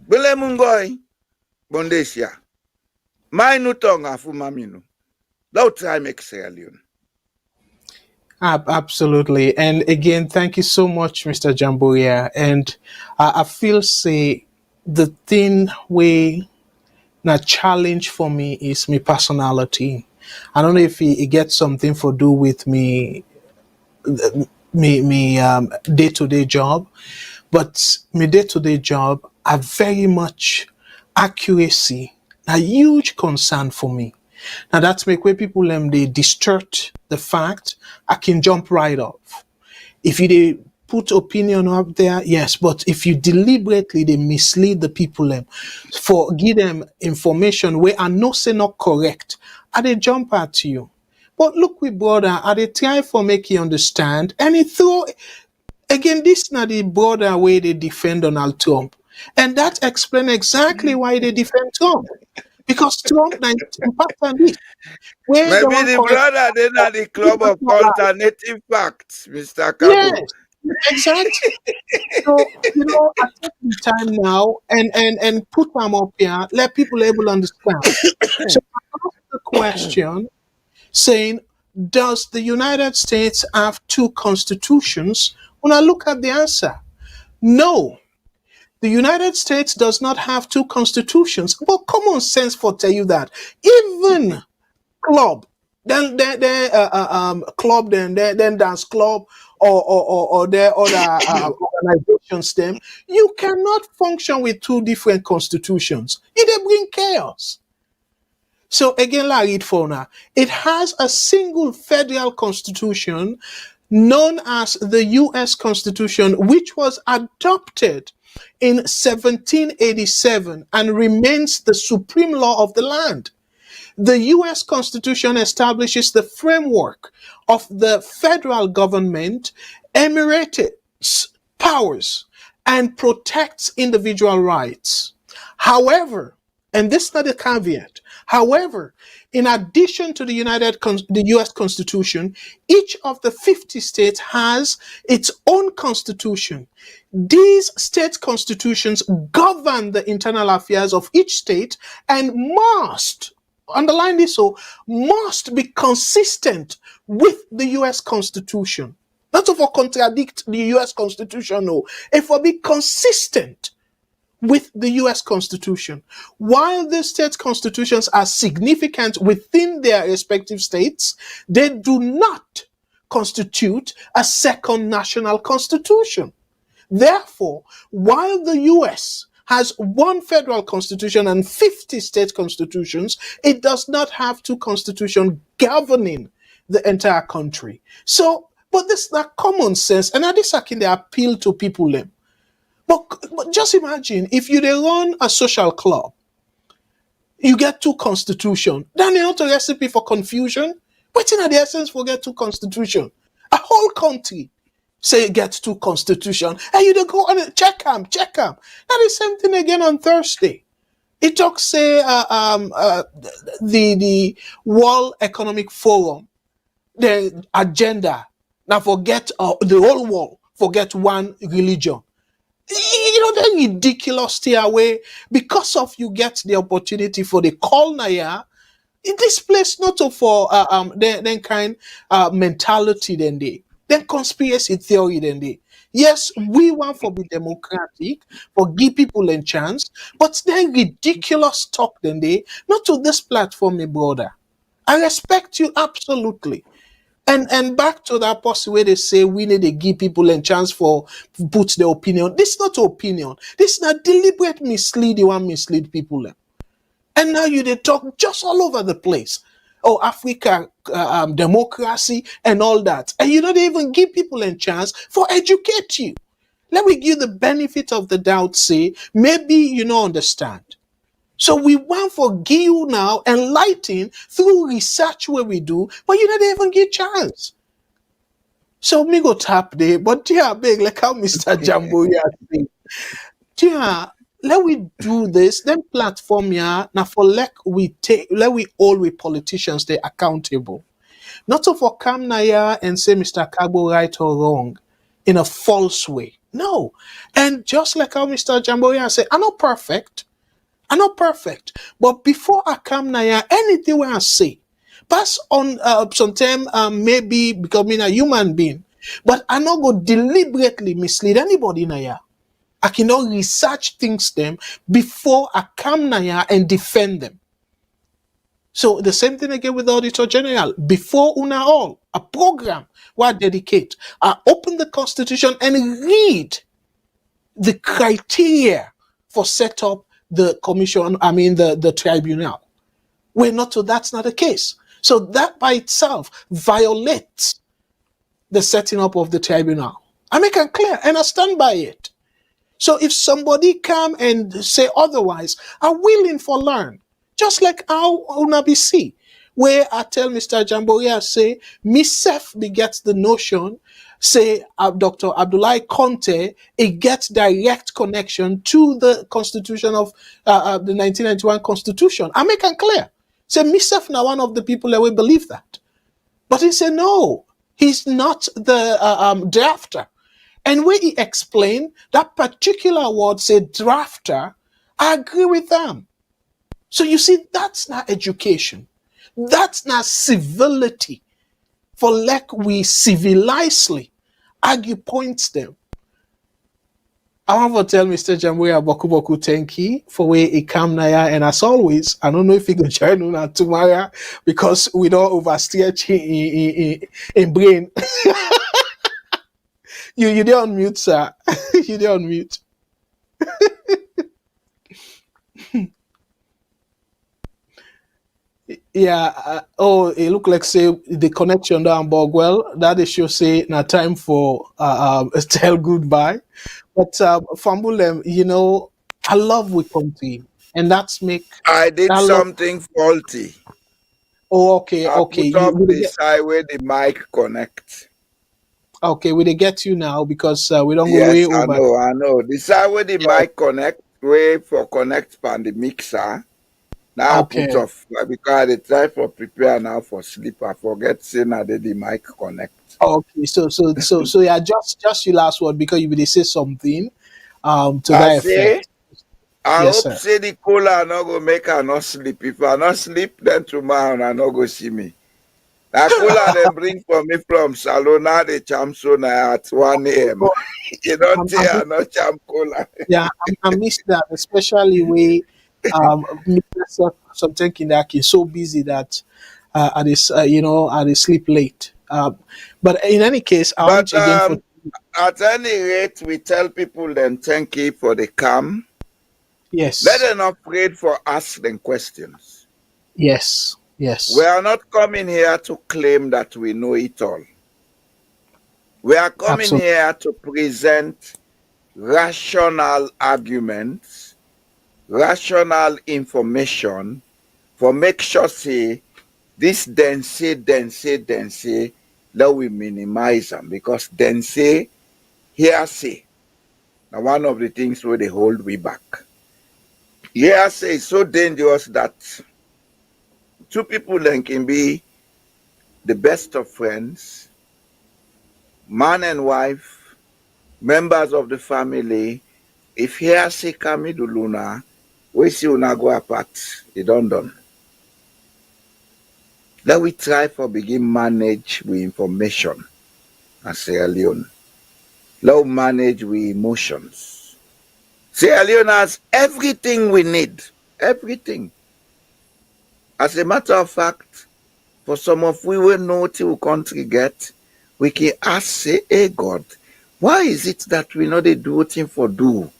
S4: Bele mungoy, bondesia. Mainu tonga fumaminu. They'll try make Sierra Leone.
S3: Absolutely. And again, thank you so much, Mr. Jamboria. And I feel say the thing we na challenge for me is my personality. I don't know if it gets something for do with me day-to-day job, but my day-to-day job are very much accuracy, a huge concern for me. Now that's make where people they distort the fact. I can jump right off. If they put opinion up there, yes, but if you deliberately they mislead the people for give them information where I know say not correct, they jump at you. But look, we brother, they try for make you understand, and it throw again this not the broader way they defend Donald Trump, and that explains exactly why they defend Trump. Because Trump na important this. Where
S4: Maybe the brother then at the club of alternative facts, Mr. Kargbo.
S3: Yes, exactly. So, I take the time now and put them up here, let people able understand. So I asked the question saying, does the United States have two constitutions? When I look at the answer, no. The United States does not have two constitutions. But common sense for tell you that. Even club, then club, then dance club, or their other organizations, them, you cannot function with two different constitutions. It bring chaos. So again, like it for now, it has a single federal constitution known as the U.S. Constitution, which was adopted in 1787 and remains the supreme law of the land. The U.S. Constitution establishes the framework of the federal government, emirates powers, and protects individual rights. However, and this is not a caveat, however, in addition to the U.S. Constitution, each of the 50 states has its own constitution. These state constitutions govern the internal affairs of each state and must, underline this, must be consistent with the U.S. Constitution. Not to contradict the U.S. Constitution, no. It will be consistent with the U.S. Constitution. While the state constitutions are significant within their respective states, they do not constitute a second national constitution. Therefore, while the U.S. has one federal constitution and 50 state constitutions, it does not have two constitutions governing the entire country. So, but this is not common sense, and this can they appeal to people them. But just imagine if you run a social club, you get two constitutions. Then not a recipe for confusion. But in the essence, forget two constitutions. A whole country say get two constitutions, and you don't go and check them. Now the same thing again on Thursday. It talks say the World Economic Forum the agenda. Now forget the whole world, forget one religion. That ridiculous stay away because of you get the opportunity for the call naya. In this place, not for then kind mentality then conspiracy theory Yes, we want for be democratic, for give people a chance, but then ridiculous talk not to this platform, my brother. I respect you absolutely. And back to that post where they say we need to give people a chance for put their opinion. This is not opinion. This is not deliberate mislead. You want mislead people. And now they talk just all over the place. Oh, Africa, democracy, and all that. And you don't even give people a chance for educate you. Let me give you the benefit of the doubt. Say maybe you don't understand. So we want for give now enlighten through research where we do, but you don't even get chance. So me go tap there, but yeah, big like how Mr. Jamboria say. Yeah, let we do this. Then platform yeah. Now for let we all we politicians stay accountable. Not to for come now and say Mr. Kargbo right or wrong in a false way. No. And just like how Mr. Jamboria say, I'm not perfect. I'm not perfect. But before I come now, anything where I say, pass on sometimes maybe because I'm a human being, but I not go deliberately mislead anybody now. I cannot research things them before I come now and defend them. So the same thing again with the Auditor General. Before una all, a program where I dedicate, I open the Constitution and read the criteria for set up the commission, the tribunal. That's not the case. So that by itself violates the setting up of the tribunal. I make it clear and I stand by it. So if somebody come and say otherwise, I'm willing for learn. Just like how Unabisi, where I tell Mr. Jamboria, say, myself begets the notion, say Dr. Abdulai Conteh, it gets direct connection to the constitution of the 1991 constitution. I make it clear. Say, myself now one of the people that will believe that. But he said, no, he's not the drafter. And when he explained that particular word, say drafter, I agree with them. So you see, that's not education. That's not civility. For like we civilizedly argue points them. I want to tell Mr. Jamboria Boku thank you for where he come now. And as always, I don't know if he can join us tomorrow because we don't overstretch in brain. You don't unmute, sir. You don't unmute. Yeah. It look like say the connection down Bogwell. That is should say now time for tell goodbye. But Fambulem, I love we Conteh, and that's make
S4: I did
S3: that love.
S4: something faulty.
S3: Oh, okay,
S4: I
S3: okay.
S4: put up the side where the mic connect.
S3: Okay, we get you now because we don't go
S4: Yes,
S3: way
S4: I
S3: over.
S4: know. The side where the mic connect, way for connect pan the mixer. Now
S3: Okay.
S4: I put off because I try for prepare now for sleep. I forget saying that the mic connect.
S3: Okay, so yeah, just your last word because you will say something to that
S4: I say,
S3: effect.
S4: I
S3: Yes,
S4: hope
S3: sir.
S4: say the cola not go make her not sleep. If I not sleep, then tomorrow I not go see me. That cola they bring for me from Salona the Chamsona at 1 a.m. You don't say I not champ cola.
S3: Yeah, I miss that, especially where something Kindaki is so busy that I sleep late. But in any case, I want
S4: But
S3: again for
S4: at any rate, we tell people then thank you for the calm.
S3: yes,
S4: Let them not afraid for asking questions.
S3: yes.
S4: We are not coming here to claim that we know it all. We are coming
S3: Absolutely.
S4: here to present rational arguments, rational information for make sure say this then say, let we minimize them because then say, hearsay. Now one of the things where they hold we back. Hearsay is so dangerous that two people then can be the best of friends, man and wife, members of the family. If here say Kamiduluna, we see una go apart, it don't done. Let we try for begin manage with information as Sierra Leone. Let we manage with emotions. Sierra Leone has everything we need. Everything. As a matter of fact, for some of we will know what our country get, we can ask, say, hey God, why is it that we know they do what for do?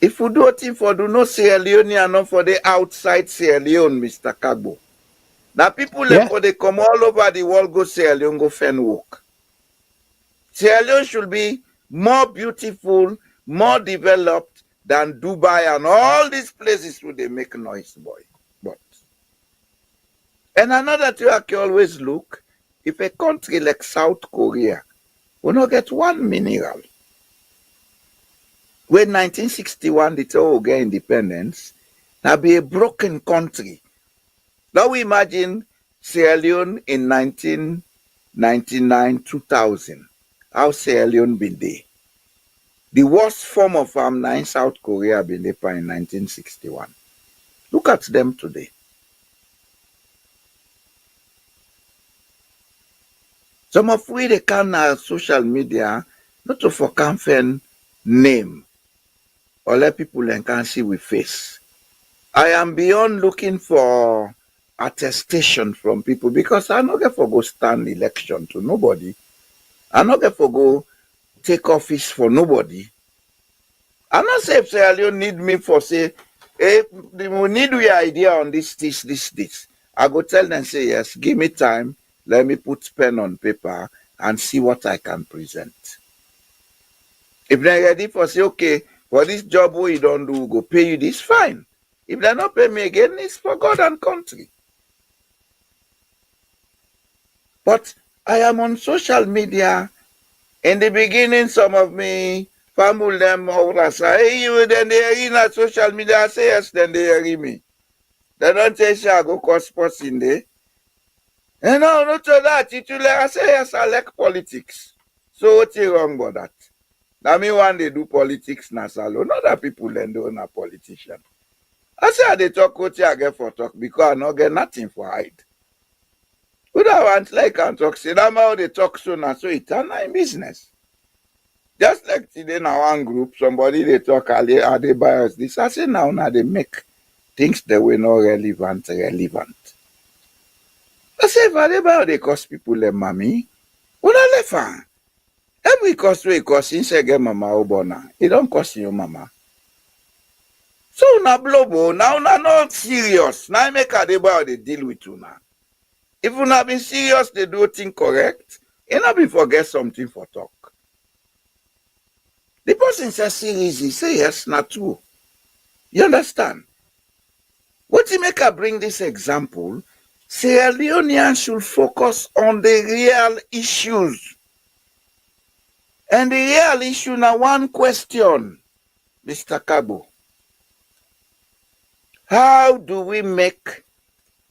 S4: If we do what for do, no Sierra Leone and not for the outside Sierra Leone, Mr. Kargbo. Now people
S3: Yeah.
S4: for they come all over the world go Sierra Leone, go fend work. Sierra Leone should be more beautiful, more developed than Dubai and all these places where they make noise, boy. But and another thing I can always look, if a country like South Korea will not get one mineral, when 1961 the all get independence, now be a broken country. Now we imagine Sierra Leone in 1999, 2000. How Sierra Leone been there? The worst form of now in South Korea been there in 1961. Look at them today. Some of we they can social media not to for campaign name or let people can see with face. I am beyond looking for attestation from people because I not get for go stand election to nobody. I not get for go take office for nobody. I not say if Sierra Leone need me for say, hey, we need your idea on this. I go tell them say yes, give me time, let me put pen on paper and see what I can present. If they're ready for say, okay, for this job what you don't do, go pay you this, fine. If they not pay me again, it's for God and country. But I am on social media. In the beginning, some of me family them over say, hey, you then they hear in social media. I say yes, then they hear me. They don't say I go cause sports in there. And no, not to that. I say yes, I like politics. So what's wrong about that? Now me one they do politics na salon. Not that people then do na politician. I say they talk what I get for talk because I not get nothing for hide. Who that want like and talk say that how they talk so now so it's not in business. Just like today now one group, somebody they talk are they bias this. I say now they make things that were not relevant. I say if they buy they cost people like mommy, what I left every cost way cost since I get mama obona. It don't cost you mama. So now blobo, now not serious. Now make a deba they deal with you now. If you not been serious, they do things correct. You not be forget something for talk. The person says seriously, say yes, not true. You understand? What you make her bring this example? Sierra Leoneans should focus on the real issues. And the real issue now one question, Mr. Kargbo. How do we make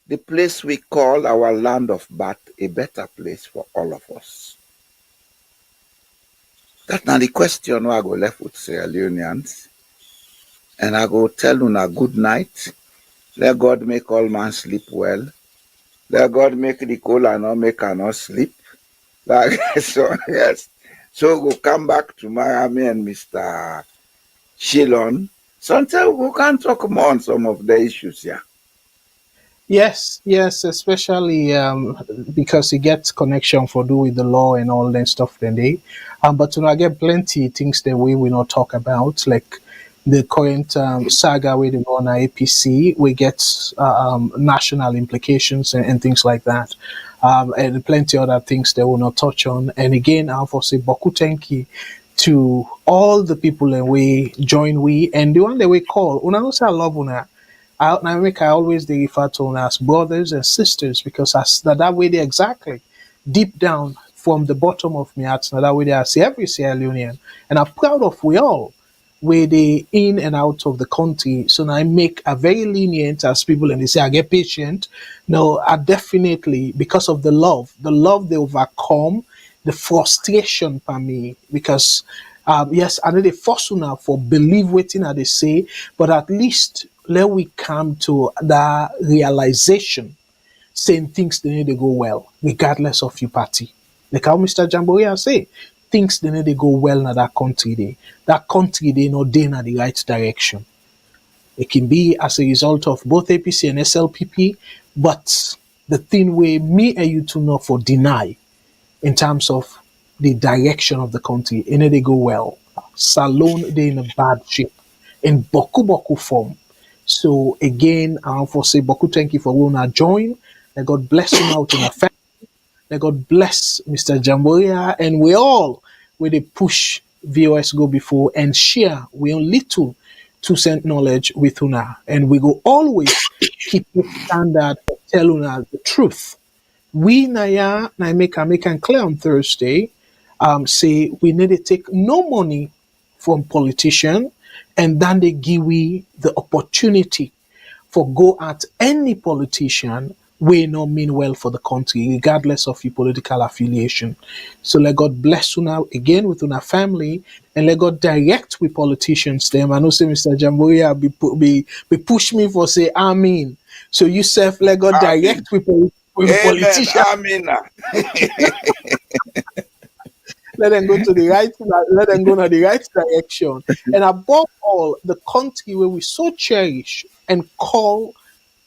S4: the place we call our land of birth a better place for all of us? That's now the question I go left with Sierra Leoneans. And I go tell una good night. Let God make all man sleep well. Let God make the cola not make her not sleep. Like so, yes. So we'll come back tomorrow, me and Mr. Shilon. So until we can talk more on some of the issues here.
S3: Yes, yes, especially because it gets connection for do with the law and all that stuff then they. But I get plenty things that we will not talk about, like the current saga with the on APC, we get national implications and things like that. And plenty other things they will not touch on. And again, I for say Boku Tenki to all the people and we join we and the one that we call Una no say I love Una. I always they refer to them as brothers and sisters because as that way they exactly deep down from the bottom of my heart, now that way they are see every Sierra Leonean and I'm proud of we all where they in and out of the country. So now I make a very lenient as people and they say I get patient. No, I definitely because of the love they overcome the frustration for me because yes, I know they force now for believe waiting as they say, but at least let we come to the realization saying things they need to go well, regardless of your party. Like how Mr. Jamboria say, things they need to go well in that country they. That country they know they in the right direction. It can be as a result of both APC and SLPP, but the thing where me and you two know for deny in terms of the direction of the country, it need to go well. Salone they in a bad shape in boku form. So again, I want to say boku thank you for wanna join. May God bless you out in a family. May God bless Mr. Jamboria and we all where they push VOS go before and share we on little 2 cent knowledge with una and we go always keep the standard of tell una the truth. We na make and clear on Thursday say we need to take no money from politician and then they give we the opportunity for go at any politician we not mean well for the country, regardless of your political affiliation. So let God bless you now again with our family and let God direct with politicians them. I know say Mr. Jamboria be push me for say Amen. So you self let God direct with politicians.
S4: Amen.
S3: Let them go to the right, let them go in the right direction. And above all, the country where we so cherish and call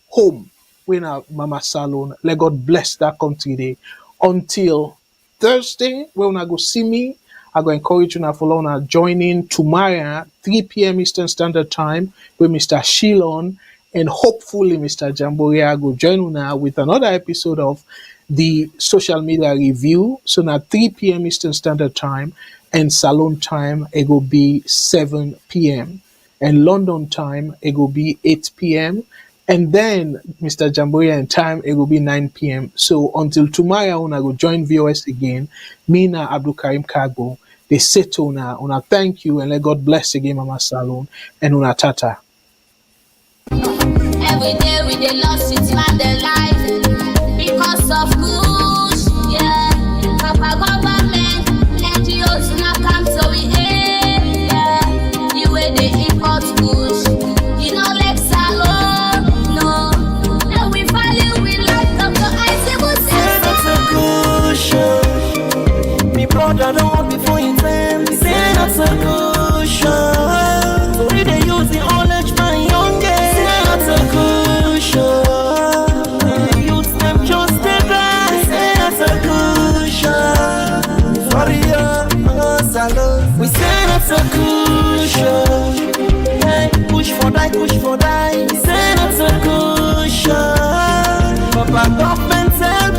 S3: home when our Mama Salone. Let God bless that country day. Until Thursday, when I go see me, I go encourage you now for now join in tomorrow, 3 p.m. Eastern Standard Time with Mr. Shilon. And hopefully Mr. Jamboria go join you now with another episode of the social media review. So now 3 p.m. Eastern Standard Time and Salone time, it will be 7 p.m. And London time, it will be 8 p.m. And then Mr. Jamboria in time, it will be 9 p.m. So until tomorrow, when I go join VOS again, me na Abdul Karim Kargbo, they say to una thank you and let God bless again Mama Salone and una tata.
S10: Every day we dey lost it, man, the life.